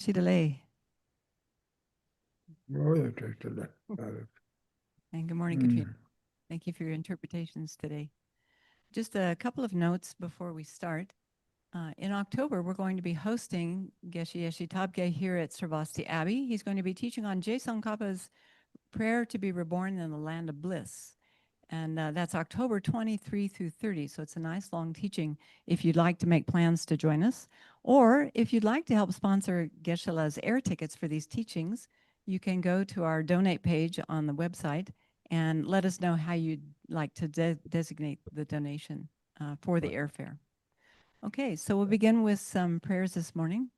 Shidale. And good morning, Katrina. Thank you for your interpretations today. Just a couple of notes before we start. In October, we're going to be hosting Geshe Yeshe Thabkhe here at Sravasti Abbey. He's going to be teaching on Je Tsongkhapa's prayer to be reborn in the land of bliss. And that's October 23 through 30. So it's a nice long teaching if you'd like to make plans to join us. Or if you'd like to help sponsor Geshe-la's air tickets for these teachings, you can go to our donate page on the website and let us know how you'd like to designate the donation for the airfare. Okay, so we'll begin with some prayers this morning.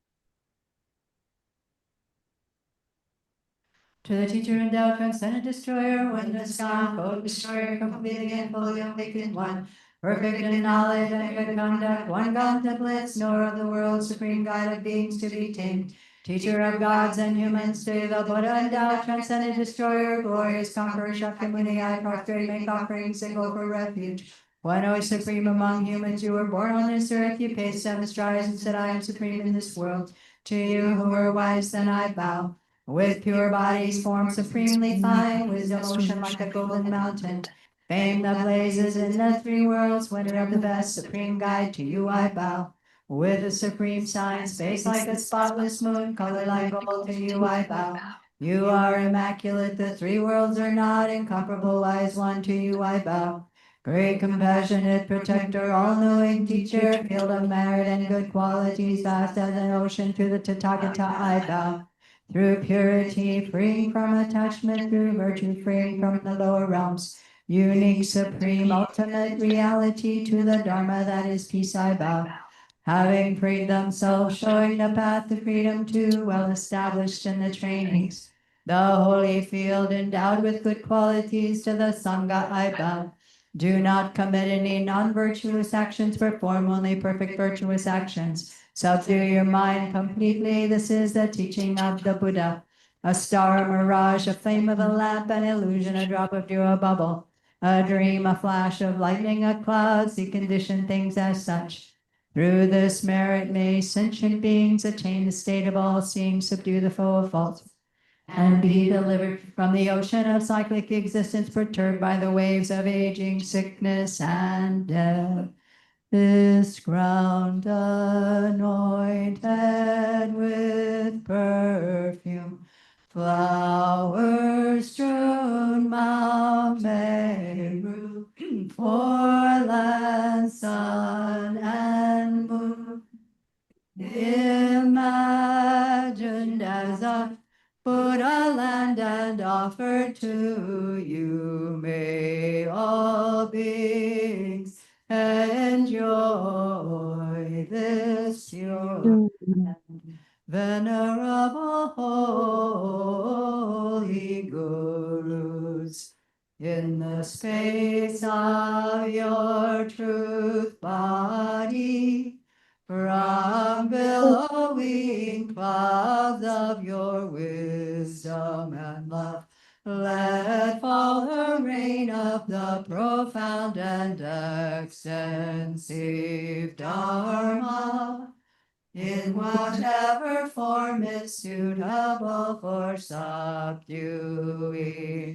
To the teacher endowed, transcendent destroyer, witness God, both destroyer, complete and fully awakened one, perfect in knowledge and good conduct, one God that bliss, nor of the world, supreme guide of beings to be tamed, teacher of gods and humans, to the Buddha endowed, transcendent destroyer, glorious conqueror, Shakyamuni, I prostrate, make offerings, and go for refuge. One, O supreme among humans, you were born on this earth, you paced 7 strides and said, I am supreme in this world. To you who are wise, then I bow. With pure bodies formed supremely fine, wisdom ocean like a golden mountain, fame that blazes in the 3 worlds, winner of the best, supreme guide, to you I bow. With a supreme science, face like a spotless moon, color like gold, to you I bow. You are immaculate, the 3 worlds are not, incomparable, wise one, to you I bow. Great compassionate protector, all-knowing teacher, field of merit and good qualities, vast as an ocean, to the Tathagata I bow. Through purity, freeing from attachment, through virtue, freeing from the lower realms, unique, supreme, ultimate reality, to the Dharma that is peace I bow. Having freed themselves, showing the path to freedom too, well established in the trainings, the holy field endowed with good qualities, to the Sangha I bow. Do not commit any non-virtuous actions, perform only perfect virtuous actions. Subdue your mind completely, this is the teaching of the Buddha. A star, a mirage, a flame of a lamp, an illusion, a drop of dew, a bubble, a dream, a flash of lightning, a cloud, see conditioned things as such. Through this merit may sentient beings attain the state of all seeing, subdue the foe of faults, and be delivered from the ocean of cyclic existence, perturbed by the waves of aging, sickness, and death. This ground anointed with perfume, flowers strewn, Mount Meru, for land, sun, and moon, imagined as a Buddha land and offered to you, may all beings enjoy this pure and venerable holy gurus. In the space of your truth body, from billowing clouds of your wisdom and love, let fall the rain of the profound and extensive Dharma, in whatever form is suitable for subduing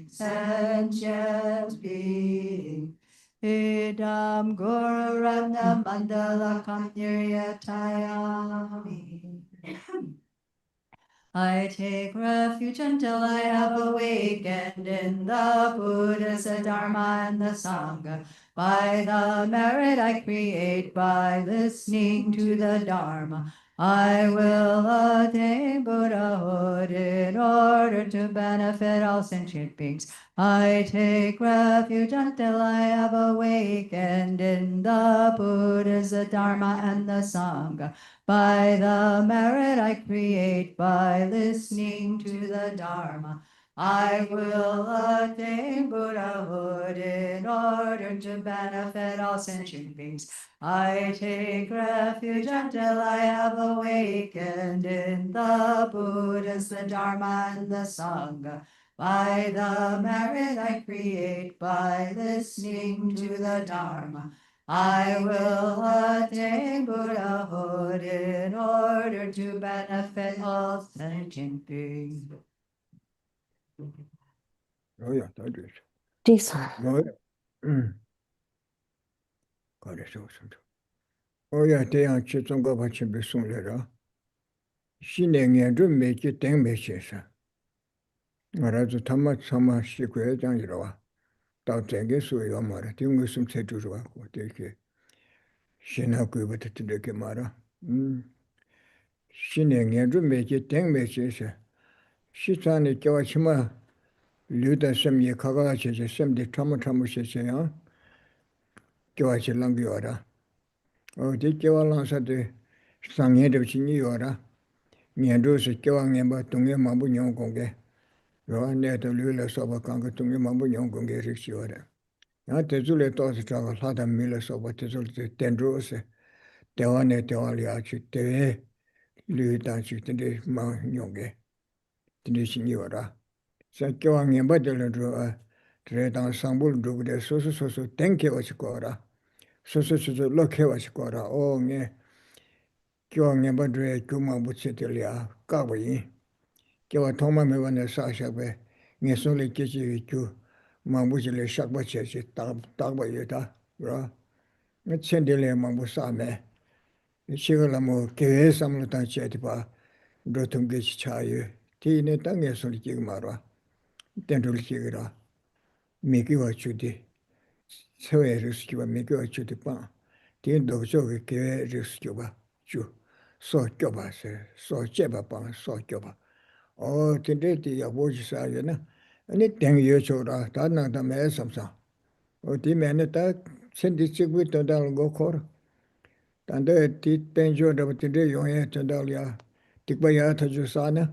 sentient being. Idam Guru Ratna Mandala Kamniryatayami. I take refuge until I have awakened in the Buddhas, the Dharma, and the Sangha. By the merit I create by listening to the Dharma, I will attain Buddhahood in order to benefit all sentient beings. I take refuge until I have awakened in the Buddhas, the Dharma, and the Sangha. By the merit I create by listening to the Dharma, I will attain Buddhahood in order to benefit all sentient beings. I take refuge until I have awakened in the Buddhas, the Dharma, and the Sangha. By the merit I create by listening to the Dharma, I will attain Buddhahood in order to benefit all sentient beings. Oh yeah, that is. Decent. No, got it. Oh yeah, they are children go back to be soon later. She name to make it 10 messages. Whereas Thomas she created on you. Doubt and guess we are more. Think we some said to what they say. She now go with it to the Gemara. She name to make it 10 messages. She trying to go at him. Luda some ye kagachi, some the Tomatomos, go at your long order. Oh, did you all answer the Sangha of Chiniora? Niandos is going about Tunga Mabu Yongonge. Ron net of Lula Soba Kanga Tunga Mabu Yongonge Rixiora. Not the Zule thought it was Hada Miller Soba Tizul Tendrose. The one at the only archie, the Ludachi, the Mount Yonge. The Signora. So going in Badala drew trade on Sambul drew the so thank you, Chikora. So look here, Chikora. Oh, yeah. Going about the Kuma Butsitilia, Kawi. Kiwa Toma me when the Sasha be, Nesoli Kichi, Mambusile Shakbachi, Tagba Yuta, Ra. It's Sendile Mambusame. Chigolamo, Kay Samlutan Chetipa, Drotum Gich Chayu, Tine Tangasoli Kigmara, Dental Kigra, Mikiwa Chudi, Soe Rescue, Mikiwa Chudipa, Tin Dojo, Kay Rescue, Chu, so Joba, so Jeba, so Joba. Oh, today the bodhisattva, and it dang you chora, Tana the May Samsa. Oh, the manata send it with the down go core. And the tit penjo of today you had to Dalia, Tikbayata Josana,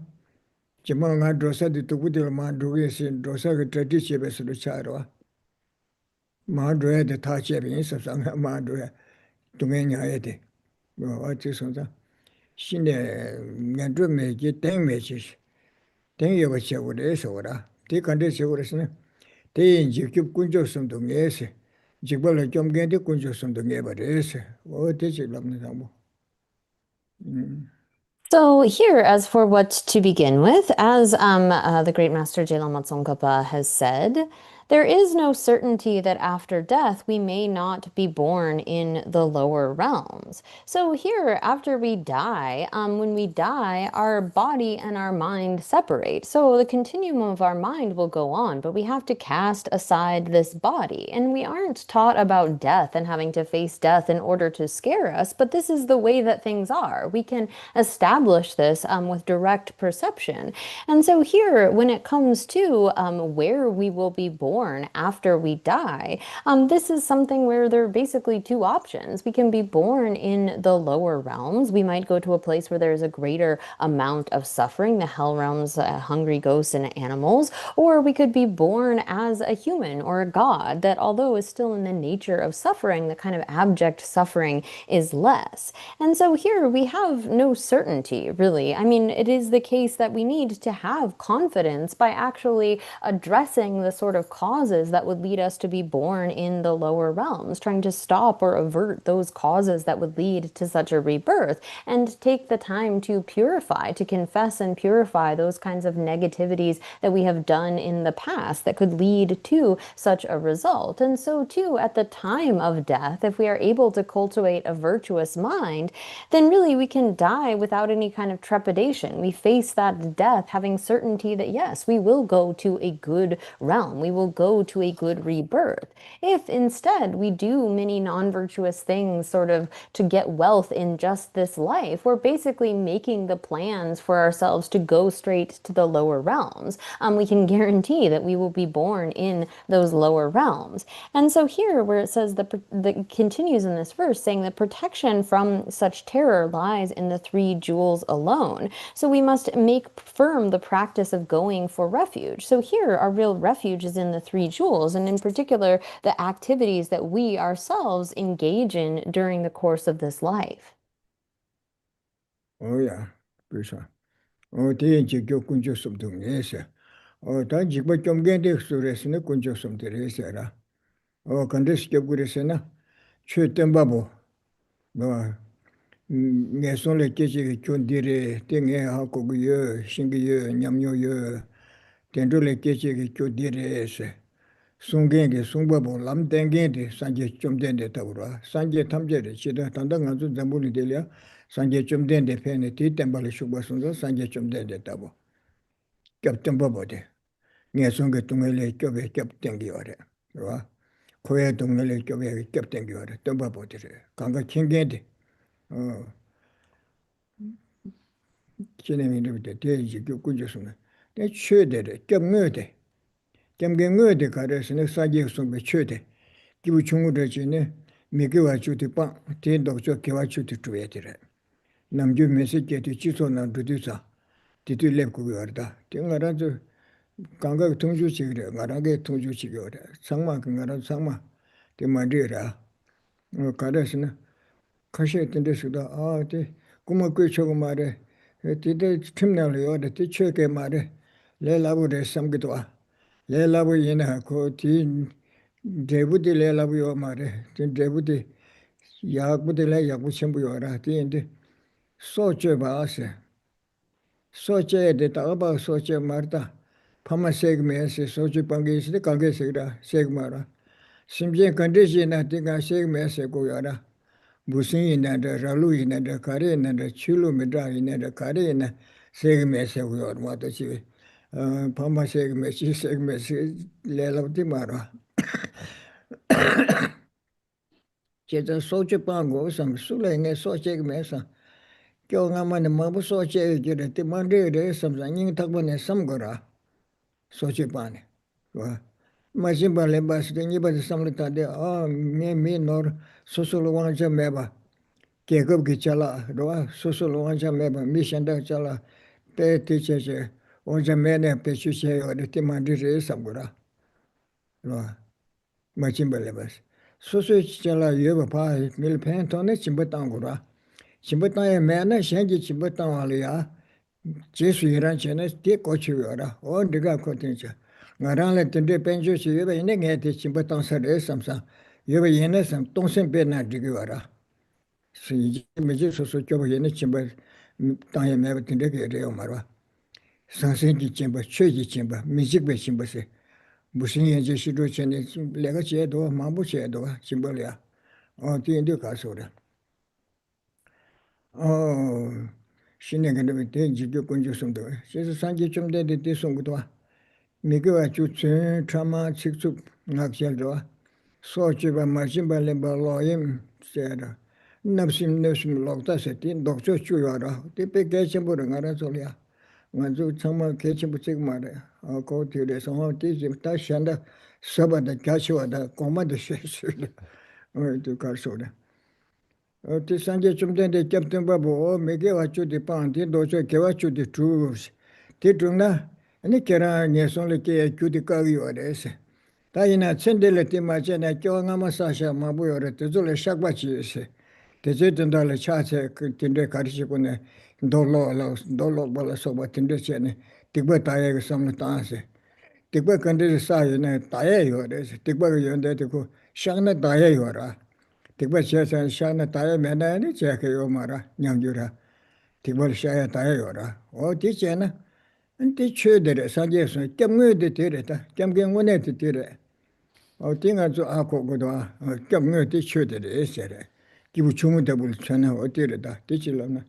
Jimanga Drosa de Tugutilman Druis in Drosa tradition as the Chara. Madre the touch of Insam Madre, Tumania Ede. What is on that? She never make it 10 messages. Then you was with this order. Take on this order. They keep Kunjosum to Nese. Jibala Jom get the Kunjosum to Never. What is it? So here, as for what to begin with, as the great master Gelama Tsongkhapa has said, there is no certainty that after death we may not be born in the lower realms. So here, after we die, when we die, our body and our mind separate. So the continuum of our mind will go on, but we have to cast aside this body. And we aren't taught about death and having to face death in order to scare us, but this is the way that things are. We can establish this with direct perception. And so here, when it comes to where we will be born after we die, this is something where there are basically two options. We can be born in the lower realms. We might go to a place where there's a greater amount of suffering, the hell realms, hungry ghosts and animals, or we could be born as a human or a god that, although is still in the nature of suffering, the kind of abject suffering is less. And so here we have no certainty, really. I mean, it is the case that we need to have confidence by actually addressing the sort of causes that would lead us to be born in the lower realms, trying to stop or avert those causes that would lead to such a rebirth, and take the time to purify, to confess and purify those kinds of negativities that we have done in the past that could lead to such a result. And so too, at the time of death, if we are able to cultivate a virtuous mind, then really we can die without any kind of trepidation. We face that death having certainty that yes, we will go to a good realm. We will go to a good rebirth. If instead we do many non-virtuous things sort of to get wealth in just this life, we're basically making the plans for ourselves to go straight to the lower realms. We can guarantee that we will be born in those lower realms. And so here where it says that continues in this verse saying that protection from such terror lies in the three jewels alone. So we must make firm the practice of going for refuge. So here our real refuge is in the three jewels, and in particular the activities that we ourselves engage in during the course of this life. Oh, yeah, Prisha. Oh, the Jigyo Kunjosum to Nese. Oh, Tajik, but Jom get the Suresina Kunjosum to Resera. Oh, Candice Gurisena. chö tembabu, nghe son le kechi chon dire, te nghe ha kogu yo, shingi yo, nyamnyo yo, tenro le kechi chon dire se. Sungen ge sungbabu lam tengen de sanje chomden de tawra. Sanje tamje de chida tanda nganzu zambuli de liya, sanje chomden de pene ti tembali shukba sunza sanje chomden de tabo. Kyab tembabu de. Nghe songe tungele kyobe kyab tengi ware. Koya tungele kyobe kyab tengi ware. Tembabu de re. Kanga kingen de. Chine mi ribde te ji kyo kunjo sunga. Te chö de re. Kyab ngö de. Kyab ngö de kare sine sanje sungbe chö de. 기부 중국에서는 미개와 주티방 대독적 개와 주티 주에들에 남주 메시지에 지소나 두디사 디딜랩고거다 땡가라서 강가 통주식이래 말하게 통주식이래 상마 그가라 상마 대마리라 가르스는 가셔야 된데서도 아데 고마 그쳐고 말해 디데 팀날이요 데 최게 말해 레라부레 삼기도 와 레라부 이나 고디 Debuti le labu yo mare, debuti yakbuti le yakbu chenbu yo ra, tiende soche ba ase. Soche de taaba soche marta, pama segme ase, soche pangi ase, kange segra, segmara. Simjen kandeshi na tinga segme ase go yo ra. Busin ina da, ralu ina da, kare ina da, chulu midra ina da, kare ina segme ase go yo ra, mata chive. Pama segme, chi segme ase, le labu ti mara. 제가 소주 빵고 상 술에 소주에 매서 교가만 뭐부 소주에 그래 때문에 삼상이 탁번에 삼거라 소주 빵에 와 마지막에 봤을 때 이번 삼을타데 아메메 노 소소로 wancha 매봐 계급 기차라 로 소소로 wancha 매봐 미션다 차라 때 티체체 wancha 매네 배추세요 때문에 삼거라 로 마침발에 봤어 소소 지자라 여봐 봐 밀펜 돈에 침부땅고라 침부땅에 매나 생기 침부땅와리야 제수이란 전에 뒤 고치요라 어디가 거든지 나랑래 텐데 벤조시 여봐 이네 게티 침부땅서래 삼사 여봐 얘네 삼 동생 배나 디기와라 시 메지 소소 쪽 얘네 침부 땅에 매버 텐데 게래요 말아 상생기 침부 최지 침부 미직배 침부세 무슨 얘기 시도 전에 내가 제도 마부 제도 심벌이야. 뒤에 가서래. 신의 근데 대지교 건조성도. 그래서 산지 좀 되는데 대송도 미개와 주체 참아 직접 낙절도 소주바 마신발레 발로임 세라. 납심 록다세티 독조 주요라. 대pe 개심부를 알아 소리야. 먼저 정말 개심부책 말해. 고티에서 어디지 다 샹다 서바다 가시와다 고마도 쉐슈다. 또 가서래. 어디 산게 좀 된데 캡틴 바보 메게 와주디 판디 도저 개와주디 투스. 티둥나 아니 계라 녀손레게 주디 까기와레세. 다이나 쳔델레티 마제나 교가마사샤 마부요레 저절레 샥바치세. 대제된달레 차체 그 틴데 가르치고네 돌로 발라서 틴데체네 틱바 타예가 삼나타세 틱바 컨데 사이네 타예요레세 틱바 연데고 샹나 타예요라 틱바 샤사 샹나 타예 메나니 제케요 마라 냥주라 틱바 샤야 타예요라 디체나 안티 최데레 사제서 깸므데 데레다 깸경원에 데레 띵아주 아고고도 깸므데 최데레 에세레 기부 주문대불 전에 어디래다 디질라나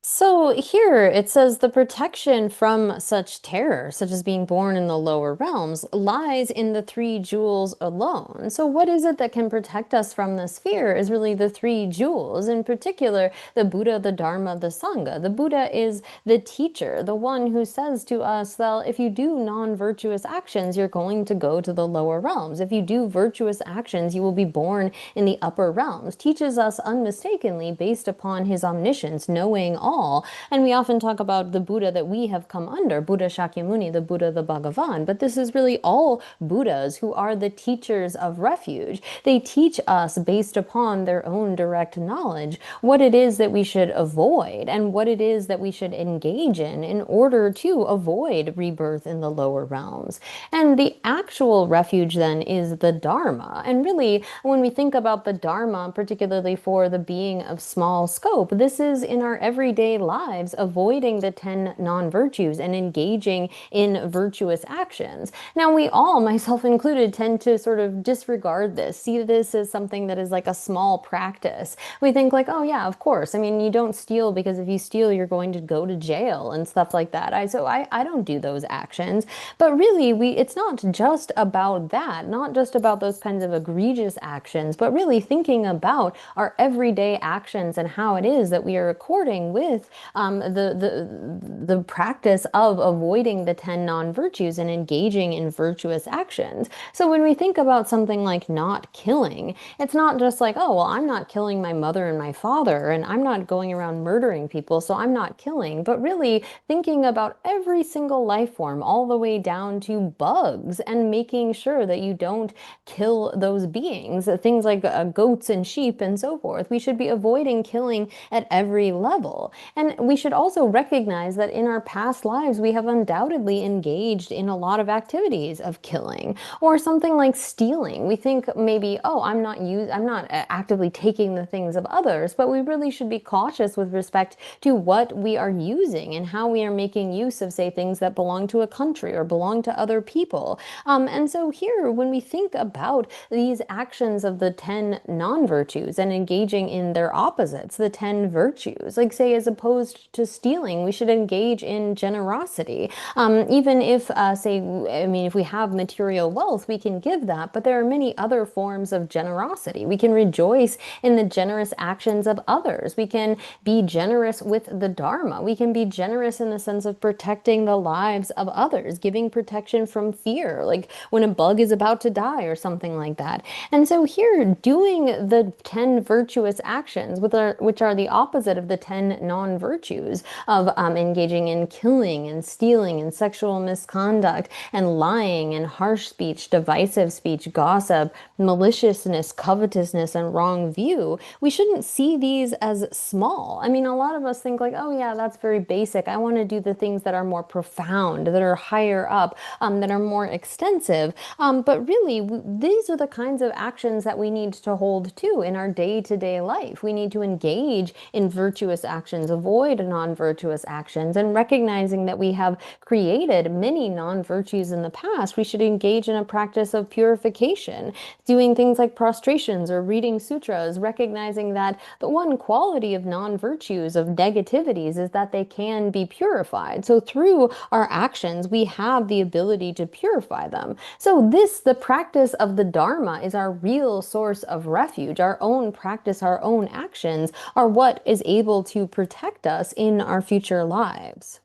So here it says the protection from such terror, such as being born in the lower realms, lies in the three jewels alone. So what is it that can protect us from this fear is really the three jewels, in particular, the Buddha, the Dharma, the Sangha. The Buddha is the teacher, the one who says to us, well, if you do non-virtuous actions, you're going to go to the lower realms. If you do virtuous actions, you will be born in the upper realms. Teaches us unmistakably based upon his omniscience, knowing all, small. And we often talk about the Buddha that we have come under, Buddha Shakyamuni, the Buddha, the Bhagavan, but this is really all Buddhas who are the teachers of refuge. They teach us based upon their own direct knowledge what it is that we should avoid and what it is that we should engage in order to avoid rebirth in the lower realms. And the actual refuge then is the Dharma. And really, when we think about the Dharma, particularly for the being of small scope, this is in our everyday lives, avoiding the 10 non-virtues and engaging in virtuous actions. Now, we all, myself included, tend to sort of disregard this, see this as something that is like a small practice. We think like, oh yeah, of course. I mean, you don't steal because if you steal, you're going to go to jail and stuff like that. I don't do those actions. But really, it's not just about that, not just about those kinds of egregious actions, but really thinking about our everyday actions and how it is that we are according with the practice of avoiding the 10 non-virtues and engaging in virtuous actions. So when we think about something like not killing, it's not just like, oh, well, I'm not killing my mother and my father, and I'm not going around murdering people, so I'm not killing, but really thinking about every single life form, all the way down to bugs, and making sure that you don't kill those beings, things like goats and sheep and so forth. We should be avoiding killing at every level. And we should also recognize that in our past lives, we have undoubtedly engaged in a lot of activities of killing, or something like stealing. We think maybe, oh, I'm not actively taking the things of others, but we really should be cautious with respect to what we are using and how we are making use of, say, things that belong to a country or belong to other people. And so here, when we think about these actions of the 10 non-virtues and engaging in their opposites, the 10 virtues, like say, as opposed to stealing, we should engage in generosity. Even if, if we have material wealth, we can give that, but there are many other forms of generosity. We can rejoice in the generous actions of others. We can be generous with the Dharma. We can be generous in the sense of protecting the lives of others, giving protection from fear, like when a bug is about to die or something like that. And so here, doing the 10 virtuous actions, which are the opposite of the 10 non-virtues of engaging in killing and stealing and sexual misconduct and lying and harsh speech, divisive speech, gossip, maliciousness, covetousness, and wrong view, we shouldn't see these as small. I mean, a lot of us think like, oh yeah, that's very basic. I want to do the things that are more profound, that are higher up, that are more extensive. But really, these are the kinds of actions that we need to hold to in our day-to-day life. We need to engage in virtuous actions, avoid non-virtuous actions, and recognizing that we have created many non-virtues in the past, we should engage in a practice of purification, doing things like prostrations or reading sutras, recognizing that the one quality of non-virtues, of negativities, is that they can be purified. So through our actions, we have the ability to purify them. So the practice of the Dharma is our real source of refuge. Our own practice, our own actions are what is able to protect us in our future lives.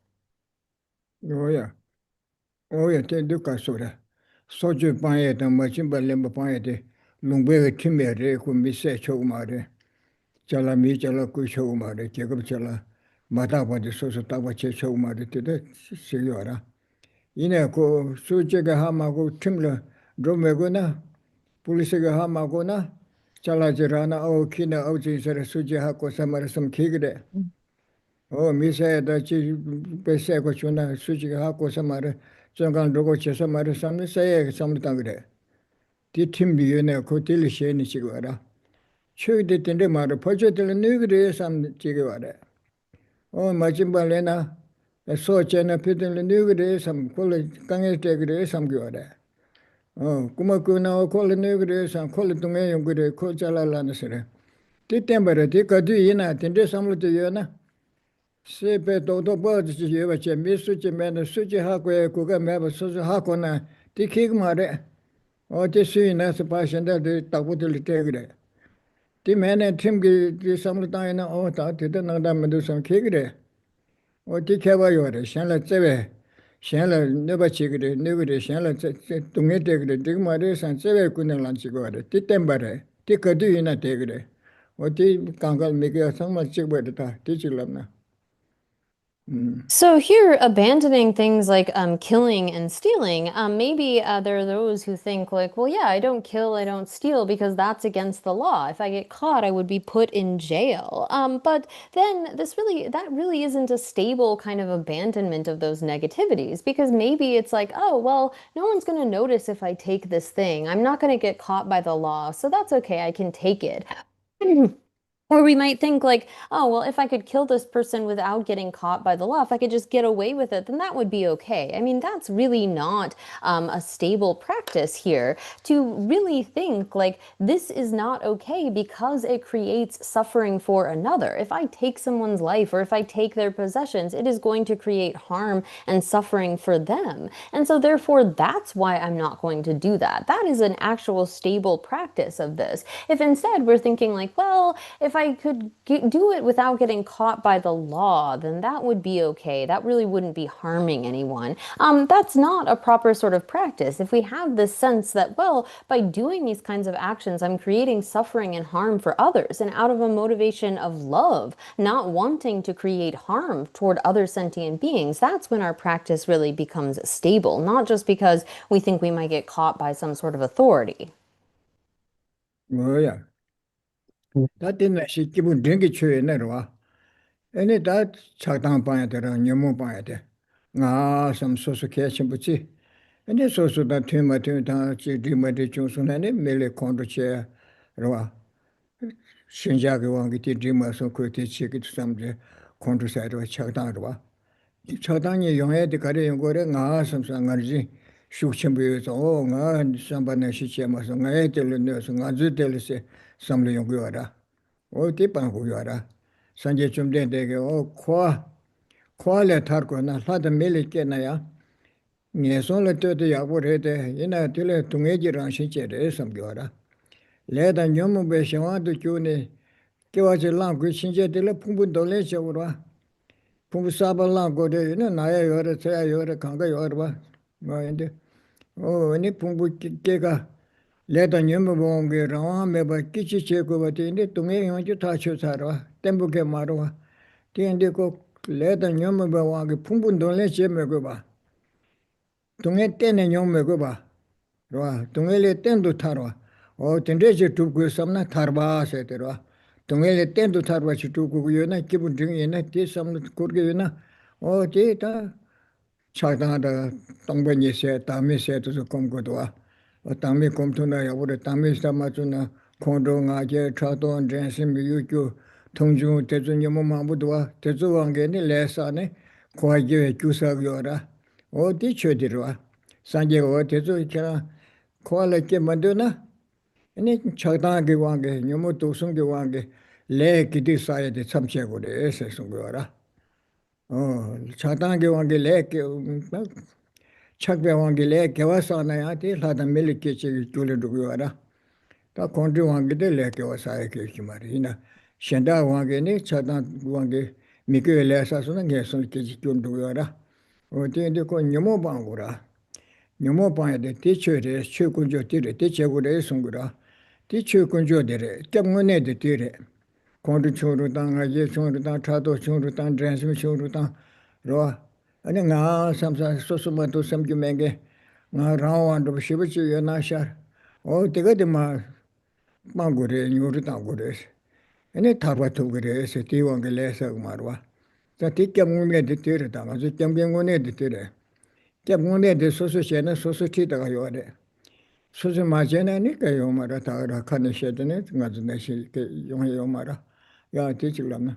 Oh yeah. Oh yeah, they do kasura. Soju panye ta machimba lemba panye de lungbe ke time re ko mise chogmare. Chala mi chala ku chogmare, jegab chala mata ba de so ta ba che chogmare te de sigora. Ine ko suje ga ha ma ko timla drome go na police ga ha ma go na chala jirana o kina o ji sare suje ha ko samar sam khigre. Oh, misa da chi pese ko chuna suje ga ha ko samar 정강 로고 쳐서 말을 삼는 사이에 삼는 그래. 뒤팀 비연에 고딜 시에니 지고 와라. 최대 때인데 말을 퍼져들 누구래 삼 지고 와라. 마침발에나 소체나 피들 누구래 삼 콜 강에 때 그래 삼고 와라. 꾸마꾸나 콜 누구래 삼 콜 동에 용그래 콜 잘라라는 소리. 뒤템버에 뒤까지 이나 텐데 삼을도 요나. 세배 도도 버지 예바체 미수지 매는 수지하고에 그가 매버 수지하고나 디키그 말에 어제 수인에서 파신데 딱부들 때 그래 디매네 팀기 디 삼르다이나 다 되다 나다면도 좀 그래 어디 개봐요래 샹라 제베 샹라 너바치 그래 너그래 샹라 동네 때 그래 디 말에 산 제베 군을 지고 그래 디템바래 디거도 이나 때 그래 어디 강갈 미게 정말 찍어버렸다 디질렀나 So here, abandoning things like killing and stealing, maybe there are those who think like, well, yeah, I don't kill, I don't steal because that's against the law. If I get caught, I would be put in jail. But then that really isn't a stable kind of abandonment of those negativities because maybe it's like, oh, well, no one's going to notice if I take this thing. I'm not going to get caught by the law, so that's okay. I can take it. Or we might think like, oh, well, if I could kill this person without getting caught by the law, if I could just get away with it, then that would be okay. I mean, that's really not a stable practice here to really think like this is not okay because it creates suffering for another. If I take someone's life or if I take their possessions, it is going to create harm and suffering for them. And so therefore, that's why I'm not going to do that. That is an actual stable practice of this. If instead we're thinking like, well, if I could do it without getting caught by the law, then that would be okay. That really wouldn't be harming anyone. That's not a proper sort of practice. If we have this sense that, well, by doing these kinds of actions, I'm creating suffering and harm for others, and out of a motivation of love, not wanting to create harm toward other sentient beings, that's when our practice really becomes stable, not just because we think we might get caught by some sort of authority. 뭐야? 다 됐네. 시 기분 된게 쳐야 내려와. 애네 다 작당 봐야 되라. 녀모 봐야 돼. 나 섬소스 개심 붙지. 애네 소소다 튀마 지디마디 중순하네 메레 콘도체 로와. 신자게 왕기 디디마서 그때 치기 삼제 콘도사로 작당으로 차당이 용해도 가려 연구를 나 섬상가지 숙침부에서 나 삼반의 시점에서 나에 들려서 나주 들려서 삼려 연구하라. 어디 방구하라. 산제 좀 되게 코알에 타고나 하다 밀리게나야. 예선을 때도 야보래대 이나 들려 동해지랑 신체를 섬겨라. 레다 녀무베 샤와도 주네 겨와지 랑고 신체들 풍분돌래 저거라. 풍부 사발랑 거래 나야 여러 저야 여러 강가 여러 봐. 뭐인데 아니 풍부 깨가 레다 녀무 봉게 라와메 바 끼치 제고 바티인데 동해 영주 다쳐 살아. 템부게 마로와. 티인데 고 레다 녀무 바와게 풍분돌래 제메고 봐. 동해 때네 녀무고 봐. 와 동해에 땐도 타러 tendeje tuku samna tharba se terwa tungele tendu tharba chi tuku yona kibun ding yena te samna kurge yona te ta chagda da tongba ni se tami se tu komgo doa tami komtuna ya bure tami sama chuna kondo nga je chato drensim yu kyu tongju tezu nyomo mabu doa tezu wange ni lesa ne kwa je kyusa yora ti chodirwa sanje tezu kira kwa la ke manduna 아니 차단하게 왕게 너무 도성게 왕게 내 기디 사이에 참치고래 세서 거라 차단하게 왕게 내게 착배 왕게 내 개와서나야 돼 하다 밀리게 줄을 거라 다 건드 왕게 내 개와서야 게 말이나 현다 왕게니 차단 왕게 미게 내서서는 계속 게 줄을 거라 어디인데 그 너무 방고라 너무 봐야 돼 대처를 최군조 뒤에 대처고래 송거라 Tichu kunjo dire, Kamune de tire, Kondu Churutang, Aye Churutang, Tato Churutang, Transmi Churutang, Roa, and then some Sosumato Samjumenge, Rawan of Shivachi Yanashar, or Tegadima Mangure, Yurutangures, and a Tabatu a Tiu and Gelesa Marwa. The Tikamune de Tiritang, as it can be one de tire. Kamune de Sosociana, Societa Yore. 수수 맞잖아니까 요마라 다라 카네셔드네 맞네시 용해 요마라 야 뒤질라나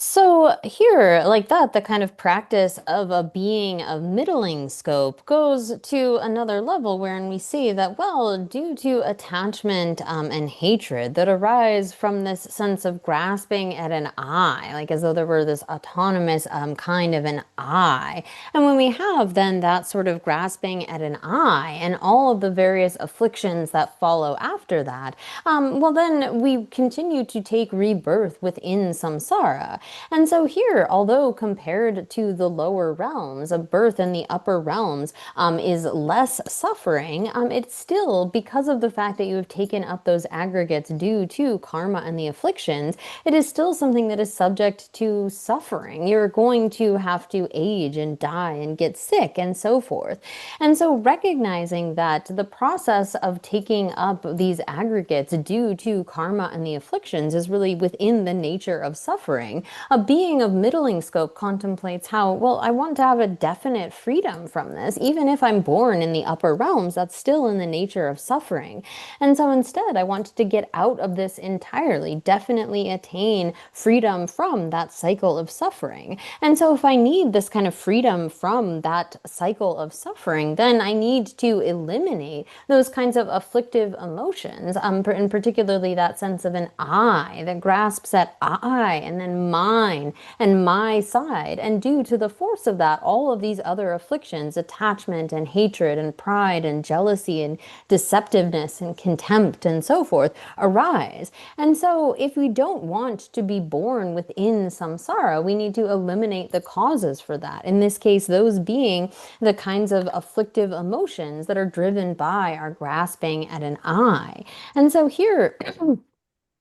So here, like that, the kind of practice of a being of middling scope goes to another level wherein we see that, well, due to attachment and hatred that arise from this sense of grasping at an I, like as though there were this autonomous kind of an I. And when we have then that sort of grasping at an I and all of the various afflictions that follow after that, well, then we continue to take rebirth within samsara. And so here, although compared to the lower realms, a birth in the upper realms is less suffering, it's still, because of the fact that you have taken up those aggregates due to karma and the afflictions, it is still something that is subject to suffering. You're going to have to age and die and get sick and so forth. And so recognizing that the process of taking up these aggregates due to karma and the afflictions is really within the nature of suffering, a being of middling scope contemplates how, well, I want to have a definite freedom from this. Even if I'm born in the upper realms, that's still in the nature of suffering. And so instead, I want to get out of this entirely, definitely attain freedom from that cycle of suffering. And so if I need this kind of freedom from that cycle of suffering, then I need to eliminate those kinds of afflictive emotions, and particularly that sense of an I that grasps at I and then mine and my side. And due to the force of that, all of these other afflictions, attachment and hatred and pride and jealousy and deceptiveness and contempt and so forth, arise. And so if we don't want to be born within samsara, we need to eliminate the causes for that. In this case, those being the kinds of afflictive emotions that are driven by our grasping at an I. And so here,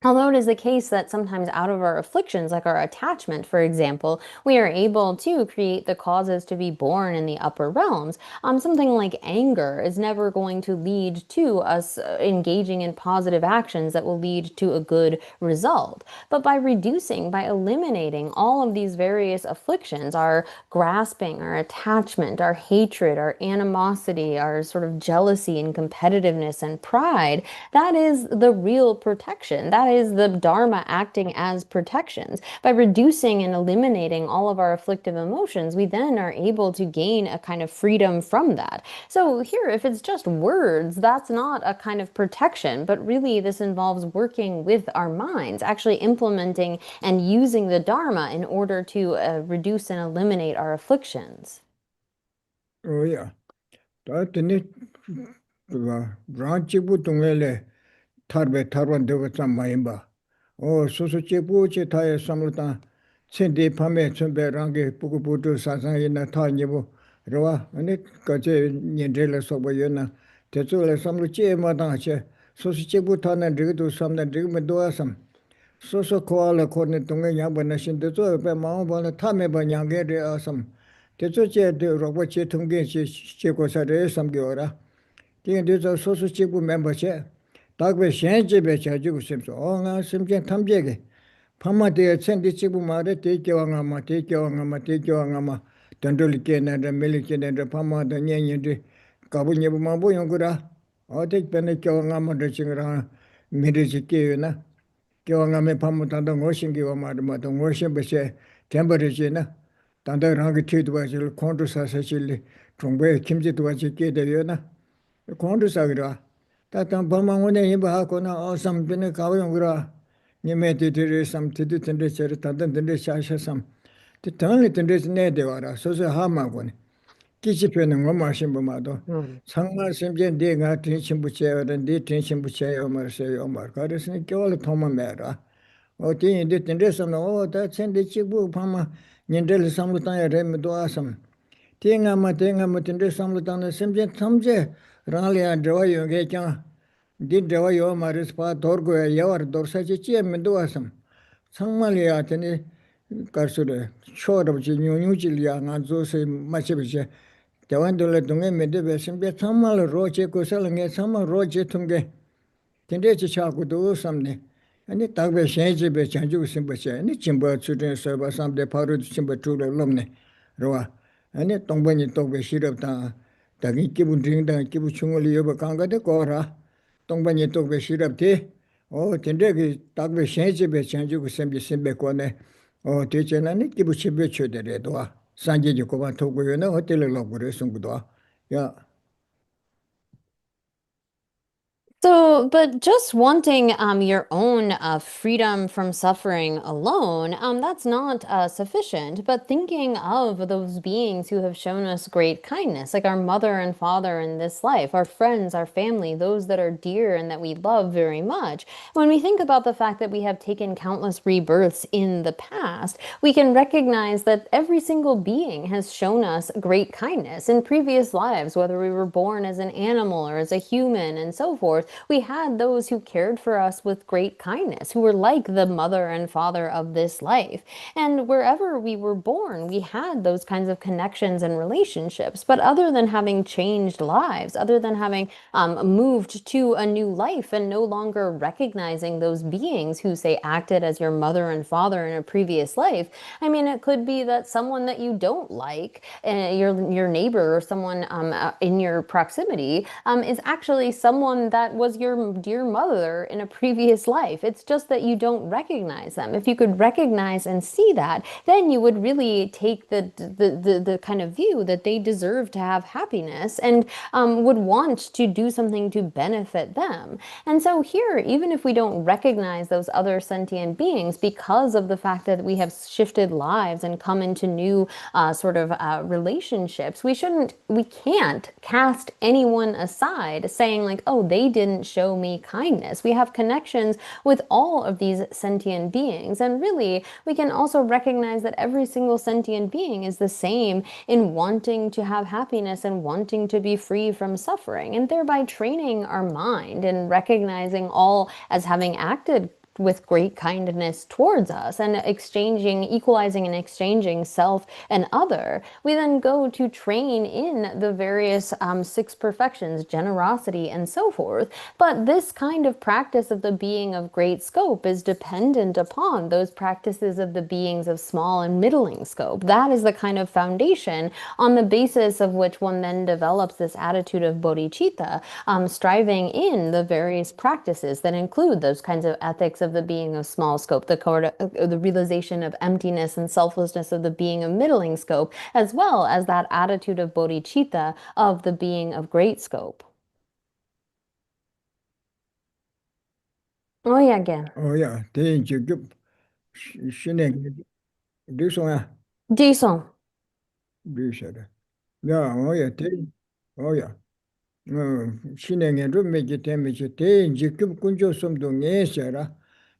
although it is the case that sometimes out of our afflictions, like our attachment, for example, we are able to create the causes to be born in the upper realms, something like anger is never going to lead to us engaging in positive actions that will lead to a good result. But by reducing, by eliminating all of these various afflictions, our grasping, our attachment, our hatred, our animosity, our sort of jealousy and competitiveness and pride, that is the real protection. That is the Dharma acting as protections. By reducing and eliminating all of our afflictive emotions, we then are able to gain a kind of freedom from that. So here, if it's just words, that's not a kind of protection, but really this involves working with our minds, actually implementing and using the Dharma in order to reduce and eliminate our afflictions. Oh yeah. That the branch butungele tarban dewa mayimba. Oh, chibuchi taya samluta Cindy Pame Chumbe Rangi Pukuputu Sasayina Tanyibu Rawa, and it Kaje Nindela Sobayuna, Tetsula Samluchi Madache, Chibutan and Rigu some that Rigmadoasam. Koala Cornet Tunga Banashin, the Zoe Mount Tame Banyangere Asam. Tetsuche de Roboche Tungi Chikosare Samgiora. This is social chibu membership. Dagwe Shanji Becha Jusims, all our Simjan Tamjege. Pama de Sendi Chibu Mare, take your Angama, take your Angama, take your Angama, Dandolican and the Millican and the Pama, the Nyan, Kabunya Mabu Yongura, or take Peneko Angama, the Chingra, Midizikina, Kyongame Pamutanda, Washing Giwamada, the Washing Beshe, Temperature, Tanda Rangitude was a Condus Sacili, from where Kimji was a kid, the Yona. Condusagra. Tatam Pamangone Hibahakona or some Pinakawangura. You made it some Tidu Tendricher, Tantan Tendrisha some. The Tangi Tendris Nedevara, so the Hamagon. Kichipen and Romashim Bamado. Sangha Simjan Dinga, Tinchim Bucher, and Detention Bucher, Omar say Omar. Goddess and Kyola Toma Mera. O Tin did Tendrisam, oh, that's in the Chibu Pama, Nindel Samutaya Remedoasam. Tinga Matindre Samutana Simjan Tamje. Ralia Joyo Gachan did Joyo Marispa Torgo Yavar Dorsachi and Mendoasam. Sangmalia Tene Karsure, short of Nuchilia and Zose Machivice. Tawandula Tunga Medivation, but Samal Roche Cosalang at Sama Roche Tunge. Tendechi Chaku do someday. And it talk with Shanji Bechanju Simbache, and it chimba children serve some de Paru Chimba True Lumne. Roa. And it don't when you talk with shit of town. Tagi Kibu drink the Kibu Chungoli Yobakanga de Gora. Don't when you talk with shit up tea. Oh, Tendegi talk with Shanji Bechanju Simbi Simbecone. Oh, teacher and it Kibu Chibichu de Redoa. Sanji Yukovan Togo, you know, Hotel Logure Sungudoa. Yeah. So So, but just wanting your own freedom from suffering alone, that's not sufficient. But thinking of those beings who have shown us great kindness, like our mother and father in this life, our friends, our family, those that are dear and that we love very much. When we think about the fact that we have taken countless rebirths in the past, we can recognize that every single being has shown us great kindness in previous lives, whether we were born as an animal or as a human and so forth. We had those who cared for us with great kindness, who were like the mother and father of this life. And wherever we were born, we had those kinds of connections and relationships. But other than having changed lives, other than having moved to a new life and no longer recognizing those beings who, say, acted as your mother and father in a previous life, I mean, it could be that someone that you don't like, your neighbor or someone in your proximity, is actually someone that was your dear mother in a previous life. It's just that you don't recognize them. If you could recognize and see that, then you would really take the kind of view that they deserve to have happiness and would want to do something to benefit them. And so here, even if we don't recognize those other sentient beings because of the fact that we have shifted lives and come into new relationships, we can't cast anyone aside saying like, oh, they didn't show me kindness. We have connections with all of these sentient beings. And really, we can also recognize that every single sentient being is the same in wanting to have happiness and wanting to be free from suffering, and thereby training our mind and recognizing all as having acted with great kindness towards us and equalizing and exchanging self and other. We then go to train in the various six perfections, generosity and so forth. But this kind of practice of the being of great scope is dependent upon those practices of the beings of small and middling scope. That is the kind of foundation on the basis of which one then develops this attitude of bodhicitta, striving in the various practices that include those kinds of ethics of the being of small scope, the realization of emptiness and selflessness of the being of middling scope, as well as that attitude of bodhicitta of the being of great scope. Oh yeah, again. Oh yeah, they give shine do so yeah. Jason. Do so. Yeah, oh yeah, they oh yeah. 신행에 rummeji temeji te jikub kunjo sumdu ngesera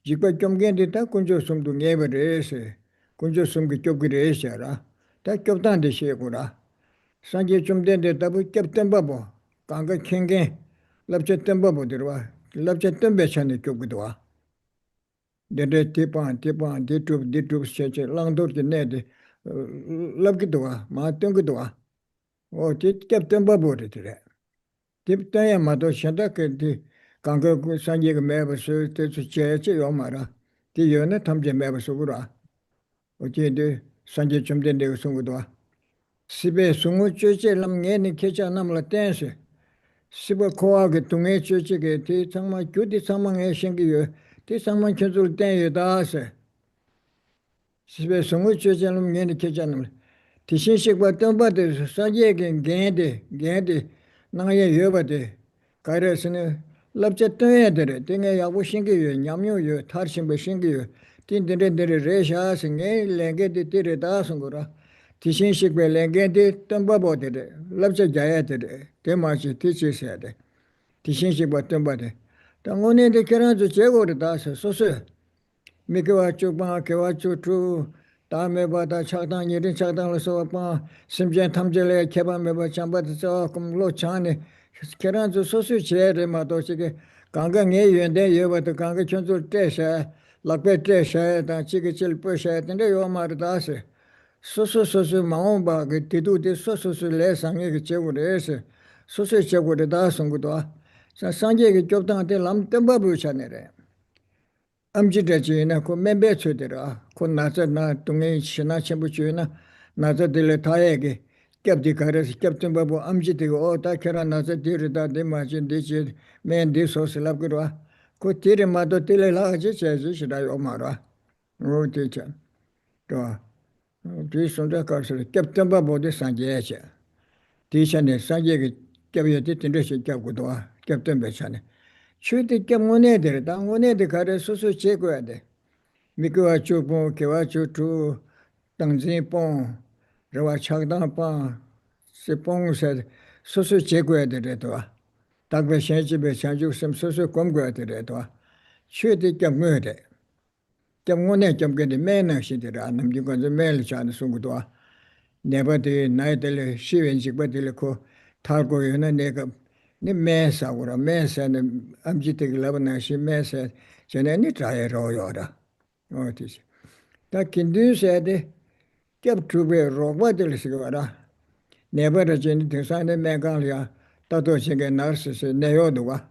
jikba kyomgendi ta kunjo sumdu ngeberese kunjo sumgi kyobgiresera ta kyobtande shekura sanje chumdende tabu kyobtembabo kanga kenge labche tembabo dirwa labche tembe chane kyobgidwa dede tipan ditub cheche langdor ki nede labgidwa ma tengidwa o tit kyobtembabo dire Tip taya mato shanda ke di kanga sanje ke meba su te su che yo mara. Ti yo na tamje meba su gura. Oche di sanje chumden de sungu dwa. Sibe sungu che lam nge ni kecha namla tense. Siba koa ke tunge che ke ti sangma kyu di sangma nge shingi yo. Ti sangma chenzul ten yo da se. Sibe sungu che lam nge ni kecha namla. Ti shin shikwa tenpa de sanje ke gen de nanga yo ba de. 가르스네 럽제트에 되래 등에 야부 신기요 냠요요 탈신베 신기요 틴데데데 레샤스네 랭게데 데레다 송거라 티신식베 랭게데 덤바보데데 럽제 자야데데 데마시 티치세데 티신식바 덤바데 당원에데 계란주 제거르다서 소소 미케와 쪽바 케와 쪽투 다음에 바다 차당 일인 차당으로서 봐 심지어 탐절에 개발매버 잠바서 kum로 차네 계란주 소수 제레마도 시게 강강에 연대 여버도 강가 천줄 때셔 락베 때셔 다 지게 질 버셔 근데 요 말다세 소소소소 마음바 그 디두디 소소소 레상에 그 제고레서 소소 제고레다 성구도 자 상제게 좁당한테 람tem바 부차네래 암지대지나 그 멤베츠더라 그 나저나 동에 신나 첨부 주나 나저들 타에게 겹디 가르스 겹든 바보 암지되고 어다 캐라 나저 디르다 데마진 디지 맨디 소슬랍그라 그 디르마도 딜라지 제지시다 요마라 로티차 또 디손다 가르스 겹든 바보데 산제체 디샤네 산제게 겹여디 딘데시 겹고도 겹든 베차네 Chuti kya ngone de da ngone de kare susu che ko de. Mikwa chu pon kewa chu tu tangzi pon rawa chagda pa se pon se susu che ko de re to. Takbe shenji be chanju sem susu kom ko de re to. Chuti kya ngone de. Kya ngone kya de me na shi de ra nam ji ko de me le cha de sungu to. Neba de nai de le shi wen ji ba de le ko tar ko yo na ne ka ni me sa ura me sa ne am ji te la na shi me sa chene ni tra ye ro yo ra. O ti si. Ta kindu se de kyab tu be ro ba de le si ga ra. Neba ra chen de sa ne me ga ya ta to chen ge nar se ne yo do wa.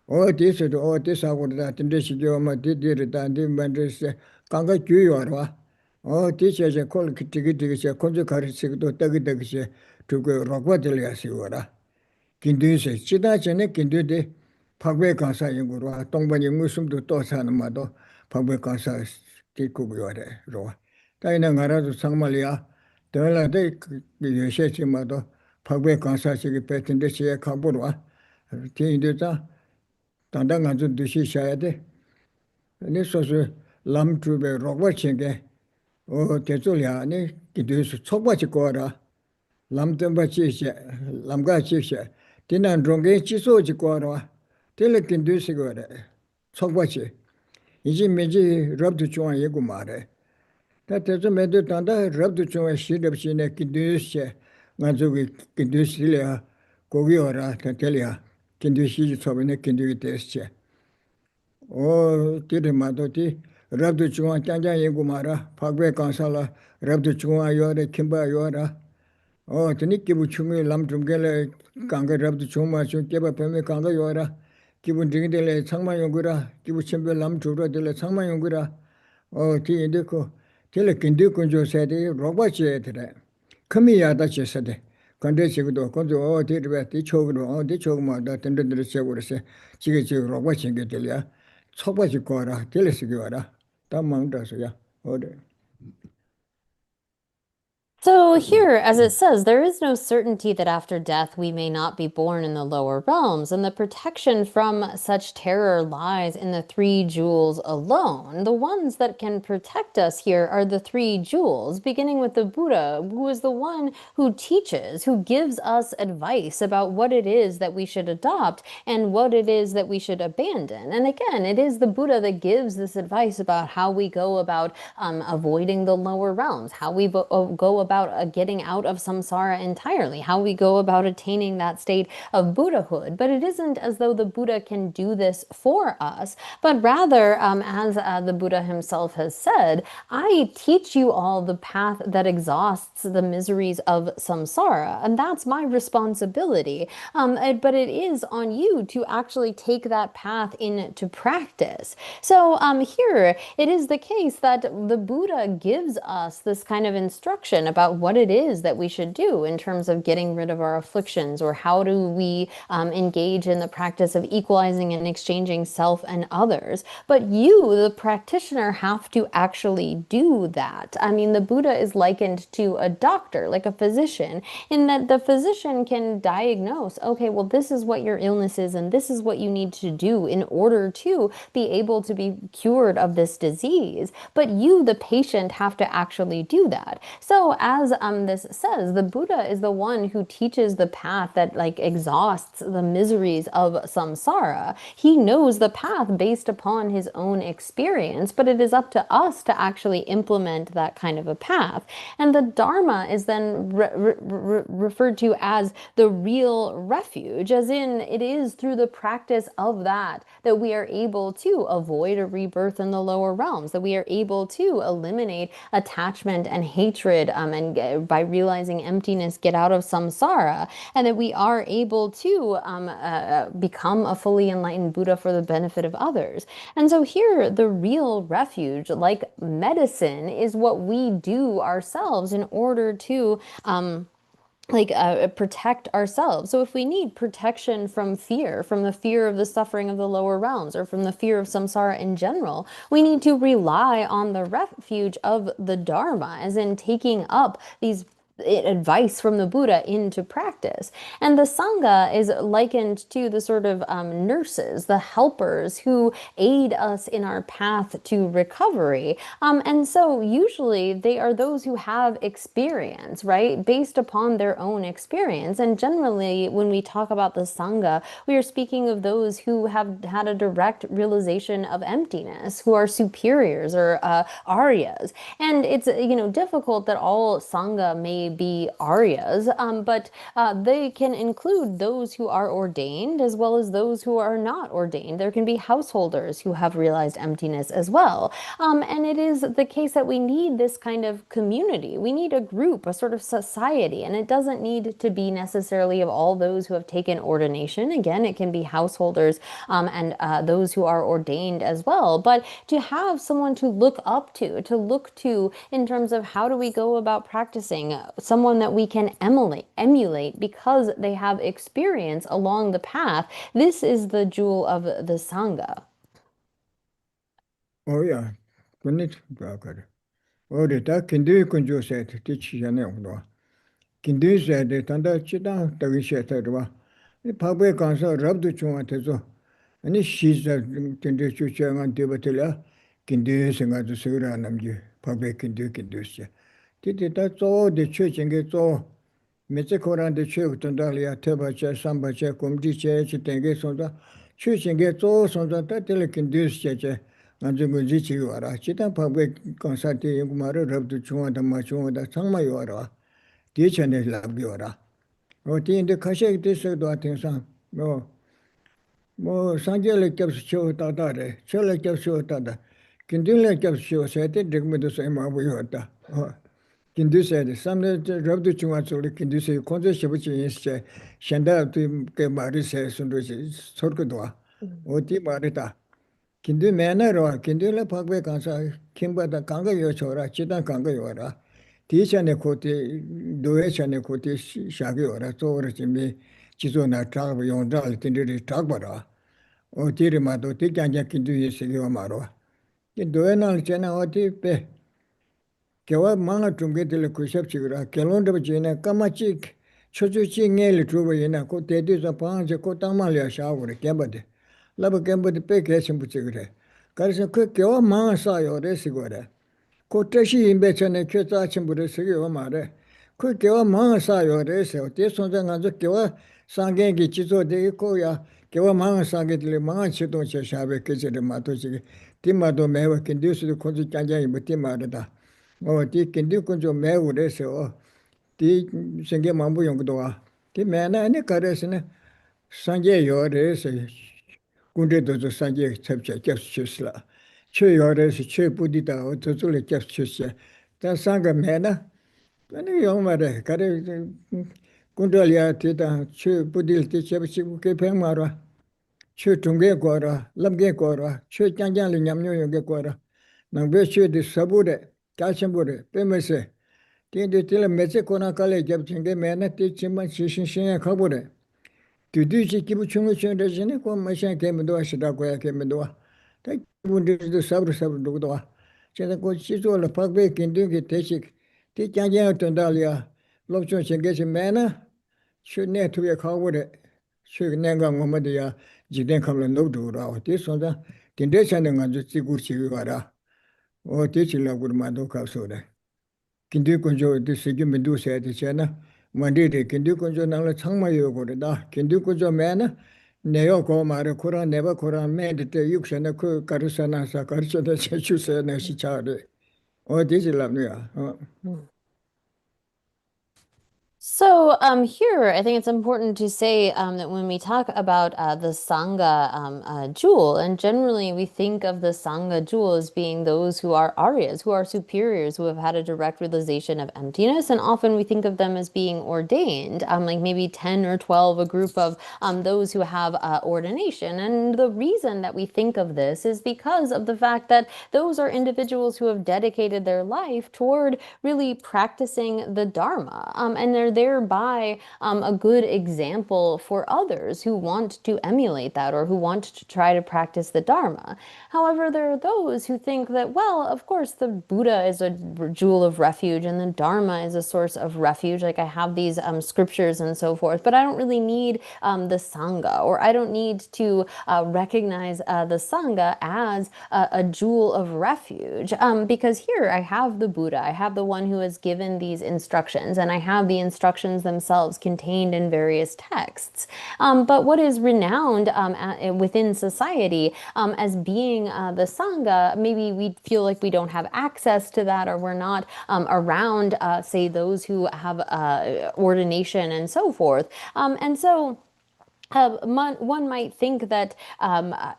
O ti se do o ti sa ko da tin de shi jo ma di re da di man de se ka ga gyu yo ra. O ti che che kol ki ti ki che kon je kar si do ta gi che tu ko ro ba de le ya si wa ra. Kindu se chida chene kindu de phagwe kansa yungurwa tongba yungusumdu to sana mado phagwe kansa ki kubiyore rowa. Taina ngara tu sangmaliya tala de yeshe chi mado phagwe kansa chigi petinde chiye kaburwa. Ti indu ta tanda nganzu dushi shaya de ni sosu lam chube rogwa chenge o tezu liya ni kindu su chokwa chi kuwara lam tenpa chi she lam ga chi she Tinan rongen chiso chi kuwarwa, tila kindu si kuwara, chokwa chi. Iji meji rabdu chunga yegu maare. Ta tezo medu tanda rabdu chunga shirab chi ne kindu si che, nga zugi kindu si liya kogi wara, ta tila kindu si chi sobi ne kindu ki tesi che. O tiri mato ti rabdu chunga chanjan yegu maara, phagwe kansa la rabdu chunga yore, kimba yore. O tini kibu chungi lam chungele kanga rabdu chungma chung keba peme kanga yora kibu dingdele changma yungura kibu chimbe lam chura dele changma yungura o ti indi ko tile kindu kunjo sade roba che tere kami yada che sade kande chigudo kunjo o ti ribe ti chogro o ti chogma da tindindere che gura se chige chige roba chinge tele ya chokba chi kora tile sige wara ta mangda so ya ode. So here, as it says, there is no certainty that after death we may not be born in the lower realms, and the protection from such terror lies in the three jewels alone. The ones that can protect us here are the three jewels, beginning with the Buddha, who is the one who teaches, who gives us advice about what it is that we should adopt and what it is that we should abandon. And again, it is the Buddha that gives this advice about how we go about avoiding the lower realms, how we go about getting out of samsara entirely, how we go about attaining that state of Buddhahood. But it isn't as though the Buddha can do this for us, but rather, as the Buddha himself has said, I teach you all the path that exhausts the miseries of samsara, and that's my responsibility. But it is on you to actually take that path into practice. So here, it is the case that the Buddha gives us this kind of instruction about what it is that we should do in terms of getting rid of our afflictions, or how do we engage in the practice of equalizing and exchanging self and others. But you, the practitioner, have to actually do that. I mean, the Buddha is likened to a doctor, like a physician, in that the physician can diagnose, okay, well, this is what your illness is, and this is what you need to do in order to be able to be cured of this disease. But you, the patient, have to actually do that. So as this says, the Buddha is the one who teaches the path that exhausts the miseries of samsara. He knows the path based upon his own experience, but it is up to us to actually implement that kind of a path. And the Dharma is then referred to as the real refuge, as in it is through the practice of that we are able to avoid a rebirth in the lower realms, that we are able to eliminate attachment and hatred, and by realizing emptiness, get out of samsara, and that we are able to become a fully enlightened Buddha for the benefit of others. And so here, the real refuge, like medicine, is what we do ourselves in order to protect ourselves. So if we need protection from fear, from the fear of the suffering of the lower realms, or from the fear of samsara in general, we need to rely on the refuge of the Dharma, as in taking up these advice from the Buddha into practice. And the Sangha is likened to the sort of nurses, the helpers who aid us in our path to recovery. And so usually they are those who have experience, right? Based upon their own experience. And generally, when we talk about the Sangha, we are speaking of those who have had a direct realization of emptiness, who are superiors or Aryas. And it's, difficult that all Sangha may be Aryas, but they can include those who are ordained as well as those who are not ordained. There can be householders who have realized emptiness as well. And it is the case that we need this kind of community. We need a group, a sort of society, and it doesn't need to be necessarily of all those who have taken ordination. Again, it can be householders and those who are ordained as well. But to have someone to look up to look to in terms of how do we go about practicing, someone that we can emulate because they have experience along the path, this is the jewel of the Sangha. Oh yeah, kunit bakar. Oh ta kindu kunjo set teach jane ongdo. Kindu set tanda chida tagi shetarwa. Ni pabwe kansa rabdu chunga tezo. Ani shiza kindu chucha ngan debatila kindu singa du sura namji pabwe kindu se. Titi ta zo de chu jenge zo meche koran de chu tundalia teba cha samba cha kumji che tenge sonda chu jenge zo sonda ta tele kindu che nanjungu jichi wara chitan pabwe konsati yungumaro rabdu chunga dhamma chunga da sangma yuwara di chane labgi wara o di indi kashek di sakdwa tingsan mo sanje le kyabsu chiwa tata re cho le kyabsu tata kindin le kyabsu chiwa sayate dhigmido say mabu yuwata kindu sayade samne rabdu chunga tsuli kindu say konzo shibuchi yinsi chay shanda tu ke mari say sundu si sorkudwa o di mari ta kindu mena roa, kindu la pakwe kansa kimba da kanga yo chora, chidan kanga yo ra. Ti chane koti, duwe chane koti shagi yo ra, so ora chimbi chizo na chagba yon zali tindiri chagba ra. O tiri mato, ti kyanja kindu yisi yo ma roa. Ki duwe nal chana o ti pe, kewa manga chungi tili kushab chigira, kelondaba china kama chik, chochu chi ngeli chuba yina, ko tedi sa pangcha ko tangma liya shaagura, kemba de. Laba kemba de pe keshimbu chigire. Karisa ku kyo maa saa yo re si go re. Ko tashi inbe chane kyo tsa chimbu re si yo ma re. Ku kyo maa saa yo re si yo. Te sonza nga zo kyo sangen ki chizo de ko ya kyo maa sangen tili maa chidon che shabe kechi re ma to chigi. Ti ma do mewa kindu su do kunzu kyanjan ibu ti ma re da. O ti kindu kunzu mewu re si yo. Ti senge mambu yung do wa. Ti mena ane kare si ne sanje yo re si. Kunde dozo sanje tsepche kyabsu chusla. Che yore si che budita o dozo le kyabsu chusla. Ta sanga mena, ane yongma re, kare kunde liya tita che budil ti cheba chibu ke peng marwa. Che tungge kwa ra, lamge kwa ra, che kyangkyang li nyamnyo yongge kwa ra. Nangbe che di sabu re, kyalchambu re, peme se. Tindi tila meche kona kale kyab chinge mena ti chimba shishin shinya kabu re. Tuduchi kibu chungu chungu rachini kwa mashan kemidwa shida kwaya kemidwa. Ta kibu ndiru sabru dugdwa. Cheta kwa chizo la pakbe kindungi techik. Ti kyangyang tundaliya lopchung chingechi mena shu ne tuya kawure. Shu nenga ngomadiya jiden kamla nubdu rawa. Ti sonza tindechani nganzu tsigur chigi wara. O ti chila gurmado kapsore. Kindu kunjo di sigi mindu sayati chana. Mandiri kindu kunjo nangla changma yogore da. Kindu kunjo mena neyo ko mara Kurang neba Kurang mendite yukshana ku karusana sa karusana chechu sayana shichare. O diji lamniya. So here, I think it's important to say that when we talk about the Sangha jewel, and generally we think of the Sangha jewel as being those who are Aryas, who are superiors, who have had a direct realization of emptiness, and often we think of them as being ordained, like maybe 10 or 12, a group of those who have ordination. And the reason that we think of this is because of the fact that those are individuals who have dedicated their life toward really practicing the Dharma, and they're thereby a good example for others who want to emulate that or who want to try to practice the Dharma. However, there are those who think that, well, of course, the Buddha is a jewel of refuge and the Dharma is a source of refuge. Like, I have these scriptures and so forth, but I don't really need the Sangha, or I don't need to recognize the Sangha as a jewel of refuge, because here I have the Buddha, I have the one who has given these instructions, and I have the instructions themselves contained in various texts. But what is renowned within society as being the Sangha, maybe we feel like we don't have access to that, or we're not around, say, those who have ordination and so forth. And so one might think that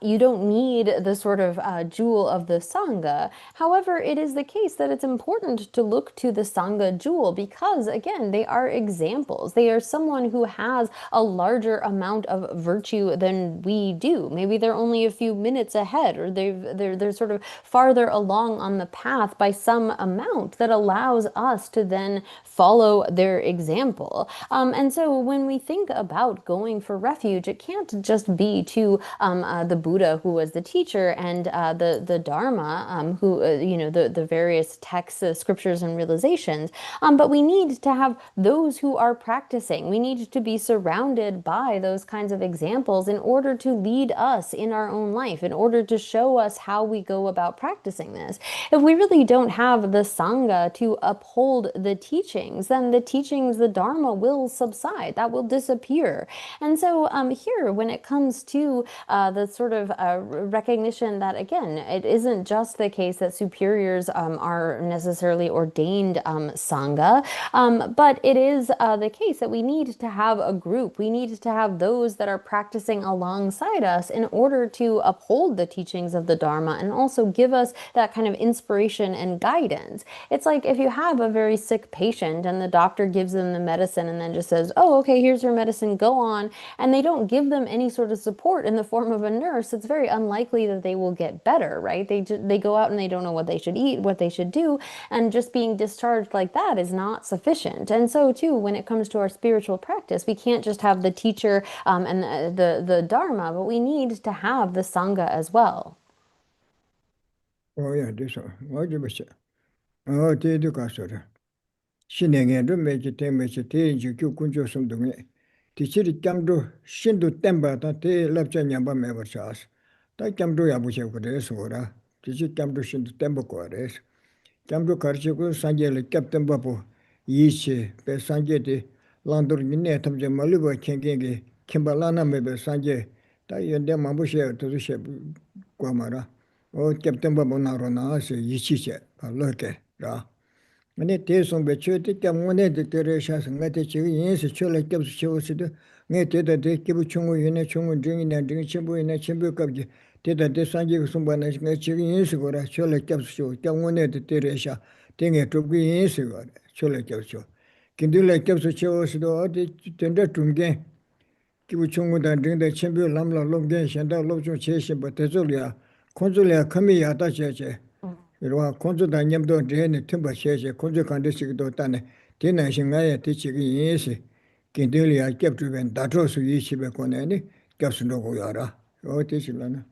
you don't need the sort of jewel of the Sangha. However, it is the case that it's important to look to the Sangha jewel because, again, they are examples. They are someone who has a larger amount of virtue than we do. Maybe they're only a few minutes ahead, or they're sort of farther along on the path by some amount that allows us to then follow their example. And so when we think about going for refuge, it can't just be to the Buddha, who was the teacher, and the Dharma, who the various texts, scriptures, and realizations. But we need to have those who are practicing. We need to be surrounded by those kinds of examples in order to lead us in our own life, in order to show us how we go about practicing this. If we really don't have the Sangha to uphold the teachings, then the teachings, the Dharma, will subside. That will disappear. And so here, when it comes to the sort of recognition that, again, it isn't just the case that superiors are necessarily ordained Sangha, but it is the case that we need to have a group. We need to have those that are practicing alongside us in order to uphold the teachings of the Dharma and also give us that kind of inspiration and guidance. It's like if you have a very sick patient and the doctor gives them the medicine and then just says, oh, okay, here's your medicine, go on, and they don't give them any sort of support in the form of a nurse, it's very unlikely that they will get better, right? They go out and they don't know what they should eat, what they should do, and just being discharged like that is not sufficient. And so too, when it comes to our spiritual practice, we can't just have the teacher and the Dharma, but we need to have the Sangha as well. Oh yeah, this one. What you say? Oh, they do got so. 신행에 매지 때문에 대주 교군조 som동에 디치리 cam도 신도 땜바다 대 랍자냐바 매버샤스 다 cam도 야부셔 그래서 뭐라 디치 cam도 신도 땜버 거래서 cam도 가르치고 산제를 캡템 바보 이시 배 산제데 란도르미네 탐제 말리고 켄겐게 킴발라나 매베 산제 다 연대 마부셔 도시셔 과마라 어 캡템 바보 나로나서 이치체 발로케 라 Mane te sombe chö te kya ngone de tere sha nga te chi yin se chö la kyab su chö se de nge te da de kibu chungu yin chungu ding na ding chimbu yin chimbu kab ji te da de san ji su ba na nga chi yin se go ra chö la kyab su chö kya ngone de tere sha te nge tu gi yin se go chö la kyab su kindu la kyab su chö se do de ten da tum ge kibu chungu da ding da chimbu lam la lom ge shen da lo chu che she ba te zo ya kon zo ya khami ya da che che 이러와 콘조다 냠도 제네 템바 셰셰 콘조 간데시기도 따네 디나싱가에 티치기 예시 긴들이야 캡주벤 다트로스 이시베 코네니 캡스노고 야라 어디실라나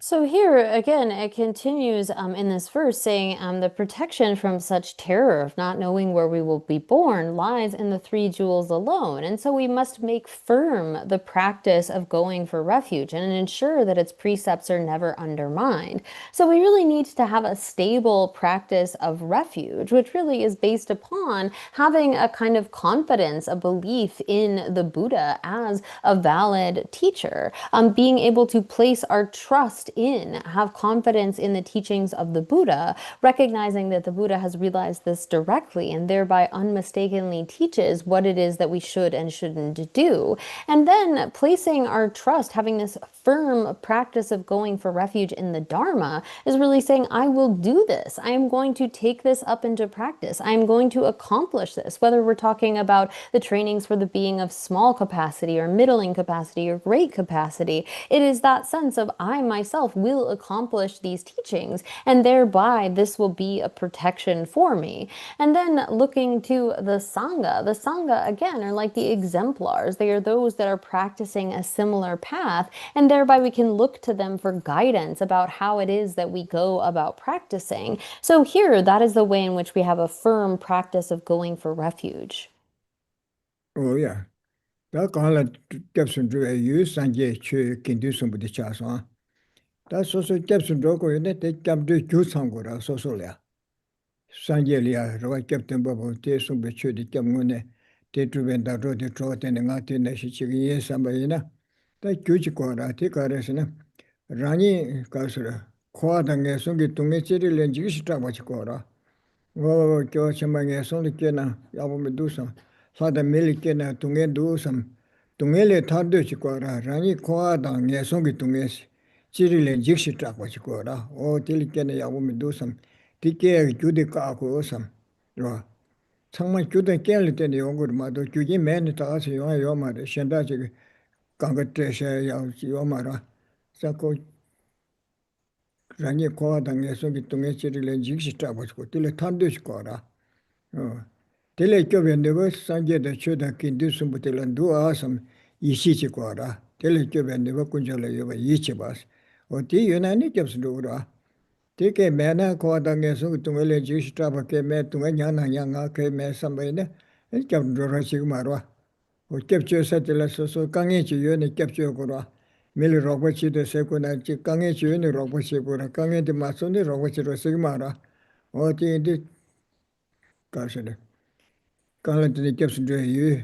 So here again, it continues in this verse saying the protection from such terror of not knowing where we will be born lies in the three jewels alone. And so we must make firm the practice of going for refuge and ensure that its precepts are never undermined. So we really need to have a stable practice of refuge, which really is based upon having a kind of confidence, a belief in the Buddha as a valid teacher, being able to place our trust in, have confidence in the teachings of the Buddha, recognizing that the Buddha has realized this directly and thereby unmistakably teaches what it is that we should and shouldn't do. And then placing our trust, having this firm practice of going for refuge in the Dharma is really saying, I will do this. I am going to take this up into practice. I am going to accomplish this, whether we're talking about the trainings for the being of small capacity or middling capacity or great capacity. It is that sense of I myself myself will accomplish these teachings, and thereby this will be a protection for me. And then looking to the Sangha again are like the exemplars. They are those that are practicing a similar path, and thereby we can look to them for guidance about how it is that we go about practicing. So here, that is the way in which we have a firm practice of going for refuge. Oh, yeah. That Garland Gibson drew a use and ye chu can do some with the chas on. That's also Gibson Drogo in it, they come to Jusangura, so solia. Sangelia, Roy Captain Bobo, Tesum Bechu, the Camune, Tetruven, the road, the trot, and the Martin, the Shichigi, Sambaina. That Kuchikora, Tikaresina, Rani Casura, Quad and Yasungi to Mechiri and Jishta Wachikora. Oh, George Mangasongi Kena, Yabumedusa. Sada Milikena, Tungen do some. Tungele Tarduchikora, Rani Quad and Yasongi Tunges. Chiril and Jishita Wachikora, or Tilikena Yabumedusam. Tike Judika some. Someone couldn't kill it any younger mother. You give men to us, your mother, Shandaji, Congatresha, Yomara, Sako Rani Quad and Yasogi Tungechiri and Jishita was good till a Tandushkora. Tele Joven the West Sanje the Chuda can do some but and do awesome Ishichikora. Tele Joven the Wakunjala Yichibas. Or T. Unani Jobs Dura. Take a manner called on a song to a Jewish trouble came to a young came somebody and kept Dorashig Marwa. Or capture settlers so Kangi Yuni capture Gora. Millie Robertsi the second night, Kangi Yuni Robertsi Gora, Kangi the Masoni Robertsi Sigmara. Or the Cassidy. Garland the Captain Dre you,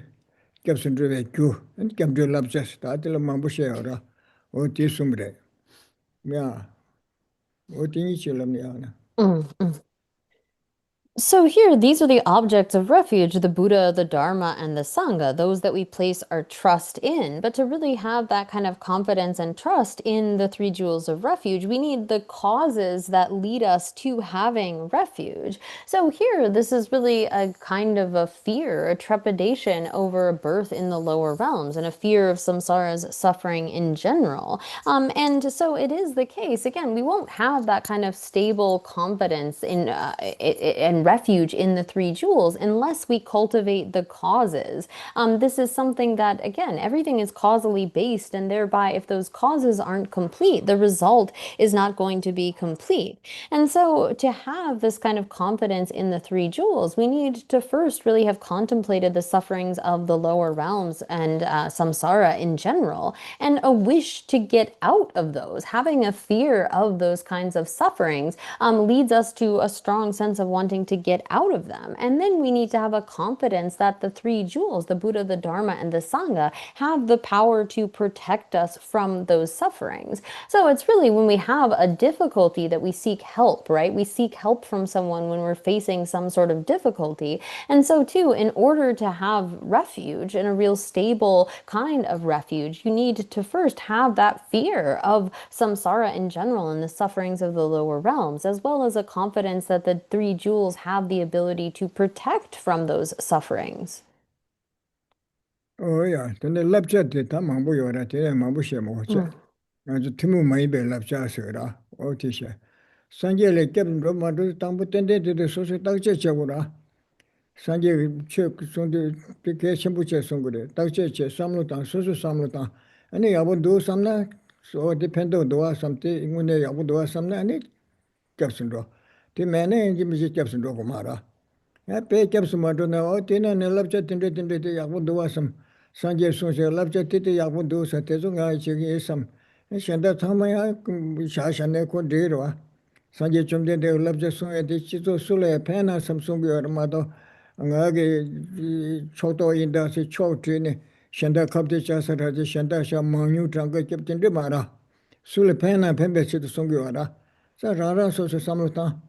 Captain Dre Q, and Captain Labjas, Tatil Mambushera, or Tisumbre. Yeah. What in each of them? So here, these are the objects of refuge, the Buddha, the Dharma, and the Sangha, those that we place our trust in. But to really have that kind of confidence and trust in the three jewels of refuge, we need the causes that lead us to having refuge. So here, this is really a kind of a fear, a trepidation over a birth in the lower realms, and a fear of samsara's suffering in general. And so it is the case, again, we won't have that kind of stable confidence in refuge in the three jewels unless we cultivate the causes. This is something that, again, everything is causally based, and thereby if those causes aren't complete, the result is not going to be complete. And so to have this kind of confidence in the three jewels, we need to first really have contemplated the sufferings of the lower realms and samsara in general, and a wish to get out of those. Having a fear of those kinds of sufferings leads us to a strong sense of wanting to get out of them. And then we need to have a confidence that the three jewels, the Buddha, the Dharma, and the Sangha, have the power to protect us from those sufferings. So it's really when we have a difficulty that we seek help, right? We seek help from someone when we're facing some sort of difficulty. And so too, in order to have refuge, and a real stable kind of refuge, you need to first have that fear of samsara in general and the sufferings of the lower realms, as well as a confidence that the three jewels have the ability to protect from those sufferings. Oh, yeah. Then the lapchat, the Tamambu, or at the Mambusham, and the Timu Maybe lapchasera, or Tisha. Sanjay kept Romadu Tambutende to the social Chavura. Sanjay Chuk, Sunday, Pication Butcher Sungure, Tache, Samlutan, Susu Samlutan, and they would do some, so depend on do something when they would do some, and it Capson Draw. The man and Jimmy Capson Draw Mara. I pay Capson Madonna, or Tina, and Lapchat in the Yabu do some. Sanjay Sunshine Lapchat, Yabu do Satezunga, Chigi some. And Shanda Tamaya, Shashane Kodero. Sanjay Chumde, they love just so at the Chito Sule, Pena, some Sungi or Mado, and Choto in the Chotini, Shanda Kapti Chasara, Shanda Shamanu Tranga Captain de Mara. Sule Pena, Pembe to Sungiora. So Rara so Samuta,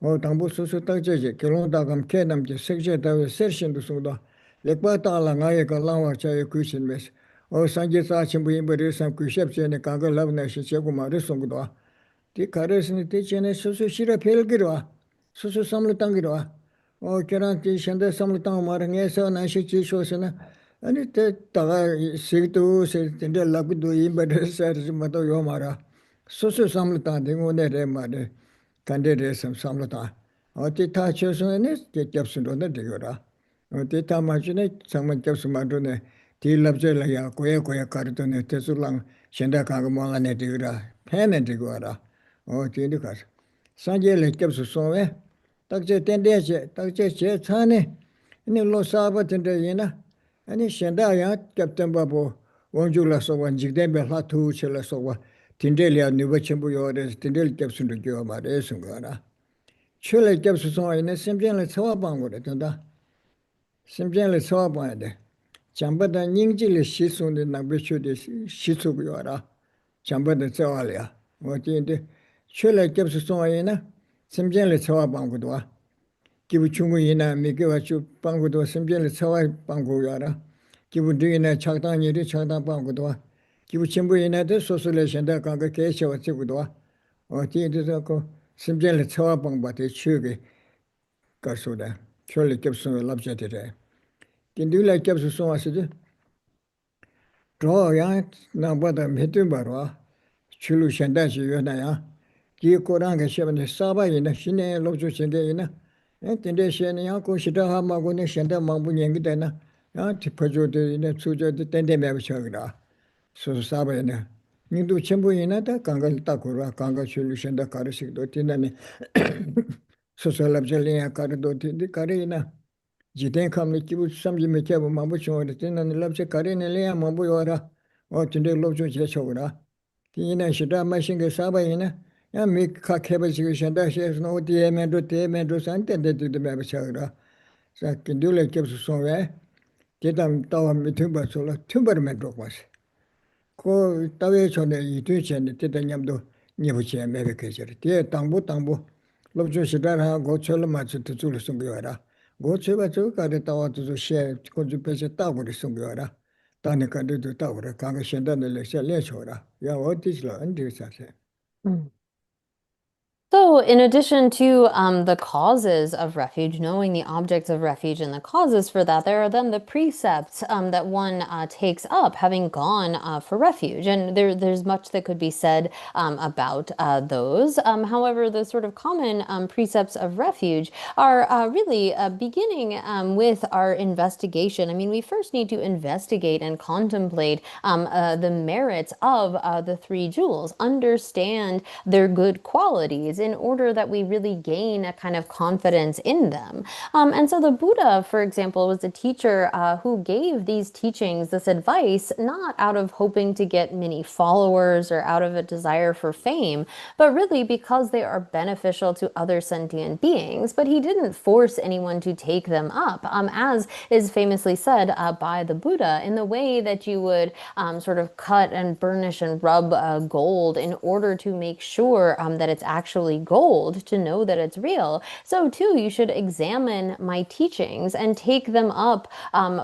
or Tambu Susuta, Kilondagam Kedam, the secretary of session to Suda, Lekbata Langayaka Lawa Chay Christian Mess, or Sanjay Sachim, but some Kushep and the Kanga Lavna Shaguma Sungda. The Karas and the teaching is Sushira Pelgira, Susu Samlutangira, or Keranti Shanda Samlutan Marangesa, Nashichi Shosana, and it Taga Situ, said the Lakudu, but says Mato Yomara. 소소 삼르다 딩오네레 마데 간데레 삼삼르다 어디 다 쳐서네 개접스로네 되거라 어디 다 마주네 정말 접스마도네 딜랍젤야 고에 가르도네 테술랑 현대 가고 뭐가네 되거라 팬네 되거라 어디니 가서 산제레 접스 소에 딱제 텐데제 딱제 제 차네 네 로사바 텐데이나 아니 현대야 캡틴 바보 원줄라 소원 직대베 하투 첼라 소와 tindelia nuba chimbu yores tindel capsun to go about esungana chule capsu so in a simple sawa bango tanda simple sawa bande chamba da ningjil shisun de nabichu de shisu yora chamba da chawalia what in chule capsu so in a simple sawa bango do 기부 중국이나 미개와주 방구도 심전에 차와 방구 여라 기부 뒤에나 착당일이 착당 방구도 기부 전부에나도 소설레션다 강가 개셔와 지구도 어디에도 그 심전에 차와 방바데 추게 가서다 철리 겹서 랍자데래 긴둘라 겹서 소와시데 저야 나보다 메뚜 바로 출루 현다시 요나야 기 고랑게 셔번에 사바이나 신의 로주 신대이나 근데 신이야 고시다 하마고네 신다 망부 얘기되나 야 디퍼조데네 수저데 땡데메 버셔라 소사바이나 니도 전부이나다 강갈 따고라 강갈 솔루션다 가르식도 티나네 소설랍젤리야 가르도 티디 가리나 지된 감리 기부 삼지 메케고 망부 쇼데 티나네 랍제 가리네리야 망부 요라 근데 로주 제쳐고라 티나 시다 마신게 사바이나 야 미카 케버지고 샨다 셰스노 디에멘도 산텐데도 메버셔라 자 긴둘레 캡스 소웨 제담 따와 미팅바솔라 툼버멘도 과시 그 따웨 전에 이뒤전에 대단냠도 니부치에 메베케저 디 당부 롭조시다라 고철 맞을 때 줄을 숨겨라 고철가 저 가데 따와도 셰 고주 배세 따고를 숨겨라 따니까도 따고라 강가 현단을 레셔라 야 어디지라 안디사세 So, in addition to the causes of refuge, knowing the objects of refuge and the causes for that, there are then the precepts that one takes up having gone for refuge. And there's much that could be said about those. However, the sort of common precepts of refuge are really beginning with our investigation. I mean, we first need to investigate and contemplate the merits of the three jewels, understand their good qualities in order that we really gain a kind of confidence in them. And so the Buddha, for example, was a teacher who gave these teachings, this advice, not out of hoping to get many followers or out of a desire for fame, but really because they are beneficial to other sentient beings. But he didn't force anyone to take them up, as is famously said by the Buddha, in the way that you would sort of cut and burnish and rub gold in order to make sure that it's actually gold, to know that it's real. So too, you should examine my teachings and take them up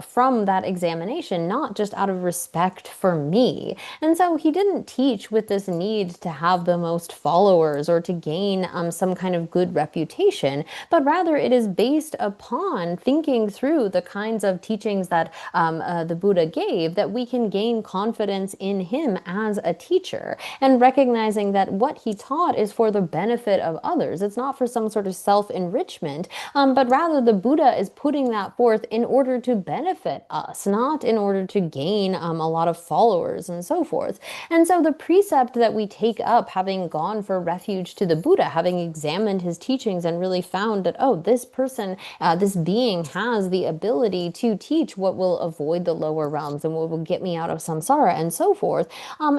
from that examination, not just out of respect for me. And so he didn't teach with this need to have the most followers or to gain some kind of good reputation, but rather it is based upon thinking through the kinds of teachings that the Buddha gave, that we can gain confidence in him as a teacher, and recognizing that what he taught is for the benefit of others. It's not for some sort of self-enrichment, but rather the Buddha is putting that forth in order to benefit us, not in order to gain a lot of followers and so forth. And so the precept that we take up, having gone for refuge to the Buddha, having examined his teachings and really found that, oh, this person, this being has the ability to teach what will avoid the lower realms and what will get me out of samsara and so forth,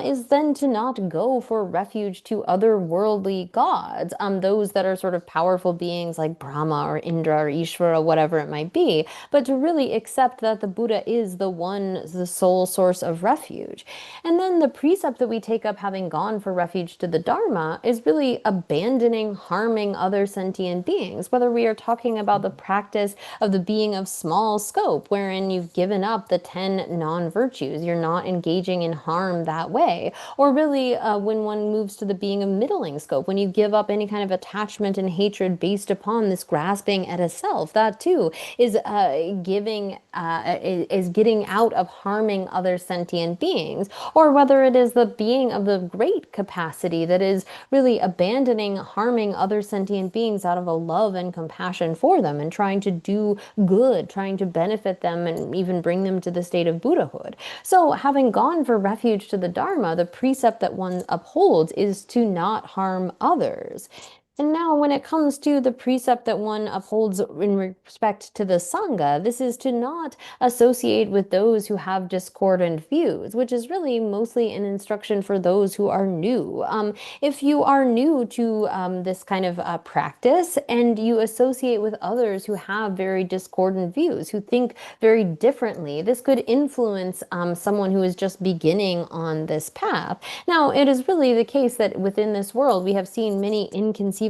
is then to not go for refuge to other worldly gods, those that are sort of powerful beings like Brahma or Indra or Ishvara, whatever it might be, but to really accept that the Buddha is the sole source of refuge. And then the precept that we take up, having gone for refuge to the Dharma, is really abandoning harming other sentient beings, whether we are talking about the practice of the being of small scope, wherein you've given up the 10 non-virtues, you're not engaging in harm that way, or really when one moves to the being of middling scope, when you give give up any kind of attachment and hatred based upon this grasping at a self. That too is getting out of harming other sentient beings, or whether it is the being of the great capacity that is really abandoning harming other sentient beings out of a love and compassion for them and trying to do good, trying to benefit them and even bring them to the state of Buddhahood. So having gone for refuge to the Dharma, the precept that one upholds is to not harm others. And now when it comes to the precept that one upholds in respect to the Sangha, this is to not associate with those who have discordant views, which is really mostly an instruction for those who are new. If you are new to this kind of practice and you associate with others who have very discordant views, who think very differently, this could influence someone who is just beginning on this path. Now, it is really the case that within this world, we have seen many inconceivable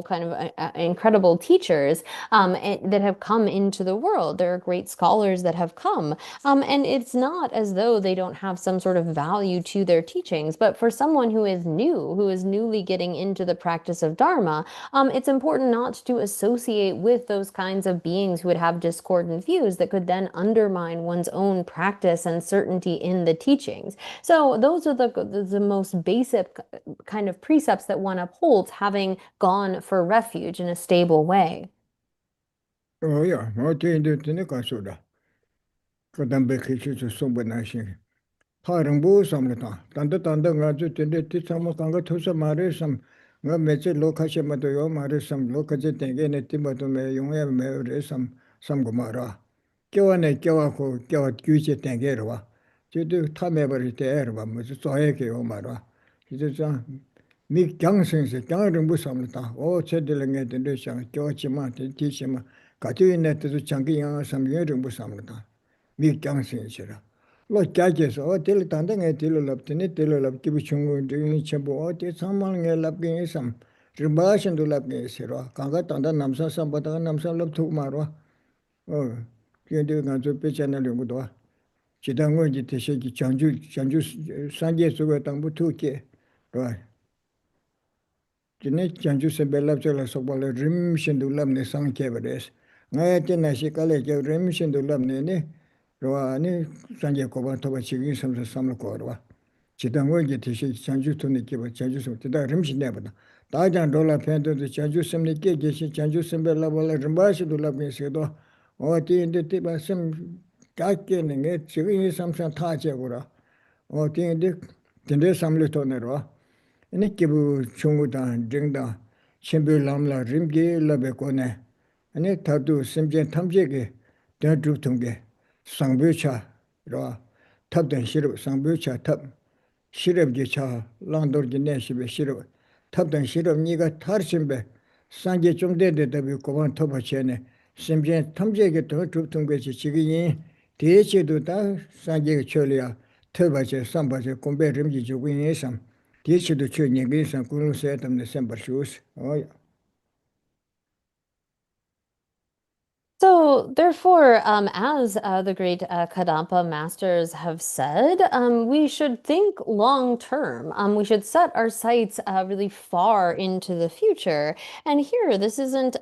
kind of incredible teachers that have come into the world. There are great scholars that have come. And it's not as though they don't have some sort of value to their teachings, but for someone who is new, who is newly getting into the practice of Dharma, it's important not to associate with those kinds of beings who would have discordant views that could then undermine one's own practice and certainty in the teachings. So those are the most basic kind of precepts that one upholds, having gone for refuge in a stable way. Oh yeah, tene kasoda. Kadambe kichu sombo nashin. Harangbu samlata. Tanda nga ju tende ti samo kanga thosa mare sam nga meche lokashe mato yo mare sam lokache tenge ne timato me yongya me re sam gumara. Kyawa ne kyawa ko kyawa gyuche tenge rwa. Chidu tame bari te erwa mo zoye ke yo marwa. Chidu sa mi kyang sense kyang rangbu samlata. O chedele nge tende shang kyawa chima ti shima. Katu ine te changi yang sam ye rangbu samlata. Mi kyang sense ra. Lo kyaje so tel tanda nge tel lap tene tel lap kibu chungu de chembo o te samal nge lap ge sam rimba shen do lap ge sero kanga tanda namsa sam bata namsa lap thuk marwa o kende nga zo pe chana le ngu do chidango ji te she ki chanju sanje so ga tang bu thu ke ro jine chanju se belap chola so bole rim shen do lap ne sang ke bres nga te na shi kale ke rim shen do lap ne 로아니 산제 고바 토바 지기 섬서 삼을 거와 지당고 이제 대시 장주 돈이 기버 장주 섬 대다 림시 내보다 다장 돌아 팬도도 장주 섬니 게 계시 장주 섬벨라 볼라 림바시 돌아면서도 어디인데 티바 섬 깎게는 게 지금 삼선 타제고라 어디인데 근데 삼을 돈으로 아니 기부 중고다 딩다 신별람라 림게 라베코네 아니 다도 심제 탐제게 대두 통계 상부차 로 탑된 시럽 상부차 탑 시럽지 차 랑도르지 내시베 시럽 탑된 시럽 니가 타르심베 상게 좀 되대도 고반 토바체네 심제 탐제게 더 좁던 것이 지금이 대체도 다 상게 처리야 터바체 삼바체 공배름지 주고 있는 대체도 처니게 상 군로세 때문에 셈버슈스 So, therefore, as the great Kadampa masters have said, we should think long term. We should set our sights really far into the future. And here, this isn't,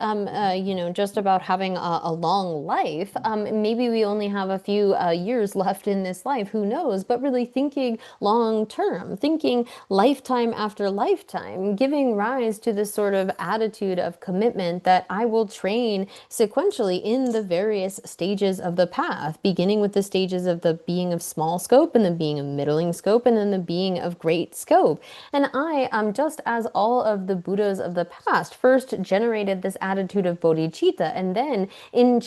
just about having a long life. Maybe we only have a few years left in this life, who knows? But really thinking long term, thinking lifetime after lifetime, giving rise to this sort of attitude of commitment that I will train sequentially in the various stages of the path, beginning with the stages of the being of small scope and the being of middling scope and then the being of great scope. And I, just as all of the Buddhas of the past first generated this attitude of bodhicitta and then in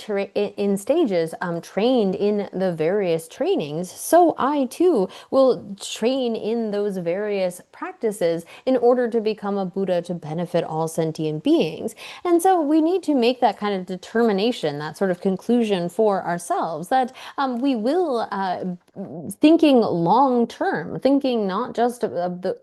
stages trained in the various trainings, so I too will train in those various practices in order to become a Buddha to benefit all sentient beings. And so we need to make that kind of determination, that sort sort of conclusion for ourselves, that we will, thinking long term, thinking not just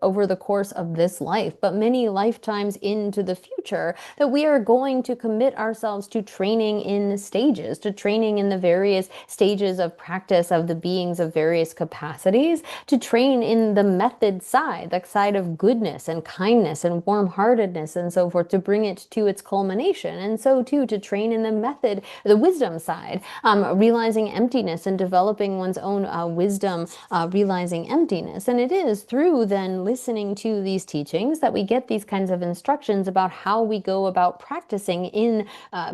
over the course of this life, but many lifetimes into the future, that we are going to commit ourselves to training in stages, to training in the various stages of practice of the beings of various capacities, to train in the method side, the side of goodness and kindness and warm-heartedness and so forth, to bring it to its culmination. And so too, to train in the method, the wisdom side, realizing emptiness and developing one's own wisdom, realizing emptiness. And it is through then listening to these teachings that we get these kinds of instructions about how we go about practicing in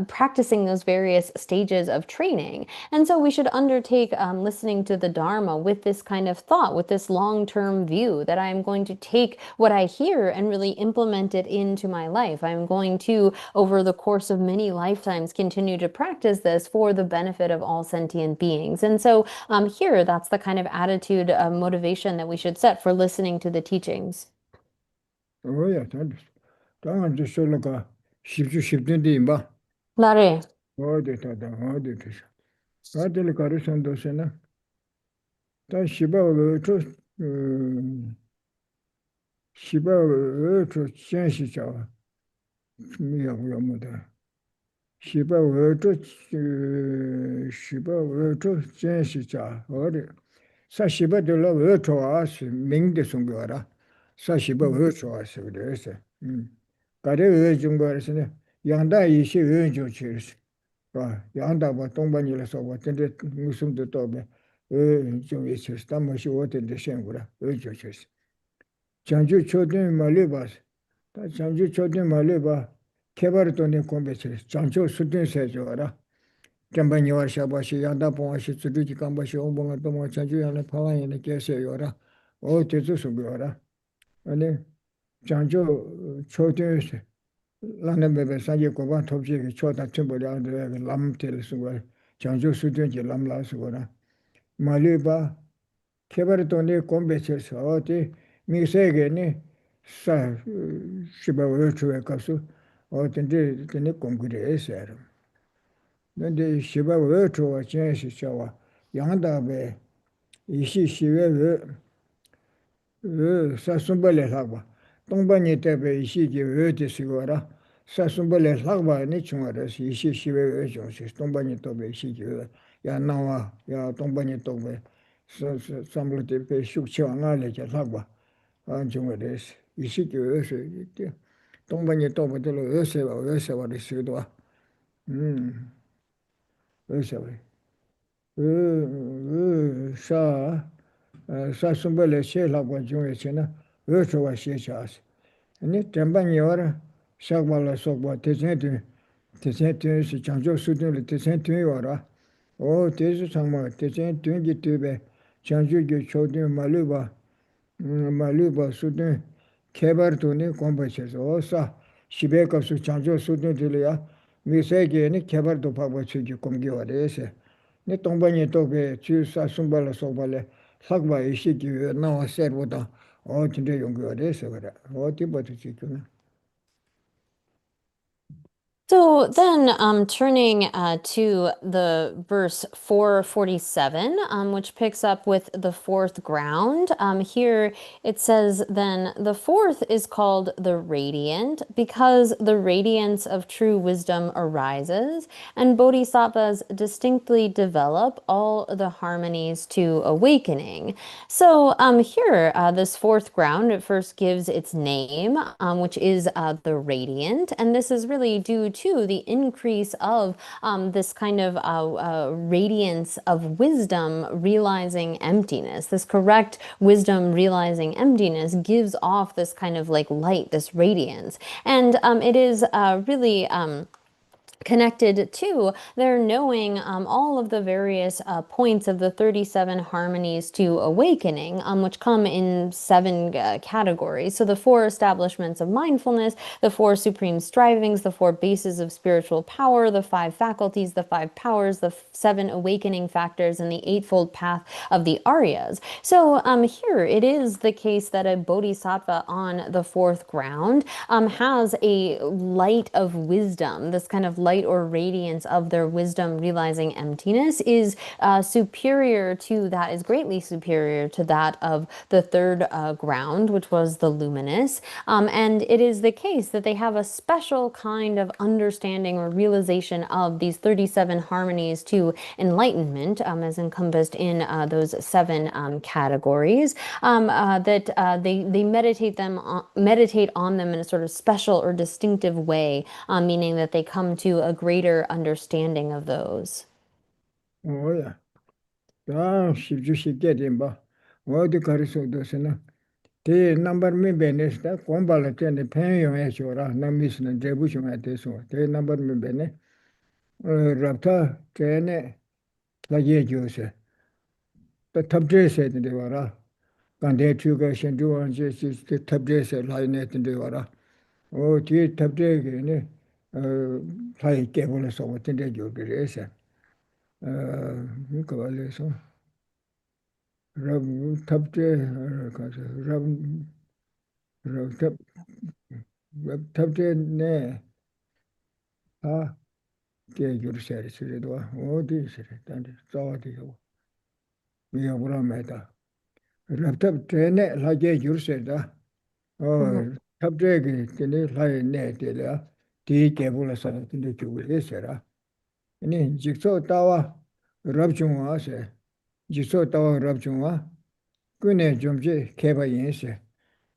practicing those various stages of training. And so we should undertake listening to the Dharma with this kind of thought, with this long-term view, that I am going to take what I hear and really implement it into my life. I'm going to, over the course of many lifetimes, continue to practice this for the benefit of all sentient beings. And so here, that's the kind of attitude, motivation that we should set for listening to the teachings. 뭐야, 당한 저 솔로가 10주 임바. Lare. 어디다. 어디를 가르쳤는데서나 다 시바가 시바가 전시자. 미야고요 뭐다. 시바가 전시자. 어디 사시바들로 왜 좋아하시 명대 송거라. 사시바 왜 좋아하시 그래서. 가래 왜 중거에서는 양다 이시 왜 좋지. 양다 뭐 동반이라서 뭐 근데 무슨 뜻도 좀 있었어. 담마시 어떤데 생구라. 왜 좋지. 장주 초등 말려봐. 다 장주 초등 말려봐. 개발도네 공배치. 장주 수든 세줘라. 잠반이 와샤바시 양다 봉아시 주두지 감바시 온봉아 동아 장주 양의 파와이네 계세요라. 어때서 그거라. 아니 장주 초등에서 라는베베 사제 고반 톱지기 초다 첨벌이한테 람텔 쓰고 장주 수준지 람라스고라. 말려봐. 개발도네 공배치에서 어디 미세게니 사 시바워 주에 가서 어떤데 되네 공부를 근데 시바워 주와 전시자와 양다베 이시시외 사순벌에 하고 동반이 때베 이시기 외대시고라 사순벌에 하고니 중앙에서 이시시외 정시 동반이 또베 이시기 야 나와 야 동반이 또베 삼로대베 숙치왕알에 하고 중앙에서 이시기 외에서 동반이 또베들 öse와 시도와 öse와 사순벌에 셰라고 중에서는 öse와 셰샤스 아니 잠반이어라 샤발라 속바 대전에서 장조 수준을 대전에와라 대수 상마 대전에 뒤에 장조교 초등 말루바 수준 개발도네 공부해서 어서 시베값수 장조 수준들이야 미세계니 개발도 바보 주기 공개와래서 네 동반이 또베 주사 순발로 속발에 학바 이시기 나와 세보다 진짜 연구해서 그래 어디 봐도 지금 So then, turning to the verse 447, which picks up with the fourth ground. Here it says, then the fourth is called the radiant, because the radiance of true wisdom arises, and bodhisattvas distinctly develop all the harmonies to awakening. So here, this fourth ground, it first gives its name, which is the radiant, and this is really due to the increase of this kind of radiance of wisdom realizing emptiness. This correct wisdom realizing emptiness gives off this kind of like light, this radiance. And it is really connected to their knowing all of the various points of the 37 harmonies to awakening, which come in 7 categories. So the 4 establishments of mindfulness, the 4 supreme strivings, the 4 bases of spiritual power, the 5 faculties, the 5 powers, the 7 awakening factors, and the 8-fold path of the Aryas. So here it is the case that a bodhisattva on the 4th ground has a light of wisdom, this kind of light or radiance of their wisdom realizing emptiness is superior to that, is greatly superior to that of the third ground, which was the luminous. And it is the case that they have a special kind of understanding or realization of these 37 harmonies to enlightenment, as encompassed in those 7 categories, that they meditate on them in a sort of special or distinctive way, meaning that they come to a greater understanding of those. yeah. She get in ba. The Kariso dosana. The number me benes da kombala tene pen yon e chora na miss na debushon at this one. The number me bene. Rapta tene la ye jose. The top dress at the wara. Kande chuga shendu on just the top dress at line at the wara. Oh, the top dress ne. High cable so what in the joggeresa. Nikavale so. Rub top dress. Rub top dress ne. Ah. Ke jur sere sere do o di sere tande sawa di yo mi abura meta raptab trene la ge jur sere da o tab de ge tene la ne de la di ke bula sa tinde ju ge sera ni jikso tawa rab chung wa se jikso tawa rab chung wa kune jomje ke ba yin se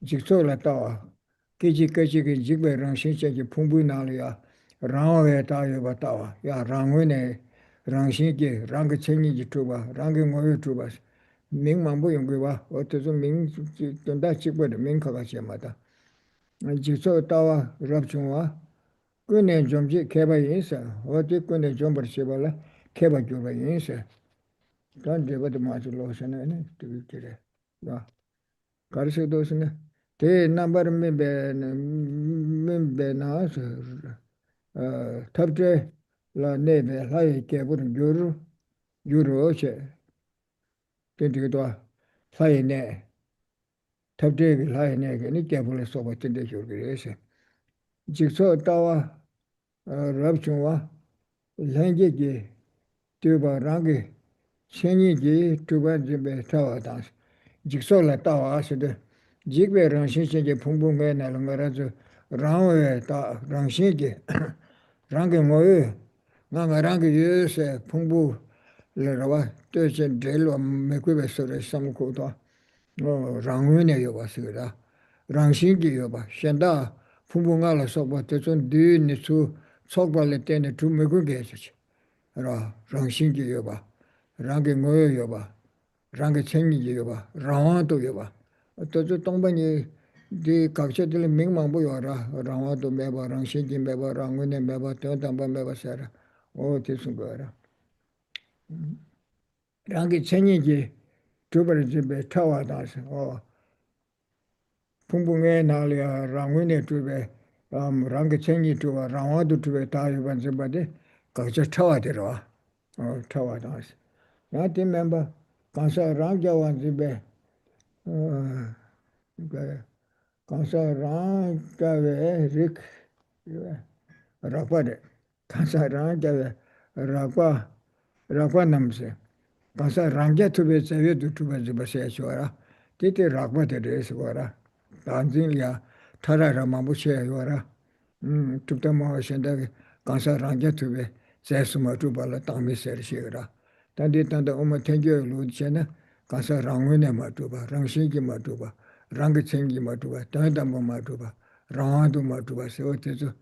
jikso la tawa keji keji ge jigbe rang shin che ge phungbu na le ya rang we ta yo ba tawa ya rang we ne rang shin ge rang ge chen ji tu ba rang ge ngo yo tu ba ming mang bu yong ge ba o te zo ming don da chi bo de ming ka ga che ma da ji so tawa rab chung wa ku ne jom ji ke ba yin sa o te ku ne jom bar che ba la ke ba ju ba yin sa dan de ba de ma ju lo sa ne tu ki re ya kar se do ne te number me be na tabde la nebe lai ke bu yuru che te do lai ne tabde lai ne ke ni ke bu le so ba te de ju ge se jikso tawa rab chungwa lenge ge tu ba rang ge chenyi ge tu ba be tawa da jikso la tawa se de jigbe rang shin che ge phung phung ge na lang ra zo rang we ta rang shin ge rang ge mo ye nga rang ge ye se phung bu le ra ba te chen de lo me ku be so re sam ko to rang we ne yo ba se da rang shin ge yo ba shen da phung bu nga la so ba te chon de ni su chok ba le te ne tu me ku ge se ra rang shin ge yo ba rang ge mo yo ba rang ge chen ge yo ba rang to yo ba to tong ba ni di kakche dili ming mang bu yo ra rangwa do me ba rang shin jin me ba rang ne me ba te dang ba me ba sa ra o ti sun go ra rang ge chen yi ji tu ba ji be ta wa da sa o phung bu nge na le rang ne tu be rang ge chen yi tu ba rangwa do tu be ta yu ban ji ba de kakche ta wa de ro o ta wa da sa ya ti member kansa rang ja wan ji be kansa rang ka ve rik rakpa de kansa rang ka ve rakpa namse kansa rang ja tu be se du tu be ba se chora ti rakpa de de se wara tanjin ya thara ra ma bu che wara tu ta ma shen da kansa rang ja tu be se su ma tu ba la ta mi se shi ra ta de ta da o ma ten ge lu che na kansa rang ne ma tu ba rang shin ki ma tu ba rang chen ki ma tu ba ta da ma tu ba rang du ma tu ba se o te zo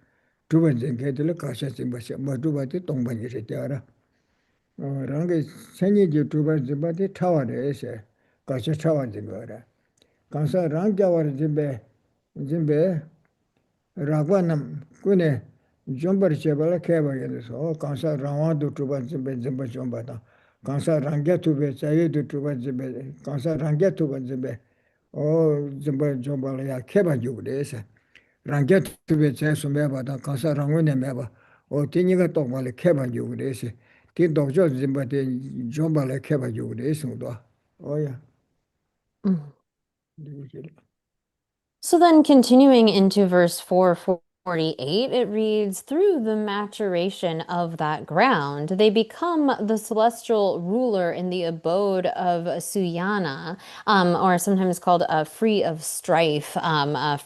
tu ba jen ke de la ka sha chen ba se ma tu ba te tong ba ni se te ara rang chen ni ji tu ba ji ba te ta wa de se ka sha ta wa ji ga ra kansa rang ja wa ji be rakwa nam ku ne jombar che ba la ke ba ye de so kansa rang du tu ba ji be jomba jomba da kansa rang ja tu be cha ye du tu ba ji be kansa rang ja tu ba ji be o jomba jomba la ya ke ba ju de se rang ja tu be cha su me ba da kansa rang ne me ba o ti ni ga to ba le ke ba ju de se ti do jo ji ba de jomba la ke ba ju de se do o ya So then continuing into verse 4, 48, it reads, through the maturation of that ground, they become the celestial ruler in the abode of Suyana, or sometimes called free of strife,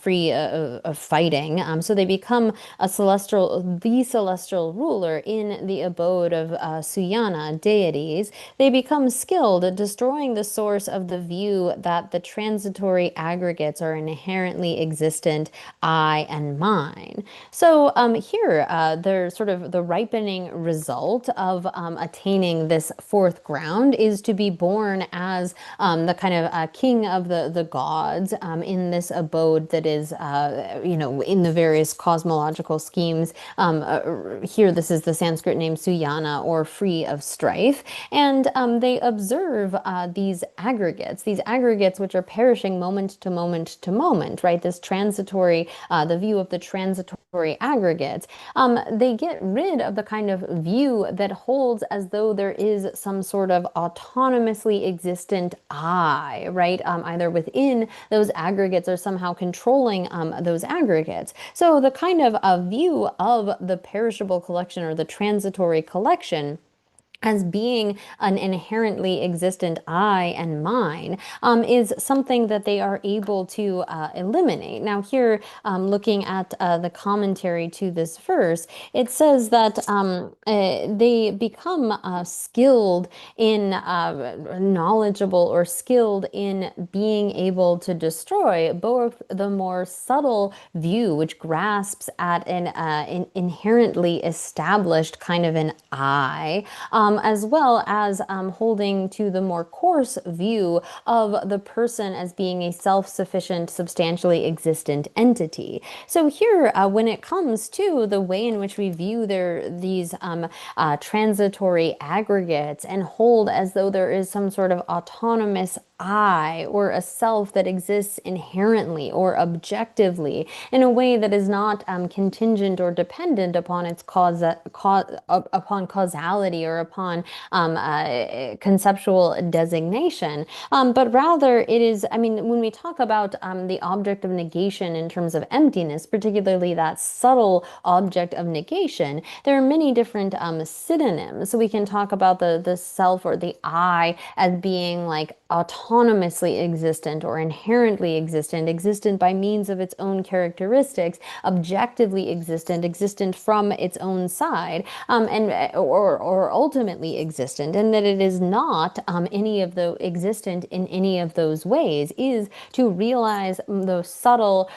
free of fighting. So they become the celestial ruler in the abode of Suyana, deities. They become skilled at destroying the source of the view that the transitory aggregates are inherently existent, I and mine. So here, there's sort of the ripening result of attaining this fourth ground is to be born as the kind of king of the gods in this abode that is, in the various cosmological schemes. Here, this is the Sanskrit name Suyana, or free of strife. And they observe these aggregates which are perishing moment to moment to moment, right? This transitory, the view of the transitory aggregates, they get rid of the kind of view that holds as though there is some sort of autonomously existent I, right? Either within those aggregates or somehow controlling those aggregates. So the kind of a view of the perishable collection or the transitory collection as being an inherently existent I and mine is something that they are able to eliminate. Now here, looking at the commentary to this verse, it says that they become skilled in, knowledgeable or skilled in being able to destroy both the more subtle view, which grasps at an inherently established kind of an I, as well as holding to the more coarse view of the person as being a self-sufficient, substantially existent entity. So here, when it comes to the way in which we view these transitory aggregates and hold as though there is some sort of autonomous I or a self that exists inherently or objectively in a way that is not contingent or dependent upon its upon causality or upon conceptual designation, but rather it is, when we talk about the object of negation in terms of emptiness, particularly that subtle object of negation, there are many different synonyms. So we can talk about the self or the I as being like autonomously existent or inherently existent by means of its own characteristics, objectively existent from its own side, or ultimately existent, and that it is not any of the existent in any of those ways, is to realize the subtle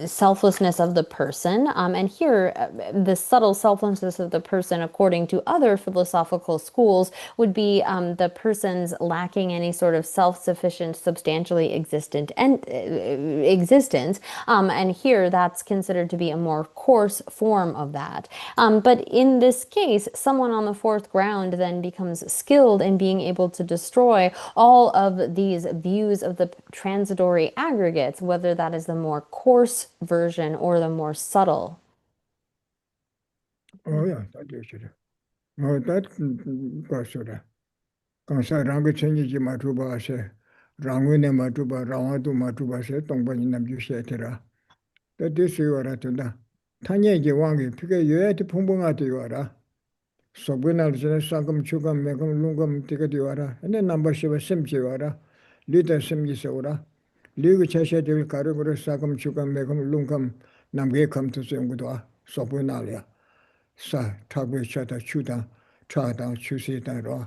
selflessness of the person. And here, the subtle selflessness of the person, according to other philosophical schools, would be the person's lacking any sort of self-sufficient, substantially existent existence. And here, that's considered to be a more coarse form of that. But in this case, someone on the fourth ground then becomes skilled in being able to destroy all of these views of the transitory aggregates, whether that is the more coarse version or the more subtle. Oh, yeah, that is it. Oh, that goes to the Kansa Ranga Chenji Matuba say, Rangune Matuba, Rawatu Matuba say, Tongbani Namju Shetera. That is you are at the Tanya Jiwangi, Pika, you had to Pumbunga to you are. Sobunal Sakam Chukam, Megam Lungam, Tikatiwara, and then number Shiva Simchiwara, Lita Simjisora, Ligu Chasha del Karibur Sakam Chukam, Megam Lungam, Namge come to Singudwa, Sobunalia, Sa, Tabu Chata Chuta, Chata, Chusita Ra,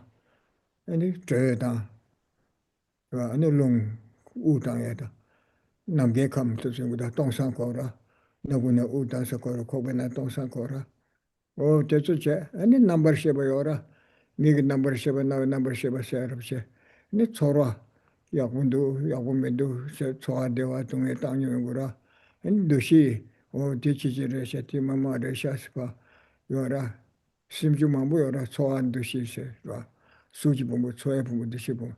and it Jada, and a lung Utangeta, Namge come to Singuda, Dongsankora, Naguna Utansakora, Kobana Dongsankora. Oh, that's a any number Shebayora, Nig number Sheba, no number Sheba Serapse. Nitora, Yakundu, Yakumendu, Soa Deva Tungetan Yungura, and Dushi, or Dichi Reseti Mama de Shaspa, Yora, Simjumabu, or Soa and Dushi, Sujibumbu, Soepu, the Shibu,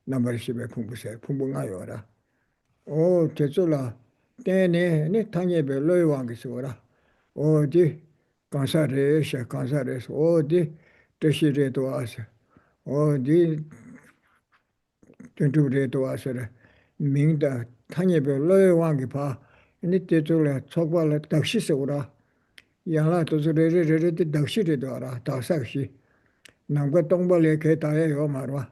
number Sheba Pumbuse, Pumbungayora. Oh, Tetula, Dene, Netanyebe, Loiwangisora. Oh, di Kansares, oh, di Teshire to us, oh, di Tenture to us, Ming the Tanyebe Loy Wangipa, ini tezula chokpa la dakshi sewura, yangla tozu re di dakshi re dwara, daksakshi. Nangpa tongpa le ke daya yo marwa,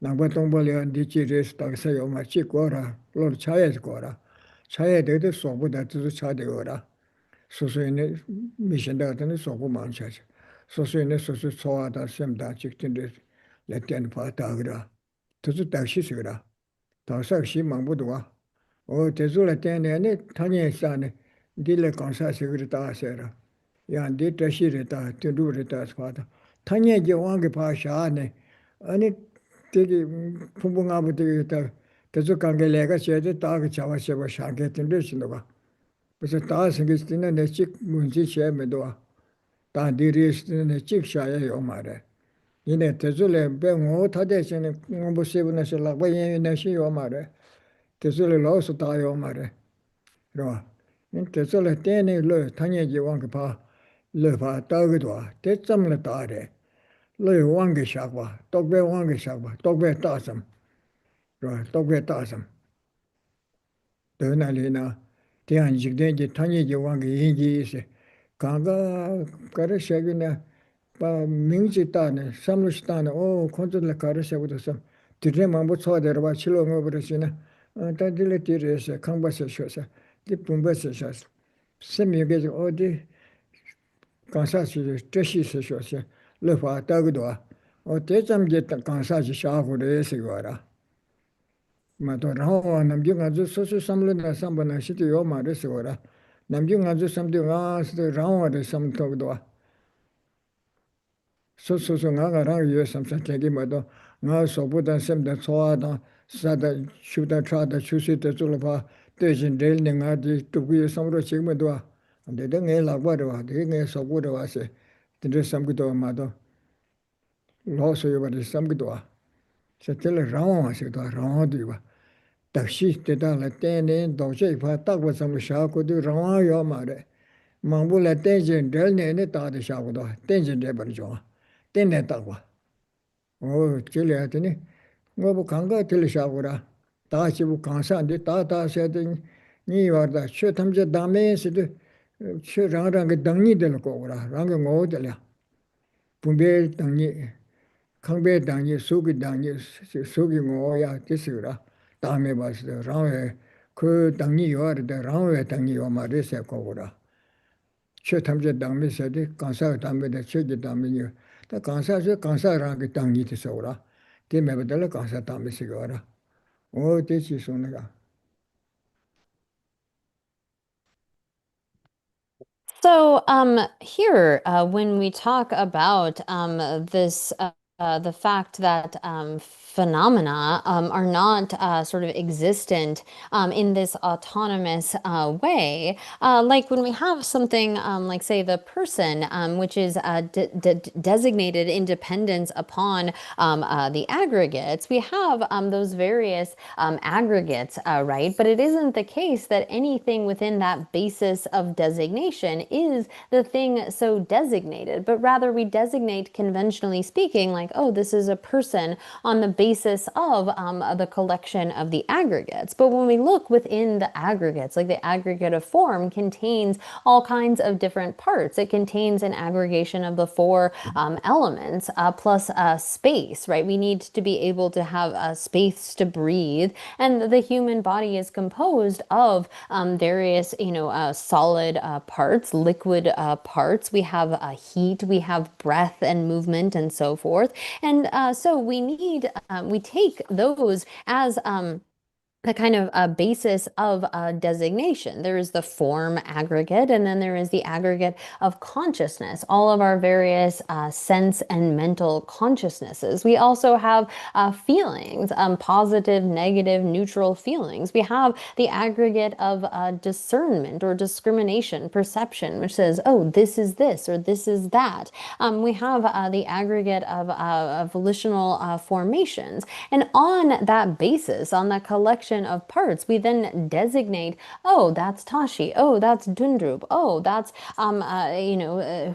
nangpa tongpa le di chi res daksa yo mar, chi kora, lor chaya kora. Chaya de sobu da tozu chade yora. Sosu ini mishinda gatani sobu manchachi. Sosu ini sosu chowa da semda chiktin le ten pa dagra. Tozu dakshi sewura, daksakshi mangpudwa. O tezula tene ne tanya sane dile kansa sigri ta sera ya di tashi reta tindu reta spada tanya je wange pa sha ne ani tegi pumbu ngabu tegi ta tezu kange lega chede ta ga chawa cheba shange tindu chindo ba pese ta singi stina ne chik munji che me do ta di ri stina ne chik sha ya yo mare ine tezule be ngo ta de chene ngo sebu na se la ba yen na shi yo mare tezule lo su ta yo mare rồi nên thế cho là tên này lời thanh nhẹ gì quan cái pa lời pa tao cái đó thế chăm là ta đấy lời quan cái sao quá tóc bé quan cái sao quá tóc bé ta sắm rồi tóc bé ta sắm từ này lên nào thì anh chỉ đến chỉ thanh nhẹ gì quan cái gì gì sẽ càng cái đó sẽ cái này ba mình chỉ ta này xăm lúc ta này ô con tôi là cái đó sẽ có được xăm thì riêng mà bút xóa được ba chỉ lo ngồi bữa xin ta đi lên thì rồi sẽ không bao giờ sẽ đi bung sẽ xem như cái ở đi cảnh sát thì这些是说是立法到个多，我这咱们就cảnh sát是下户的是个啦，嘛都然后南京啊就说是上了那上班那是都要嘛的是个啦，南京啊就上的啊是然后的上到个多，说我让有什么天气嘛都，我说不但什么的错的，啥的修的差的修饰的做了吧，对人这人啊的都不有什么情么多。để đó nghe lạc qua rồi để nghe sâu qua rồi sẽ thì để xem cái đó mà đó lo soi vào để xem cái đó sẽ thế là rong sẽ đó rong đi vào đặc sĩ để đó là tên nên đầu chơi phải tác vào xem sao có được rong yo mà đấy mong muốn là tên gì để nên ta để sao cái đó tên gì để bận cho tên này tác vào ồ chỉ là thế này ngô bu khang cái thế là sao cái đó ta chỉ bu khang sang đi ta sẽ thì như vậy đó chưa tham gia đam mê sẽ được chưa rằng cái đăng nhị được có ra rằng cái ngô được là bún bê đăng nhị khang bê đăng nhị số cái ngô ya cái sự đó ta mới bảo sự rằng cái đăng nhị ở đây rằng cái đăng nhị ở mà đây sẽ có ra chưa tham gia đăng mê sẽ đi cảnh sát đăng mê để chưa cái đăng mê nhiều ta cảnh sát rằng cái đăng nhị thì sao ra thì mới bắt đầu là cảnh sát đăng mê sẽ có ra ô thế chỉ số này cả. So here, when we talk about this, the fact that phenomena are not sort of existent in this autonomous way, like when we have something like, say, the person, which is designated independence upon the aggregates, we have those various aggregates, right? But it isn't the case that anything within that basis of designation is the thing so designated, but rather we designate, conventionally speaking, like, oh, this is a person on the basis of the collection of the aggregates. But when we look within the aggregates, like the aggregate of form contains all kinds of different parts. It contains an aggregation of the four elements plus space, right? We need to be able to have space to breathe, and the human body is composed of various, solid parts, liquid parts. We have heat, we have breath and movement and so forth. And so we take those as the kind of basis of designation. There is the form aggregate, and then there is the aggregate of consciousness, all of our various sense and mental consciousnesses. We also have feelings, positive, negative, neutral feelings. We have the aggregate of discernment or discrimination, perception, which says, oh, this is this or this is that. We have the aggregate of volitional formations. And on that basis, on the collection collection of parts, we then designate, oh, that's Tashi, oh, that's Dundrup, oh, that's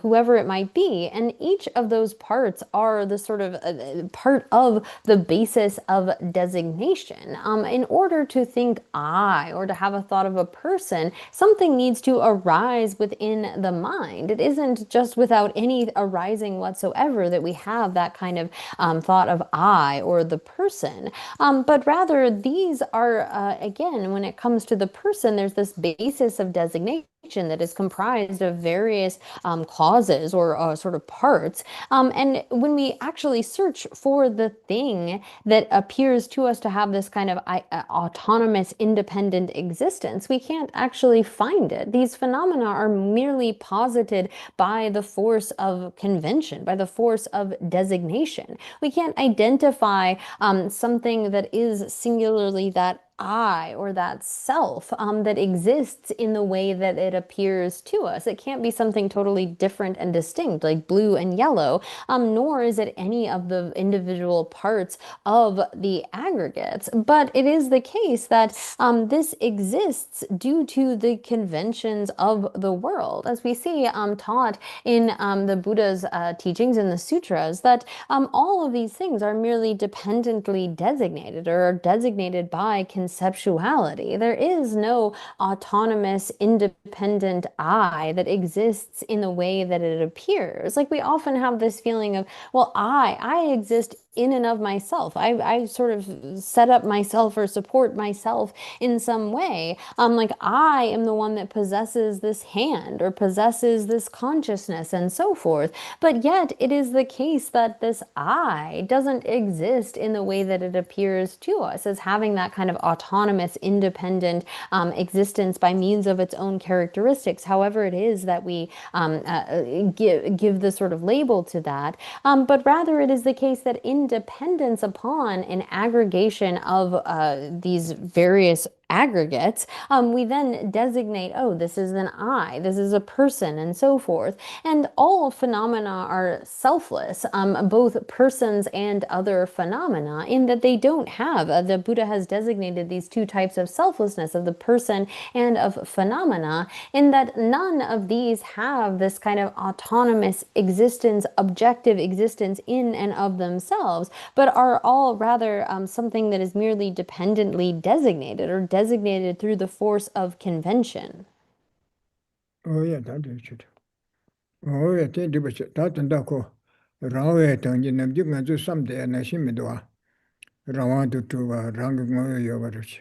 whoever it might be. And each of those parts are the sort of part of the basis of designation. In order to think I, or to have a thought of a person, something needs to arise within the mind. It isn't just without any arising whatsoever that we have that kind of thought of I or the person, but rather these are, again, when it comes to the person, there's this basis of designation that is comprised of various clauses or sort of parts. And when we actually search for the thing that appears to us to have this kind of autonomous, independent existence, we can't actually find it. These phenomena are merely posited by the force of convention, by the force of designation. We can't identify something that is singularly that I or that self that exists in the way that it appears to us. It can't be something totally different and distinct like blue and yellow, nor is it any of the individual parts of the aggregates. But it is the case that this exists due to the conventions of the world, as we see taught in the Buddha's teachings in the sutras, that all of these things are merely dependently designated or are designated by conceptuality. There is no autonomous, independent I that exists in the way that it appears. Like we often have this feeling of, well, I exist in and of myself. I sort of set up myself or support myself in some way. Like I am the one that possesses this hand or possesses this consciousness and so forth. But yet it is the case that this I doesn't exist in the way that it appears to us as having that kind of autonomous, independent existence by means of its own characteristics, however it is that we give the sort of label to that. But rather it is the case that in dependence upon an aggregation of these various aggregates, we then designate, oh, this is an I, this is a person, and so forth. And all phenomena are selfless, both persons and other phenomena, in that they don't have, the Buddha has designated these two types of selflessness, of the person and of phenomena, in that none of these have this kind of autonomous existence, objective existence in and of themselves, but are all rather something that is merely dependently designated or designated through the force of convention. Oh, yeah, that is it. Oh, yeah, that's the Rawe Tangi Namjuk and do someday and I see me do. Rawan to Rang Yovarich.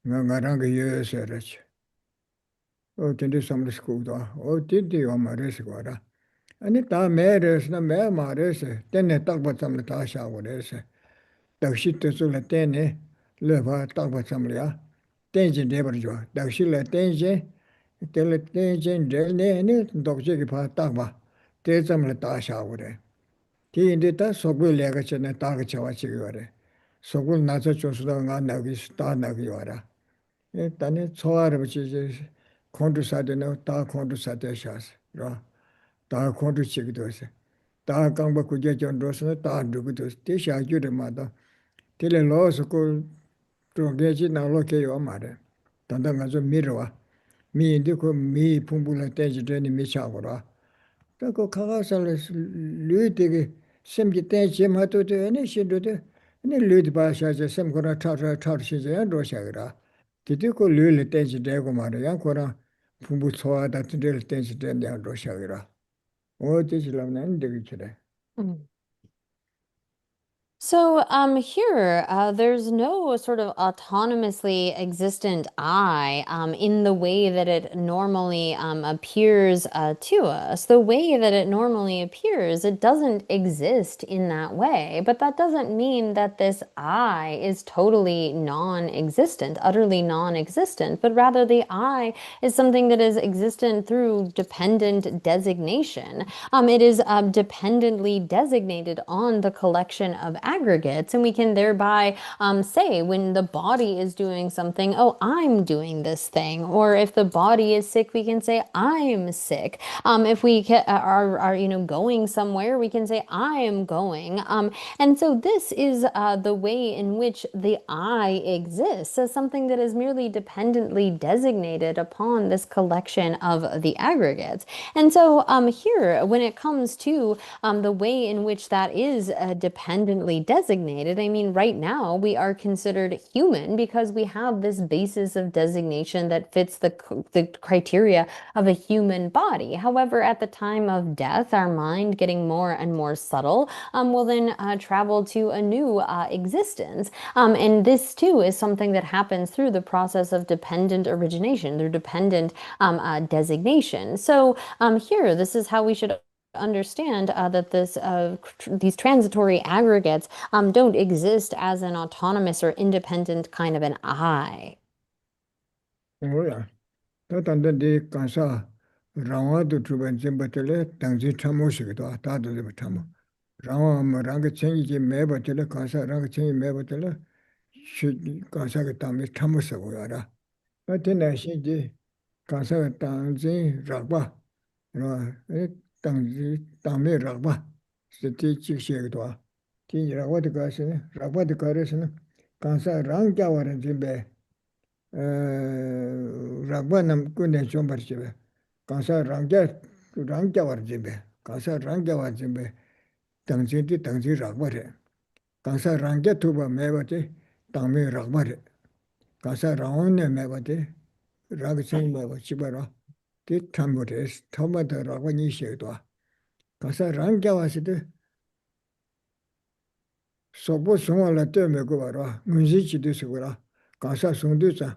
Ranga years at it. Oh, can do some school door. Oh, did you on my resguara? And it are mares, no mere mares, then I talk about some Natasha would say. The shit to Sulatene, Leva talk about some Lia. Danger never jo. The Shilla danger. Tell it danger and Jelly, dog jiggy part talk. There's some Natasha would say. Tea in the task so good legacy and a target chawachigore. So good not such as long on Nagi star Nagiora. Then it's hard, which is countryside, no dark countryside shas. Dark country chickdos. Dark gamba could get on Rosa, dark dugutus. Tisha, you the mother. Till a law so cool to get it now look at your mother. Tandanga's a mirror. Me, Duco, me, Pumbula, Tajani, Michawara. Tako Kawasal Ludig, some detention matter to any shit to the any lewd bash as a some gonna touches and Roshagra. Did you call Lulu Tensi Dago Maria Kora, Pumbutoa that real Tensi and Roshagra? Oh, this is an individual. So here, there's no sort of autonomously existent I in the way that it normally appears to us. The way that it normally appears, it doesn't exist in that way. But that doesn't mean that this I is totally non-existent, utterly non-existent, but rather the I is something that is existent through dependent designation. It is dependently designated on the collection of aggregates, and we can thereby say when the body is doing something, oh, I'm doing this thing. Or if the body is sick, we can say I'm sick. If we are going somewhere, we can say I am going. And so this is the way in which the I exists as something that is merely dependently designated upon this collection of the aggregates. And so here, when it comes to the way in which that is dependently designated, I mean, right now we are considered human because we have this basis of designation that fits the criteria of a human body. However, at the time of death, our mind, getting more and more subtle, will then travel to a new existence. And this too is something that happens through the process of dependent origination, through dependent designation. So here, this is how we should understand that these transitory aggregates don't exist as an autonomous or independent kind of an I. 뭐야? 또 단단히 가서 라와도 주변 점부터래 당시 참모시기도 다도 좀 참모. 라와 뭐 랑게 챙이지 매버들래 가서 랑게 챙이 매버들래 가서가 담에 참모서고 알아. 어떤 시지 가서 당시 라바. 당시 담에 라바. 스티 찍시기도. 뒤라고도 가서는 라바도 가서는 가서 랑자와는 집에 Ragbanam Kune Chombarchibe, Kansa Rangja Warjimbe, Kansa Rangja Warjimbe, Tangzi Ragbare, Kansa Rangja Tuba Mevate, Tangme Ragbare, Kansa Raone Mevate, Ragsin Meva Chibara, Tit Tambures, Tomata Ragwani Shedwa, Kansa Rangja Waside, Sobo Sunga La Temegura, Musici de Sugura, Kansa Sundusa.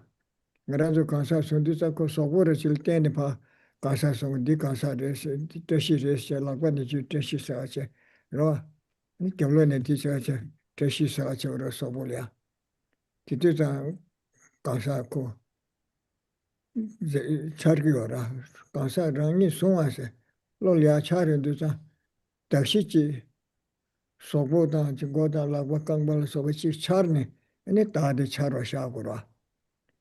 Ngarazo kansa sundisa ko sobore siltene pa kansa sundi kansa res teshi res lagwa ne ju teshi sa che ro ni kyolo ne ti sa che teshi sa che ro sobolia tituza kansa ko chargi ora kansa rangi sunwa se lo lia chare duza tashi chi soboda jingoda lagwa kangbal sobochi charne ene ta de charo sha gora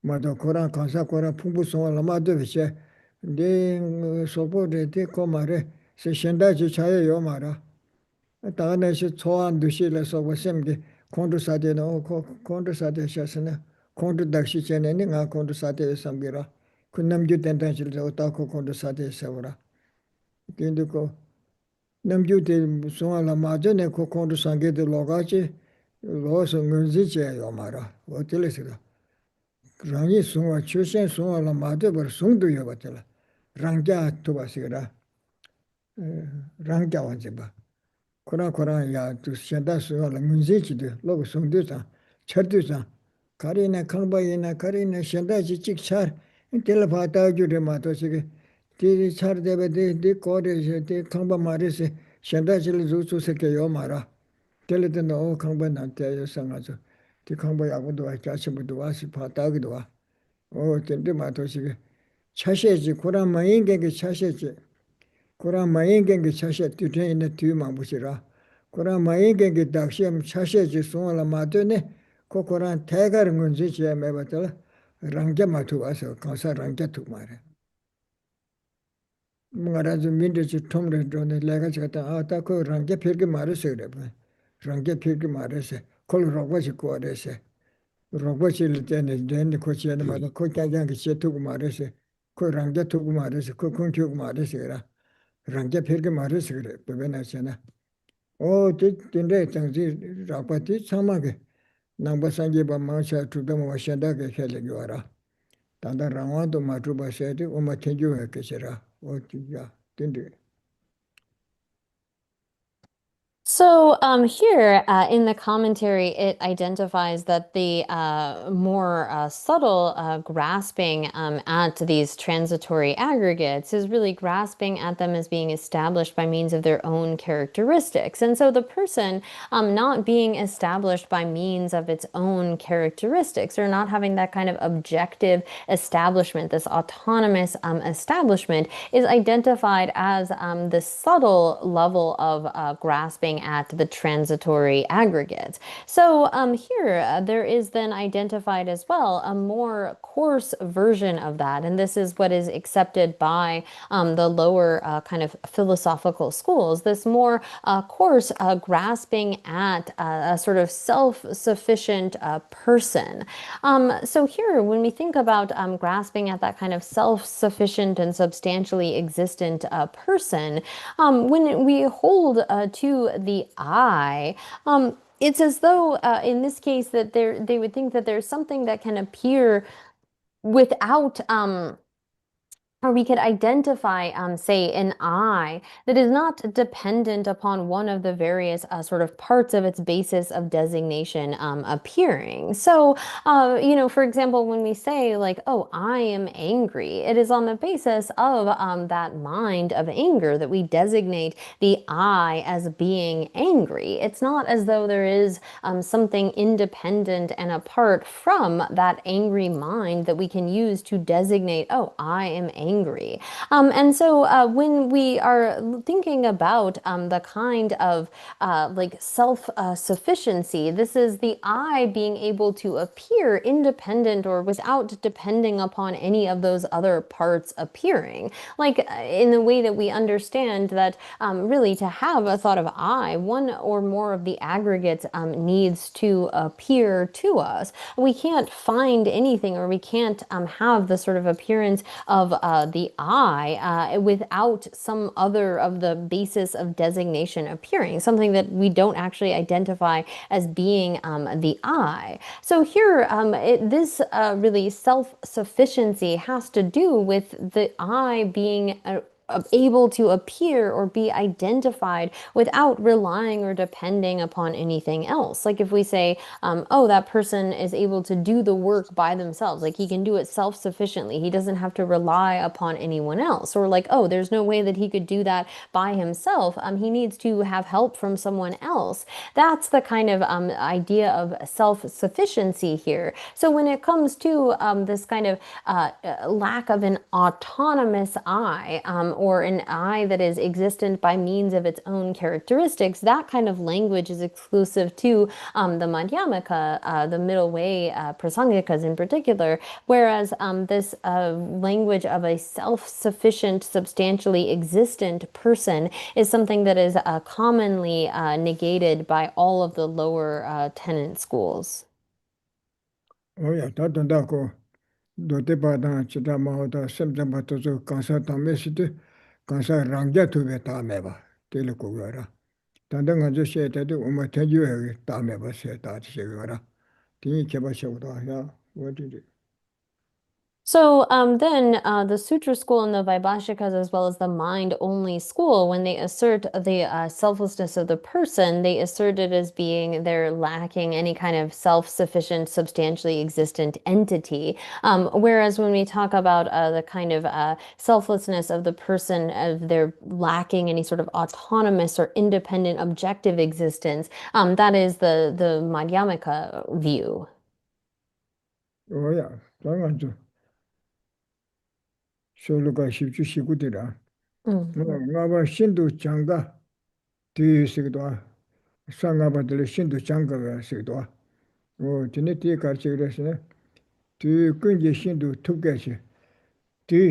마도 코란 간사 코란 풍부성을 마도비체 네 소보데 데 코마레 세션다지 차예요 마라 다가네시 초안 두실에서 보셈게 콘도사데노 콘도사데 샤스나 콘도 dak시 전에는 가 콘도사데 삼기라 그 남주 된다실 오타코 콘도사데 세워라 근데고 남주데 소알라 마저네 코 콘도상게데 로가치 로서 문지제요 마라 어텔레스가 Rangi Sunga, Chushen Sunga la Madebar Sungdu Yabatela, Rangya Tubasigra, Rangya Wanjiba. Koran ya to Shenda Sunga la Munzichi, Logo Sungduza, Charduza, Karina Kalbayina, Karina Shenda Chichar, and Telepata Judematosig, Tiri Char de Kore, de Kamba Maris, Shenda Zuzu Sekayomara, Teleton O Kamban and Taya Sangazo. The Kamba Yabudo, Kachibuduasi, Patagua, or Tendimatosi, Chashe, Kura Maingen, Chashe, Kura Maingen, Chashe, to train the two Mabusira, Kura Maingen, Dakshiam, Chashe, Sola Matone, Kokoran, Tagar, Munzichi, Mabatella, Rangamatu, as a concert Rangatu Mare. Marazu Mindici Tomre, Lagachata, Atako, Ranga Pilgrimaris, Ranga Pilgrimaris. Kol Robachi Quadese, Robachi Lieutenant, then the Cochiana, the Cocayan, Chetumares, Koranga Tugumares, Kokuntu Maresera, Ranga Pilgrimares, Bevenacena. Oh, didn't they think Rapati Samage, Nambasangiba Mancha to them was Shandaga Heliguara. Tanda Ramando Matuba said, O Matenju Kessera, or Tiga, didn't they? So here in the commentary, it identifies that the more subtle grasping at these transitory aggregates is really grasping at them as being established by means of their own characteristics. And so the person not being established by means of its own characteristics, or not having that kind of objective establishment, this autonomous establishment, is identified as the subtle level of grasping at the transitory aggregates. So here, there is then identified as well a more coarse version of that, and this is what is accepted by the lower kind of philosophical schools, this more coarse grasping at a sort of self-sufficient person. So here, when we think about grasping at that kind of self-sufficient and substantially existent person, when we hold to the I, it's as though in this case that they would think that there's something that can appear without or we could identify, say, an I that is not dependent upon one of the various sort of parts of its basis of designation appearing. So, for example, when we say like, oh, I am angry, it is on the basis of that mind of anger that we designate the I as being angry. It's not as though there is something independent and apart from that angry mind that we can use to designate, oh, I am angry. And so when we are thinking about the kind of like self-sufficiency, this is the I being able to appear independent or without depending upon any of those other parts appearing. Like in the way that we understand that really to have a thought of I, one or more of the aggregates needs to appear to us. We can't find anything, or we can't have the sort of appearance of the I without some other of the basis of designation appearing, something that we don't actually identify as being the I. So here, this really self-sufficiency has to do with the I being able to appear or be identified without relying or depending upon anything else. Like if we say, oh, that person is able to do the work by themselves, like he can do it self-sufficiently, he doesn't have to rely upon anyone else. Or like, oh, there's no way that he could do that by himself, he needs to have help from someone else. That's the kind of idea of self-sufficiency here. So when it comes to this kind of lack of an autonomous I, or an I that is existent by means of its own characteristics, that kind of language is exclusive to the Madhyamaka, the middle way prasangikas in particular, whereas this language of a self-sufficient, substantially existent person is something that is commonly negated by all of the lower tenant schools. Oh yeah, that dote badan chita mahoda semjamba tozo kansa tamme situ kansa rangja tube tame ba tele kogara tanda ngajo she tade uma tenju he tame ba se ta che gara tini keba shawda ya what did it. So then the Sutra school and the Vaibhashikas, as well as the mind-only school, when they assert the selflessness of the person, they assert it as being they're lacking any kind of self-sufficient, substantially existent entity. Whereas when we talk about the kind of selflessness of the person, of they're lacking any sort of autonomous or independent objective existence, that is the Madhyamaka view. Oh yeah, tanga soluka shibchu shikudira ngaba shindu changa ti sigdwa sanga badle shindu changa ga sigdwa o tine ti karchigre sene ti kunje shindu tupgeche ti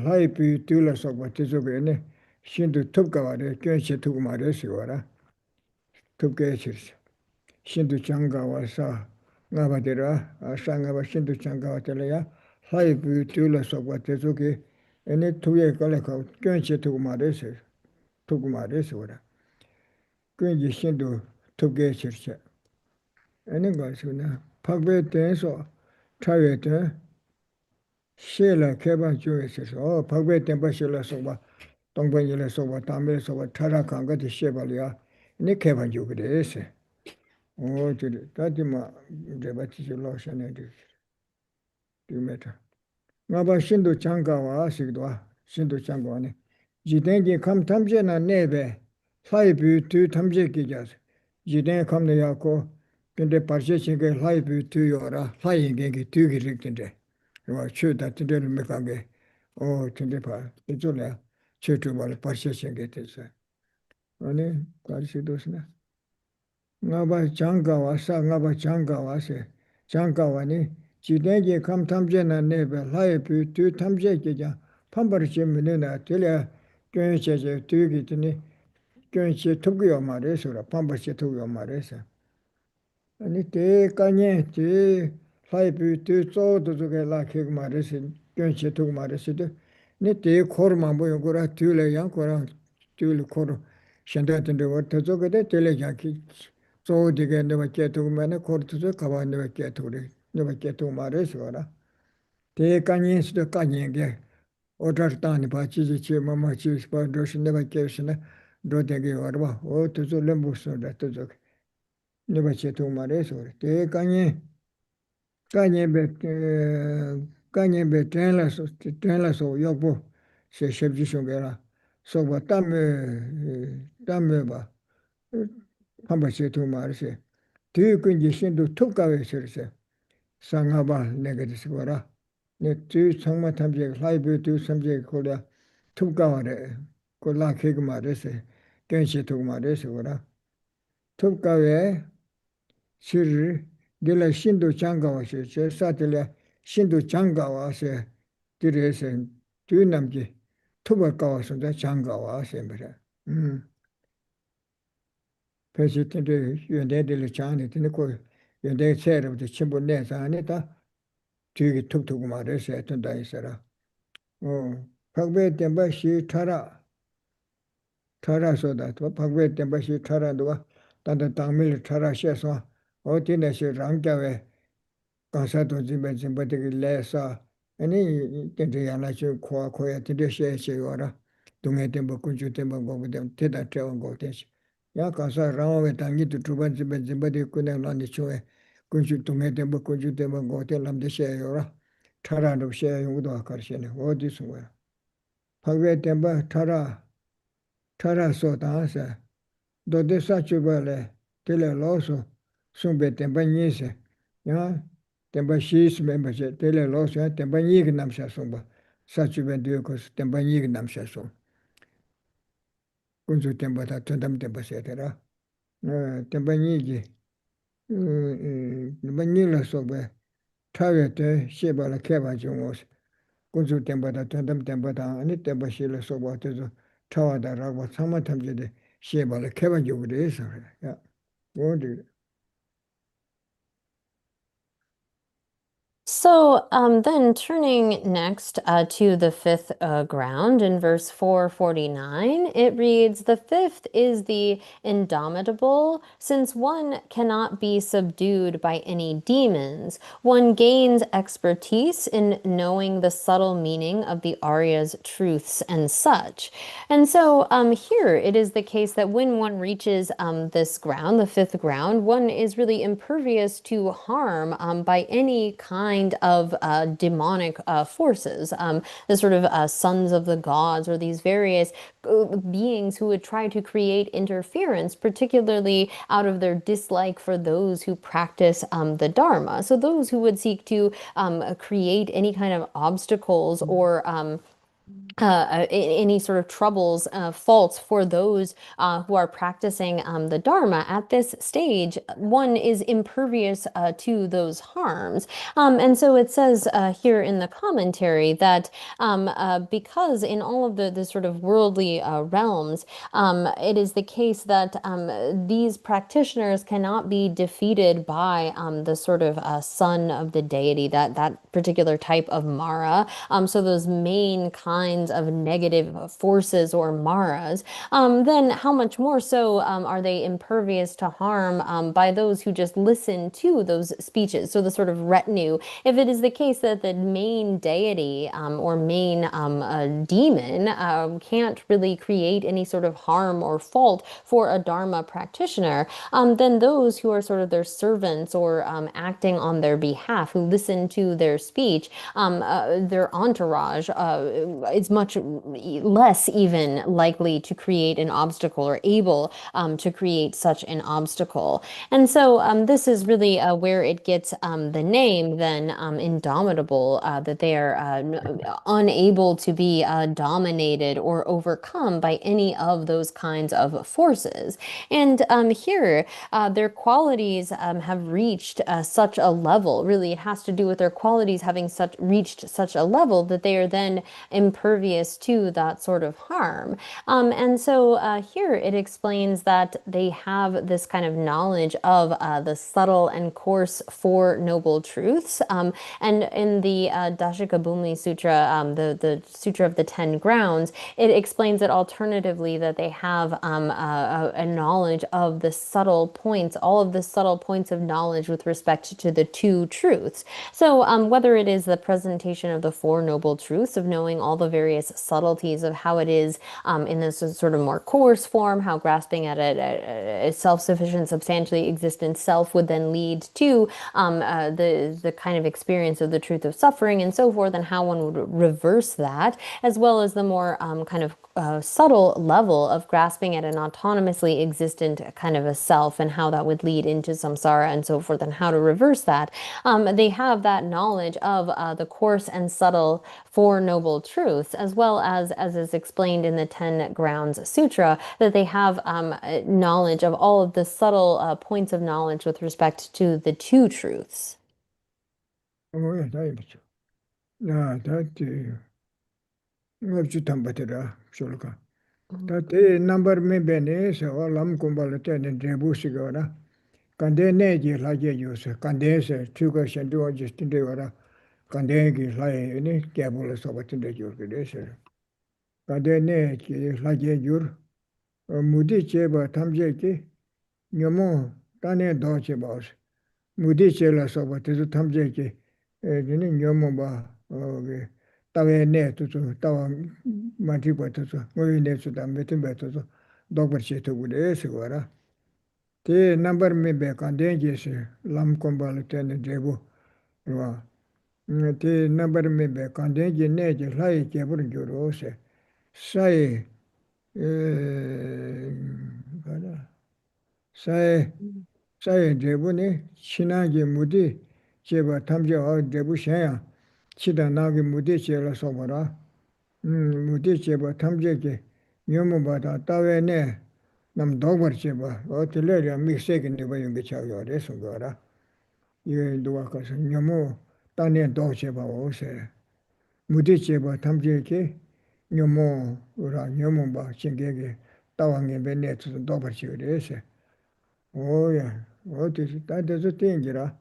haipi tula sokwa tizoge ne shindu tupga ware kyenche tugmare sigwara tupgeche shindu changa wasa ngabadira sanga ba shindu changa watele ya haipi tula sokwa tizoge ene tuye kale ka kyenche tugmare sigwara kunje shindu tupgeche ene gasuna pakbe tenso chawe ten shela keba juye se pakbe tenpa shela soba tongpanjile soba tamile soba chara kanga de shebaliya ne keba jugre ese jure tatima deba chicho lo shane de meta ngaba shindu changa wa sigdwa shindu changa wa ne jidengi kam tamje na nebe sai bu tu tamje ki jas jiden kam ne yako 근데 parche chinge lai bu tu yora lai inge tu gi rikdende wa chu da tindel mekange tinde pa ejole chu tu wal parche chinge tesa 아니 가르치도스나 나바 장가와사 나바 장가와세 장가와니 지대게 감탐제나 네베 라이프 두 탐제게자 판바르치면나 틀려 괜찮제 두기더니 괜찮 투기요 말해서라 판바르치 투기요 말해서 아니 대가냐 제 라이프 두 쪼도 저게 라케 말해서 괜찮 투기 말해서도 네 코르만 보여 거라 틀려 양거라 틀려 코르 현대한테 왔다 저거데 틀려야기 조디게 내가 깨투면에 코르트서 가봐 내가 깨투래 내가 깨투 말해서라 대가니스도 가니게 오다르다니 바치지 마마치 스파도시 내가 깨시나 도대게 와봐 오토zo 렘부스다 tozo 내가 깨투 말해서 대가니 가니베 가니베 tenlaso 요보 셰셰비숑게라 소바 담메바 한번 깨투 말세 뒤끈지 신도 툭가게 서서 상하바 내가 되시거라 내뒤 정말 탐지 라이브 뒤 삼지 거라 툭가와래 골라 케그 말해서 괜시 두고 말해서거라 툭가에 실 딜라 신도 장가와서 제 사들라 신도 장가와서 들에서 뒤남지 투바 가와서 장가와서 말이야 패시트데 연대들 장에 되는 거 연대 세르부터 전부 내서 안에다 뒤에 툭툭 말해서 했던다 있어라. 박배 땜바시 타라서다. 또 박배 땜바시 타라도가 단단 당밀 타라셔서 어디내시 랑자에 가사도 집에 집어되게 내서 아니 된대야나지 코아코야 된대셔셔요라. 동해 땜바 군주 땜바 거기다 대다 태운 거 대시. 야 가사 라오에 당기도 두 번째 집에 군에 나니 초에 군주 동해 땜바 군주 땜바 거기다 남대셔요라. 타라도 셔요도 아까시네. 어디서 거야. 박배 땜바 타라서다서 도대사 주발에 텔레로서 숨베 땜바 니세. 야 땜바 시스 멤버제 텔레로서 땜바 니게 남샤 숨바. 사주벤 되고서 땜바 니게 남샤 숨. 군주 땜바다 전담 땜바 세더라. 땜바 니게 만일라서 배 타게때 시발에 개바 좀 오스. 군주 땜바다 전담 땜바다 아니 땜바 실에서 와서 타와다라고 사마탐제데 시발에 개바 좀 그래서 야 뭐지 So then turning next to the fifth ground in verse 449, it reads, "The fifth is the indomitable. Since one cannot be subdued by any demons, one gains expertise in knowing the subtle meaning of the Arya's truths and such." And so here it is the case that when one reaches this ground, the fifth ground, one is really impervious to harm by any kind of demonic forces, the sort of sons of the gods, or these various beings who would try to create interference, particularly out of their dislike for those who practice the Dharma. So those who would seek to create any kind of obstacles or any sort of troubles, faults for those who are practicing the Dharma at this stage, one is impervious to those harms. And so it says here in the commentary that because in all of the sort of worldly realms, it is the case that these practitioners cannot be defeated by the sort of son of the deity, that particular type of Mara. So those main kinds of negative forces or maras, then how much more so are they impervious to harm by those who just listen to those speeches? So the sort of retinue, if it is the case that the main deity or main demon can't really create any sort of harm or fault for a Dharma practitioner, then those who are sort of their servants or acting on their behalf, who listen to their speech, their entourage, it's much less even likely to create an obstacle or able to create such an obstacle. And so this is really where it gets the name then indomitable, that they are unable to be dominated or overcome by any of those kinds of forces. And here, their qualities have reached such a level. Really, it has to do with their qualities having reached such a level that they are then impervious to that sort of harm. And so here it explains that they have this kind of knowledge of the subtle and coarse Four Noble Truths. And in the Dashikabhumi Sutra, the Sutra of the 10 Grounds, it explains it alternatively that they have a knowledge of the subtle points, all of the subtle points of knowledge with respect to the two truths. So whether it is the presentation of the Four Noble Truths, of knowing all the various subtleties of how it is in this sort of more coarse form, how grasping at a self-sufficient, substantially existent self would then lead to the kind of experience of the truth of suffering and so forth, and how one would reverse that, as well as the more kind of subtle level of grasping at an autonomously existent kind of a self and how that would lead into samsara and so forth, and how to reverse that. They have that knowledge of the coarse and subtle Four Noble Truths, as well as is explained in the 10 Grounds Sutra, that they have knowledge of all of the subtle points of knowledge with respect to the two truths. 야, 다 이거죠. 야, 다티 ngabchu tambatira shulka. Tate number me bene se olam kumbala tene drebu sigara. Kande ne ji laje yuse. Kande se chuka shendu ajistinde wara. Kande ki laje ne kabula sobatinde yurgide se. Kande ne ki laje yur. Mudi cheba tamje ki nyomo tane do cheba os. Mudi chela sobatizu tamje ki jini nyomo ba tawe ne tuzu tawa mantipa tuzu ngoyi ne tuzu metimbe tuzu dokbar che tugu de se wara. Te number me be kande je se lam kombal tene debu wa. Te number me be kande je ne je lai kebur gyoro se. Sai sai debu ne chinagi mudi cheba tamje wa debu shenya chida nagi mudi chela sobara. Mudi cheba tamje ke nyomu bata tawe ne nam dogbar cheba o tileria mikseki nipa yungi chagyo re sungara. Ye duwa kasa nyomu tane dog cheba o se. Mudi cheba tamje ke nyomu ura nyomu ba chingege tawa ngembe ne tuzu dogbar chigyo re se. O ya, o tisi tate su tingira.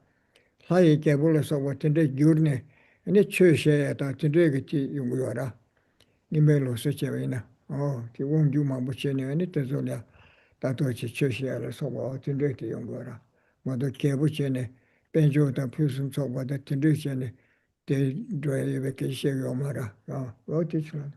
Hai kebula soba tinte gyurne ane chö sheya ta tinte ke ti yungu yora. Nimbe lo se chewa ina. O, ti wongju mabu che ne ane tezo liya tato che chö sheya la soba o tinte ke yungu yora. Mado kebu che ne penjo ta pyusum soba ta tinte che ne te dwaya yebe ke she yomara. O ti chula.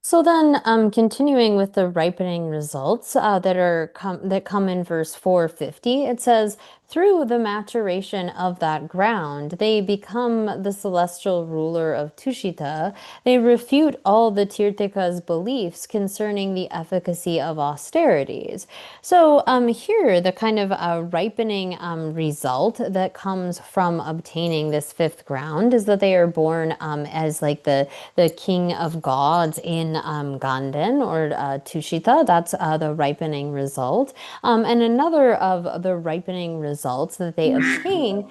So then, continuing with the ripening results that come in verse 450, it says, through the maturation of that ground, they become the celestial ruler of Tushita. They refute all the Tirthika's beliefs concerning the efficacy of austerities. So here, the kind of ripening result that comes from obtaining this fifth ground is that they are born as like the king of gods in Ganden or Tushita. That's the ripening result. And another of the ripening results that they obtain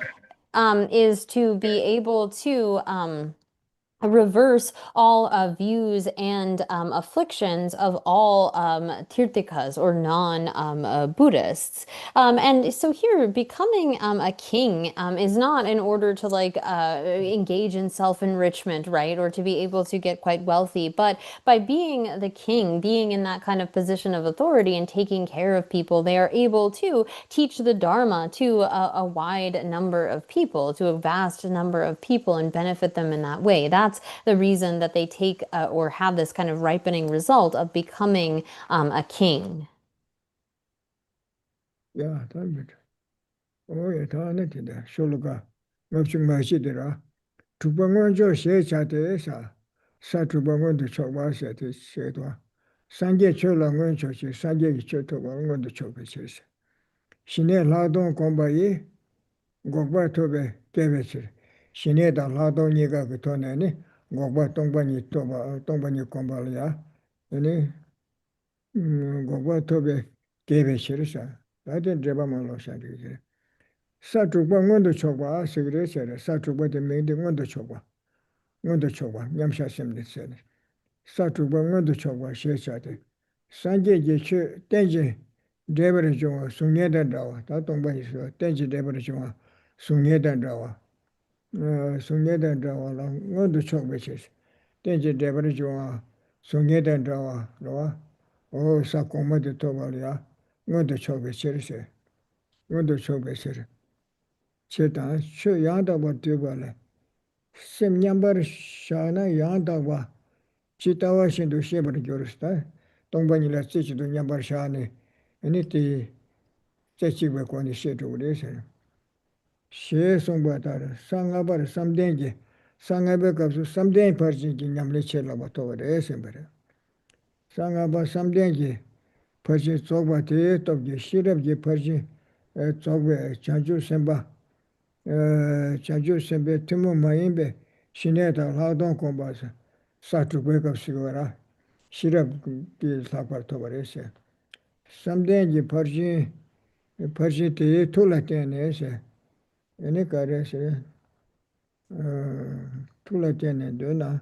is to be able to reverse all views and afflictions of all Tirthikas or non-Buddhists. And so here, becoming a king is not in order to like engage in self-enrichment, right? Or to be able to get quite wealthy, but by being the king, being in that kind of position of authority and taking care of people, they are able to teach the Dharma to a wide number of people, to a vast number of people, and benefit them in that way. That's the reason that they take or have this kind of ripening result of becoming a king. 야, 다음에. 오예, 다 안에 tinda. Shuluka ngabchung mashi dira. Tubangon jo she chate sa tubangon de chokwa se te she to. Sangye cho langon cho che, sangye cho to bangon de chokwa che se. Shine ladon komba yi, gokba tobe kebe che. Shine da ladon niga ke to ne ni, gokba tongba ni toba, tongba ni komba le ya. Ni gokba tobe kebe che sa. Daden dreba ma lo sha de. Sa tubangon de chokwa se gre che, sa tubangon de mende ngon chokwa. Ngondo chokwa, nyamsha semde sene. Satukwa ngondo chokwa she chate. Sanje je che tenje debere chungwa sungye dan dawa. Ta tongpa niswa tenje debere chungwa sungye dan dawa. Sungye dan dawa la ngondo chokwa che. Tenje debere chungwa sungye dan dawa. O sa kongma de toba liya ngondo chokwa che se. Ngondo chokwa che. Che ta, che yanda wa tuba le. Sem nyambar shana yanda Chitawa shindu shebar gyurista, tongbani la tsichidu nyambar shani, aniti tsechigwa kwani shetu uresa. She songba tara, sanga bar samdengi, sanga be kapsu samdengi parchingi nyamli chela batowa resa mbara. Sanga bar samdengi parchin tsogba te topgi, shirabgi parchin tsogba chanchu semba, chanchu sembe timu mayinbe, shineta ladon kombasa. Satu wake sigara, shirap ki sapar tovarese. Someday Persian te tulatene, any caresse, tulatene dona,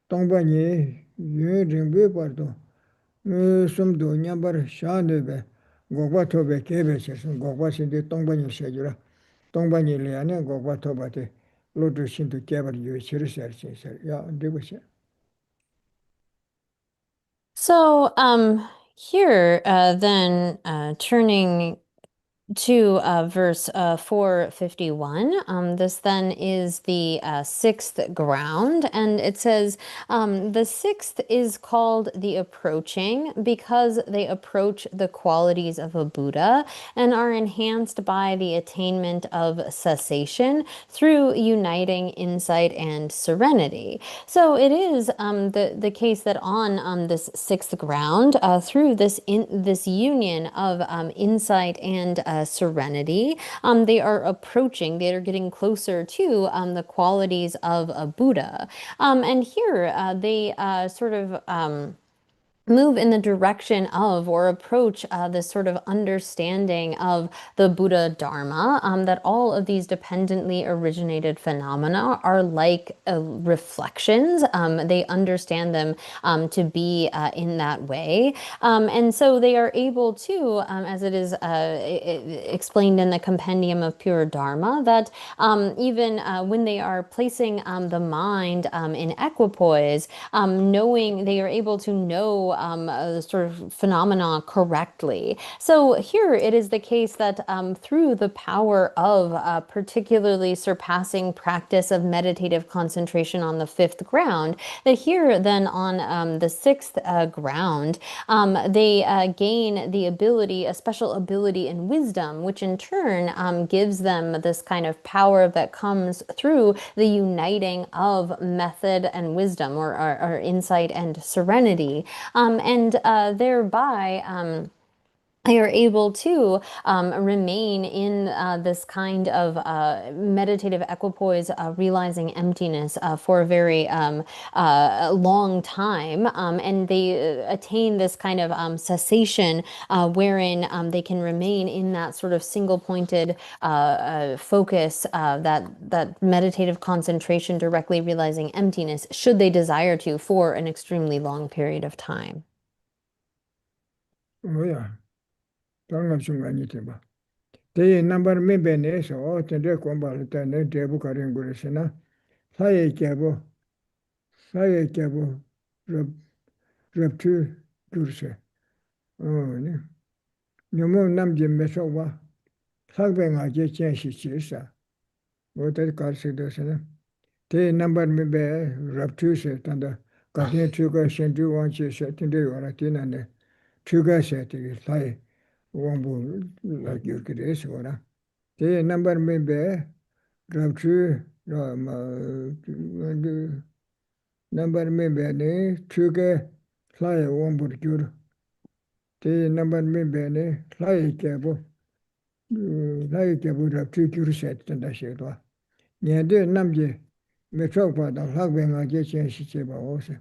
Tongbani, Yudin Bipardo, Sumdo, Nyambar, Shanebe, Gogwatobe, Kebeses, Gogwas in the Tongbani Shadura, Tongbani Liane, Gogwatobate, Lotus into Keber, you research, yeah, do it. So here then turning to verse 451. This then is the sixth ground, and it says the sixth is called the approaching because they approach the qualities of a Buddha and are enhanced by the attainment of cessation through uniting insight and serenity. So it is the case that on this sixth ground, through this union of insight and serenity, they are approaching, they are getting closer to the qualities of a Buddha. And here they sort of move in the direction of or approach this sort of understanding of the Buddha Dharma, that all of these dependently originated phenomena are like reflections. They understand them to be in that way. And so they are able to, as it is explained in the Compendium of Pure Dharma, that even when they are placing the mind in equipoise, knowing, they are able to know the sort of phenomena correctly. So here it is the case that through the power of particularly surpassing practice of meditative concentration on the fifth ground, that here then on the sixth ground, they gain the ability, a special ability in wisdom, which in turn gives them this kind of power that comes through the uniting of method and wisdom, or insight and serenity. And thereby they are able to remain in this kind of meditative equipoise, realizing emptiness for a very long time. And they attain this kind of cessation wherein they can remain in that sort of single-pointed focus, that meditative concentration, directly realizing emptiness, should they desire to, for an extremely long period of time. Oh, yeah. Tanga chungani teba. Te number me bene so tende kombal tende debu karin guresena. Saye kebo reptu gurse. Oh ne. Nyomo namje meso wa. Sagbe nga je chen shi chisa. O te karse dosena. Te number me be reptu se tanda katin tuga shendu wanchi se tende yora tinane. Tuga se te saye. Wambu la gyurkires ora. Te number me be rabchu number maybe trigger fly one but good. The number maybe fly cable. Like a would have 2 set and I said, near the Namje, Metropa, the Hagwing, I get you also.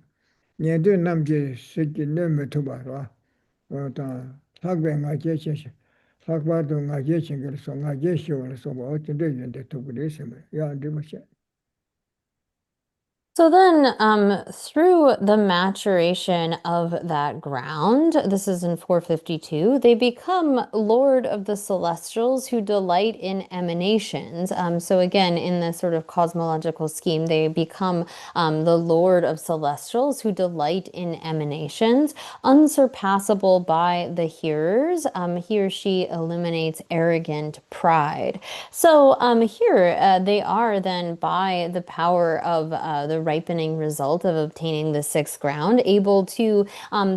Near the Namje, Siki Nemetoba, or the Hagwing, I get you. Hagbardung, I get you, so I guess you are so about to do the two days. Yeah, do much. So then, through the maturation of that ground, this is in 452, they become Lord of the Celestials who delight in emanations. So again, in this sort of cosmological scheme, they become the Lord of Celestials who delight in emanations, unsurpassable by the hearers. He or she eliminates arrogant pride. So here they are then, by the power of the ripening result of obtaining the sixth ground, able to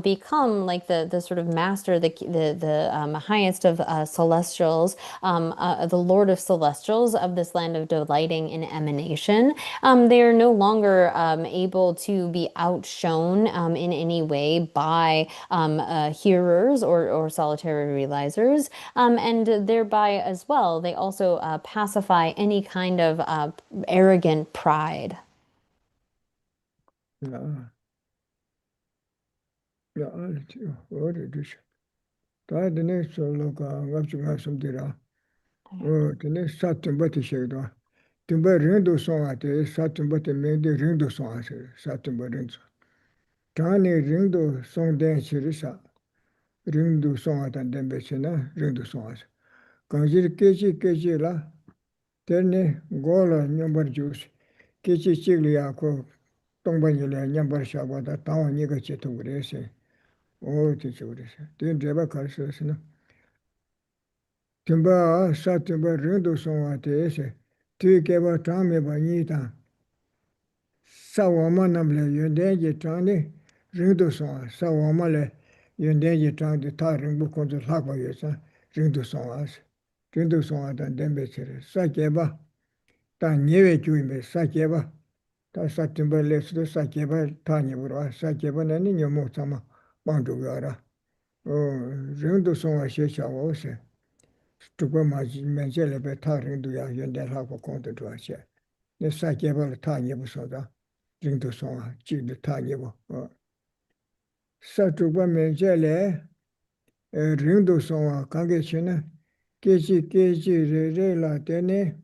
become like the sort of master, the highest of celestials, the Lord of Celestials of this land of delighting in emanation. They are no longer able to be outshone in any way by hearers or solitary realizers, and thereby as well, they also pacify any kind of arrogant pride. Yeah, what it is. The next look, what you have some data. Oh, the next Saturn, but the shade. Timber Rindo song at the Saturn, but the main Rindo song, Saturn, but Rindo. Tani Rindo song dance, Rindo song at and then Bessina, Rindo songs. Kanjir Kechi la, Terne, Gola, number juice, Kechi Chigliaco, Tongbangila, number Shabata, Town Nigachi to Grace. Oh, teacher, didn't ever curse. Timber, Saturn, Rindo song at the essay. Tu gave a time about Nita. Sawama namle yundenji changni ringdu songa. Sawama le yundenji changdi ta ringbu kondu lakwa yosa ringdu songa ase. Ringdu songa dan denbe chere. Sa keba ta nyewe juimbe sa keba. Ta sa timba le sudo sa keba ta nyeburwa. Sa keba nani nyomo tsama bandu gara. Ringdu songa she chawa ose. Tukwa maji menche lebe ta ringdu ya yunden lakwa kondu tuwa she. Ne sa keba le ta nyebu soda. Ringdo songa, jingdo tagibo. Satukpa menche le, ringdo songa kange chena, kechi re la tene,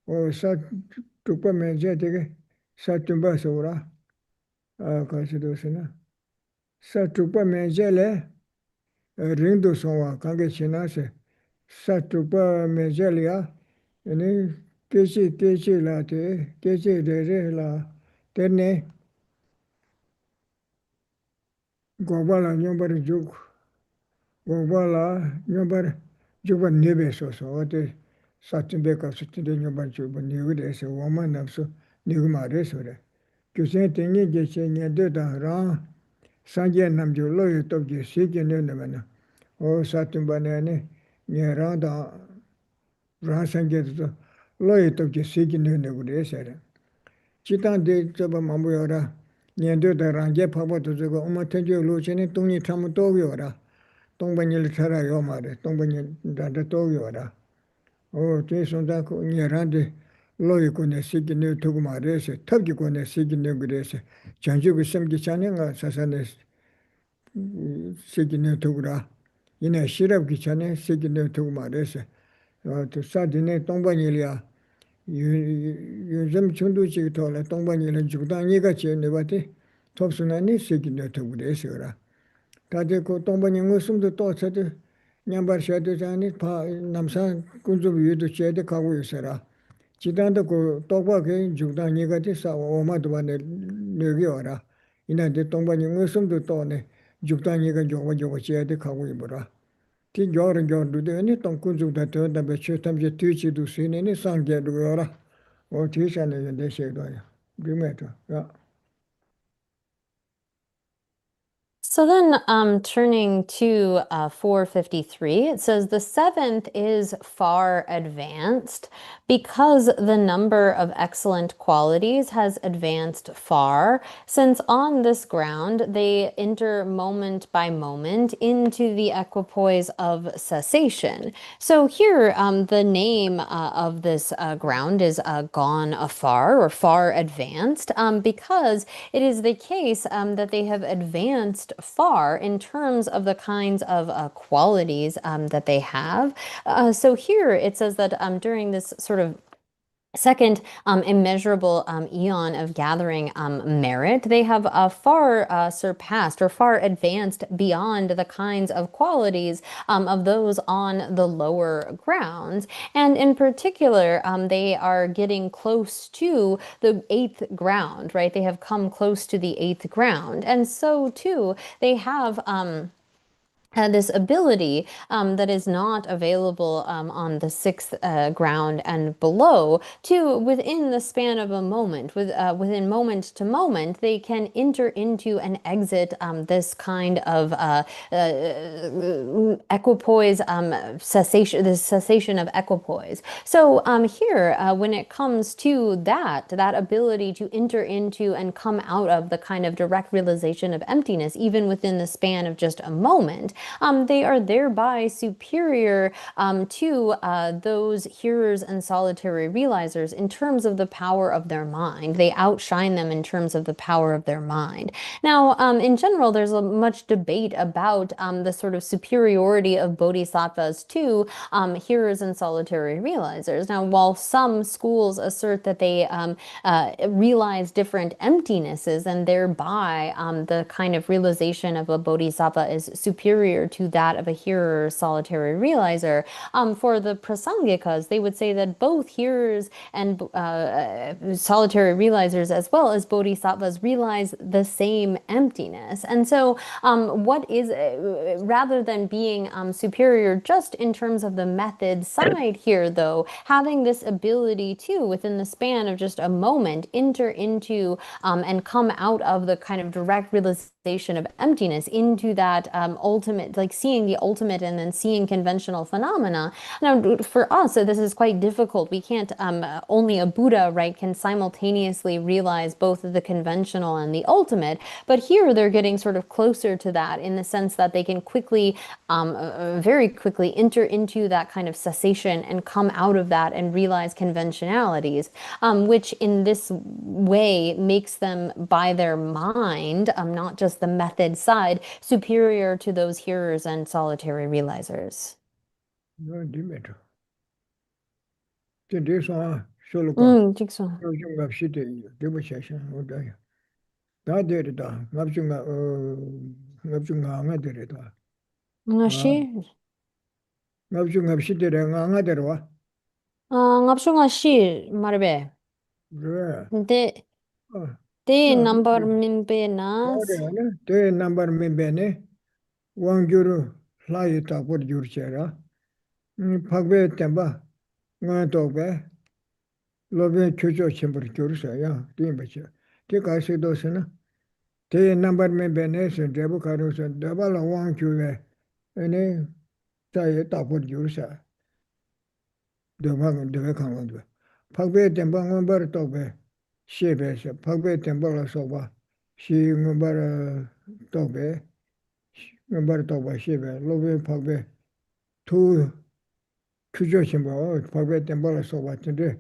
satukpa menche teke, satumba sora, kasi dosena. Satukpa menche le, ringdo songa kange chena se, satukpa menche le ya, kechi la te, kechi re la tene, Gobala nyombar juk, Gobala nyombar juba nebe soso, ote satimbe ka sutinde nyombar juba nebe se woman namso nigma resore. Kyusen tengi geshe nyede da ra sanje namjo loyo topje sike nene mana. O satimba nene nye ra da ra sanje to loyo topje sike nene gure sere. Chitan de choba mambu yora. Nyendo da rangye pabo to zogo oma tenjo lo chene tongni tamu togi ora. Tongba nyele tara yo mare, tongba nyele dada togi ora. O te sonda ko nye rande loyi ko ne siki ne togu mare se, tabki ko ne siki ne gure se. Chanju ku semki chane nga sasa ne siki ne togu ra. Ina shirab ki chane siki ne togu mare se. To sa dine tongba nyele ya. Yunzam chundu chigi tola tongba nyele jukda niga che nebate topsuna ni seki ne togu desi ora. Tate ko tongba nyingu sumdu to chate nyambar shade chani pa namsa kunzubu yudu chede kagu yusara. Chidanda ko tokpa ke jukda niga te sa oma duwa ne negi ora. Ina de tongba nyingu sumdu to ne jukda niga joga chede kagu yubura. Ti gyoran gyordu de ni tong kunzub da te da be che tamje tuichi du sine ni sangye du yora. O ti shane yende she do ya. Grimeto. Ya. So then turning to 453, it says the seventh is far advanced because the number of excellent qualities has advanced far, since on this ground they enter moment by moment into the equipoise of cessation. So here the name of this ground is gone afar or far advanced because it is the case that they have advanced far in terms of the kinds of qualities that they have. So here it says that during this sort of second immeasurable eon of gathering merit, they have far surpassed or far advanced beyond the kinds of qualities of those on the lower grounds. And in particular, they are getting close to the eighth ground, right? They have come close to the eighth ground. And so too, they have this ability that is not available on the sixth ground and below to, within the span of a moment, within moment to moment, they can enter into and exit this kind of equipoise cessation, the cessation of equipoise. So here, when it comes to that ability to enter into and come out of the kind of direct realization of emptiness, even within the span of just a moment, they are thereby superior to those hearers and solitary realizers in terms of the power of their mind. They outshine them in terms of the power of their mind. Now, in general, there's much debate about the sort of superiority of bodhisattvas to hearers and solitary realizers. Now, while some schools assert that they realize different emptinesses and thereby the kind of realization of a bodhisattva is superior to that of a hearer or solitary realizer, for the prasangikas, they would say that both hearers and solitary realizers as well as bodhisattvas realize the same emptiness. And so what is, rather than being superior just in terms of the method side here, though, having this ability to, within the span of just a moment, enter into and come out of the kind of direct realization of emptiness into that ultimate, like seeing the ultimate and then seeing conventional phenomena. Now, for us, this is quite difficult. We can't, only a Buddha, right, can simultaneously realize both the conventional and the ultimate. But here they're getting sort of closer to that in the sense that they can quickly, very quickly enter into that kind of cessation and come out of that and realize conventionalities, which in this way makes them, by their mind, not just the method side, superior to those hearers and solitary realizers. No, Dimitri. This one, Shuluka, Jigsaw. Rojung of City, Debussation, or die. That did it, Nabjunga, Nabjunga, did it. Ngashi, Nabjunga of City, Angaderwa. ngapsu ngashi marbe. De number mimbe nas. The number Mimbene, one guru, fly it up with your chair. Pagbe Temba, one dog bear. Lobby Chucho Chamber Cursa, yeah, Timbacher. Take I say those, the number Mimbenes and Debucarus and Dabala one cure. And then say it up with Jursa. The one the Vekan. Pagbe Temba, one bar dog bear. She bears a Pagbe Tembola soba. She remember dog bear. Remember dog by she bear. Lobby Pagbe. Two Chucho Chamber, Pagbe Tembola soba today.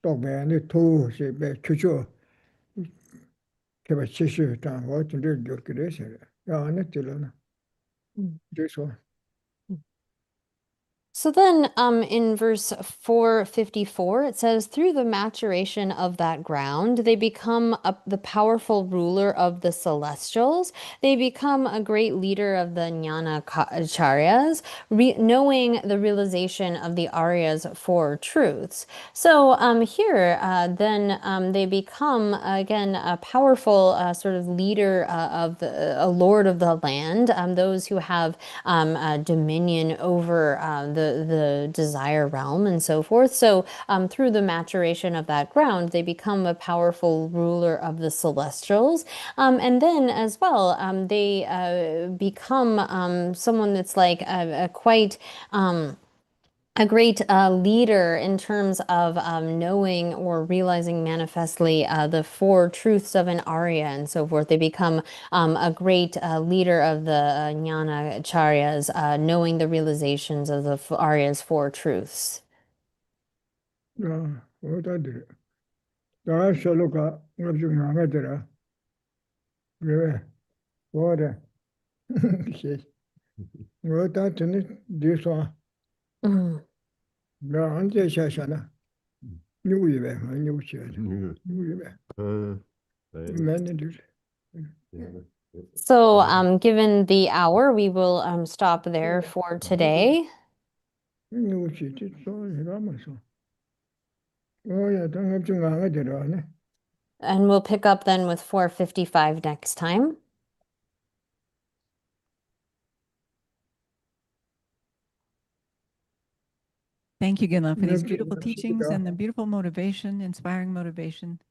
Dog bear and the two she bear Chucho. Kept Chishu town, what to do, good condition. Yeah, not too long. This one. So then in verse 454, it says, through the maturation of that ground, they become the powerful ruler of the celestials. They become a great leader of the jnana acharyas, knowing the realization of the aryas four truths. So here, then they become, again, a powerful sort of leader of a lord of the land, those who have dominion over the the desire realm and so forth. So through the maturation of that ground, they become a powerful ruler of the celestials. And then as well, they become someone that's like a quite a great leader in terms of knowing or realizing manifestly the four truths of an Arya and so forth. They become a great leader of the Jnana Acharyas, knowing the realizations of the Arya's four truths. 어다들. 나 솔로가 좀 나가더라. 그래. 뭐래. 어다 전에 뒤서 Mm. 나 언제 샤샤나. 누구이래? 누구시야? 누구이래? 맨들. So, given the hour, we will stop there for today. 누구시? 또 이러면서. 야, 당장 좀 나가더라. And we'll pick up then with 455 next time. Thank you, Ginla, for these Thank you. beautiful teachings and the beautiful motivation, inspiring motivation.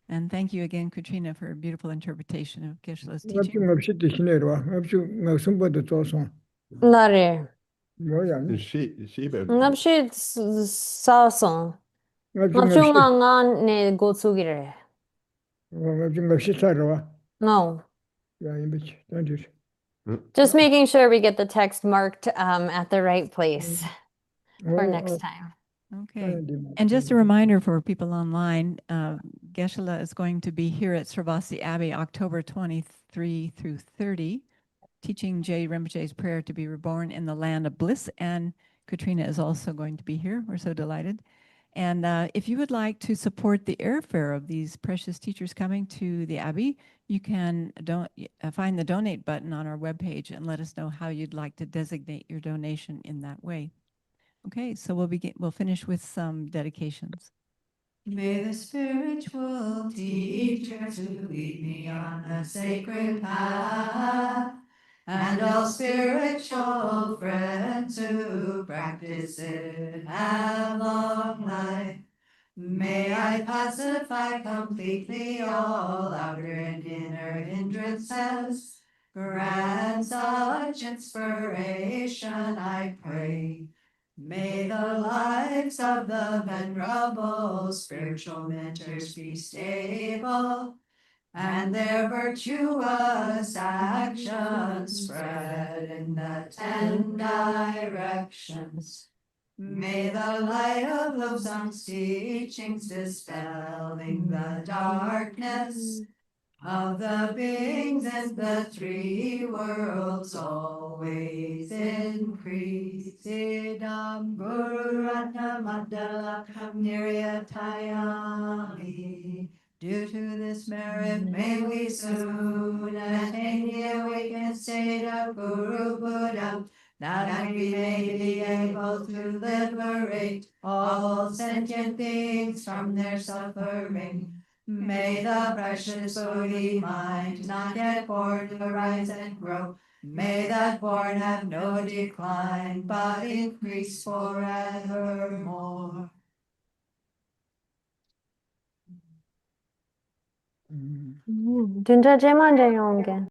And thank you again, Katrina, for a beautiful interpretation of Geshe-la's teaching. 없이 드시네로 와. 없이 성보도 줘서. 나를 뭐야? 납시 사성 납중앙한 내 고수기를 해. 없이 살아 와. No, 야, 이미지. 던져. just making sure we get the text marked at the right place for next time. Okay. And just a reminder for people online, Geshe-la is going to be here at Sravasti Abbey October 23 through 30, teaching Jay Rinpoche's prayer to be reborn in the land of bliss. And Katrina is also going to be here. We're so delighted. And if you would like to support the airfare of these precious teachers coming to the Abbey, you can find the donate button on our webpage and let us know how you'd like to designate your donation in that way. Okay, so we'll finish with some dedications. May the spiritual teachers who lead me on the sacred path, and all spiritual friends who practice it, have long life. May I pacify completely all outer and inner hindrances. Grant such inspiration, I pray. May the lives of the venerable spiritual mentors be stable, and their virtuous actions spread in the 10 directions. May the light of wholesome's teachings dispelling the darkness of the beings in the three worlds always increase. Idam Guru Ratna Madala Niryatayami. Due to this merit, may we soon attain the awakened state of Guru Buddha, that we may be able to liberate all sentient beings from their suffering. May the precious Bodhi mind not yet born arise and grow. May that born have no decline, but increase forevermore. 진짜 제만 돼, 용게.